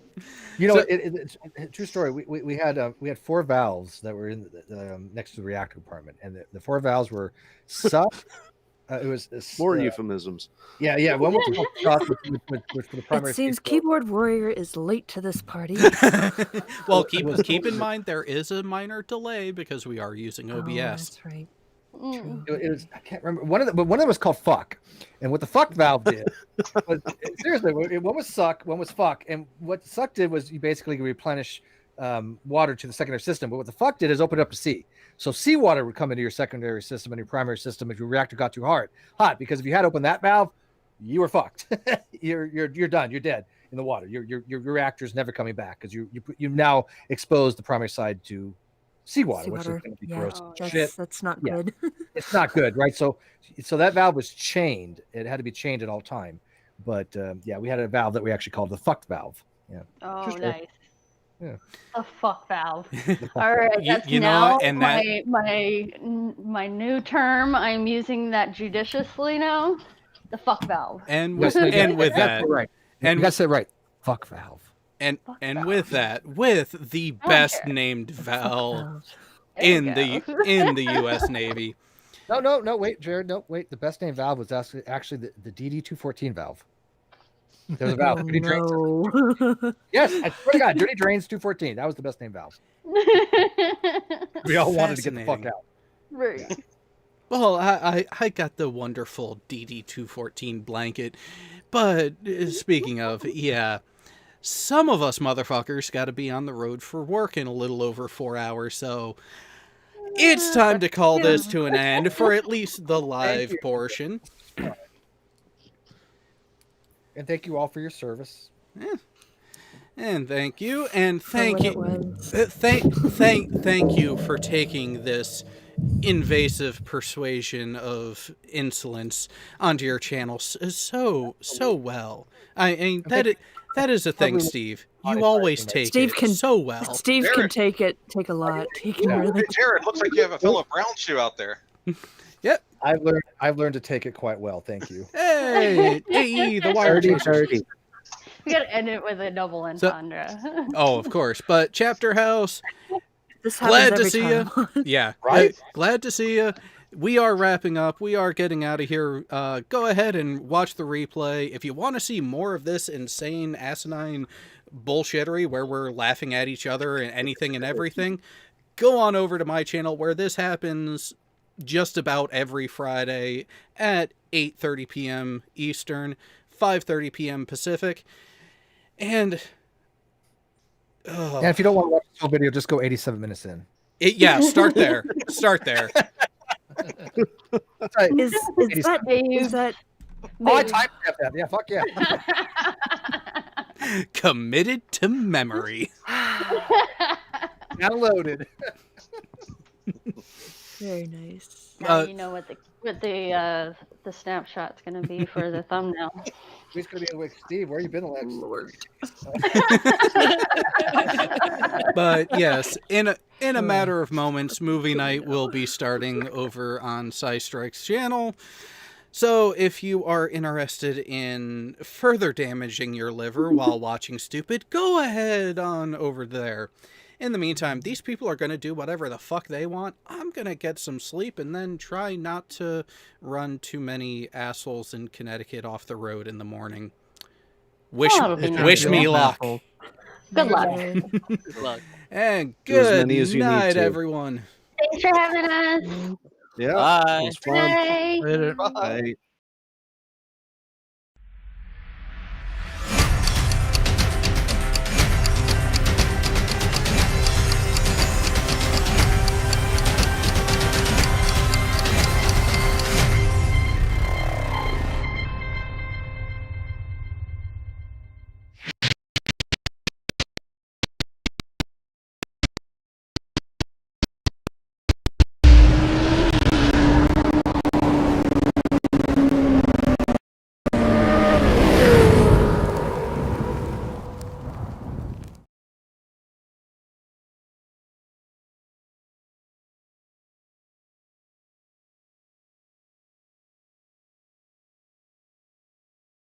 Speaker 2: It's a true story. We had 4 valves that were in next to the reactor compartment, and the 4 valves were sub, It was
Speaker 6: More euphemisms.
Speaker 2: Yeah. One was called Suck, which for the primary.
Speaker 14: It seems Keyboard Warrior is late to this party.
Speaker 1: Well, keep in mind there is a minor delay because we are using OBS.
Speaker 14: Oh, that's right.
Speaker 2: It was, I can't remember one of them was called Fuck, and what the Fuck valve did was, seriously, one was Suck, one was Fuck, and what Suck did was you basically replenish water to the secondary system, but what the Fuck did is open it up to sea. So seawater would come into your secondary system and your primary system if your reactor got too hot, because if you had opened that valve, you were fucked. you're done. You're dead in the water. Your reactor's never coming back because you now exposed the primary side to seawater, which is going to be gross.
Speaker 14: That's not good.
Speaker 2: It's not good, right? So that valve was chained. It had to be chained at all time. But we had a valve that we actually called the fuck valve. Yeah.
Speaker 9: Oh, nice.
Speaker 2: Yeah.
Speaker 9: A fuck valve. All right, that's my new term. I'm using that judiciously now. The fuck valve.
Speaker 1: And with that,
Speaker 2: right. And you got to say it right. Fuck valve.
Speaker 1: And with that, with the best named valve in the U.S. Navy.
Speaker 2: No, wait, Jared. No, wait. The best named valve was actually the DD-214 valve. There's a valve. Dirty Drains. Yes, I swear to God, Dirty Drains 214. That was the best named valve. We all wanted to get the fuck out.
Speaker 9: Right.
Speaker 2: Yeah.
Speaker 1: Well, I got the wonderful DD-214 blanket. But speaking of, some of us motherfuckers got to be on the road for work in a little over 4 hours, so it's time to call this to an end for at least the live portion.
Speaker 2: And thank you all for your service.
Speaker 1: Yeah. And thank you, and thank you for taking this invasive persuasion of insolence onto your channel so well. I mean that is a thing, Steve. You always take it so well.
Speaker 14: Steve can take a lot. He can really.
Speaker 8: Jared, looks like you have a fellow brown shoe out there.
Speaker 1: Yep.
Speaker 2: I've learned to take it quite well. Thank you.
Speaker 1: Hey, the wire chasers.
Speaker 9: We gotta end it with a double entendre.
Speaker 1: Oh, of course. But Chapter House,
Speaker 14: this
Speaker 1: glad to see you. Yeah,
Speaker 2: right.
Speaker 1: Glad to see you. We are wrapping up. We are getting out of here. Go ahead and watch the replay. If you want to see more of this insane, asinine bullshittery where we're laughing at each other and anything and everything, go on over to my channel where this happens just about every Friday at 8:30 p.m. Eastern, 5:30 p.m. Pacific. And
Speaker 2: if you don't want to watch the whole video, just go 87 minutes in.
Speaker 1: Start there. Start there.
Speaker 14: Is that
Speaker 2: Oh, I typed that. Yeah, fuck yeah.
Speaker 1: Committed to memory.
Speaker 2: Downloaded.
Speaker 14: Very nice.
Speaker 9: Now you know what the snapshot's gonna be for the thumbnail.
Speaker 2: He's gonna be like, Steve, where you been the last Lord?
Speaker 1: But yes, in a matter of moments, movie night will be starting over on Strike's channel. So if you are interested in further damaging your liver while watching stupid, go ahead on over there. In the meantime, these people are going to do whatever the fuck they want. I'm going to get some sleep and then try not to run too many assholes in Connecticut off the road in the morning. Wish me luck.
Speaker 9: Good luck.
Speaker 12: Good luck.
Speaker 1: And good night, everyone.
Speaker 9: Thanks for having us.
Speaker 6: Yeah.
Speaker 12: Bye.
Speaker 6: It was fun.
Speaker 9: Bye.
Speaker 4: Later.
Speaker 8: Bye.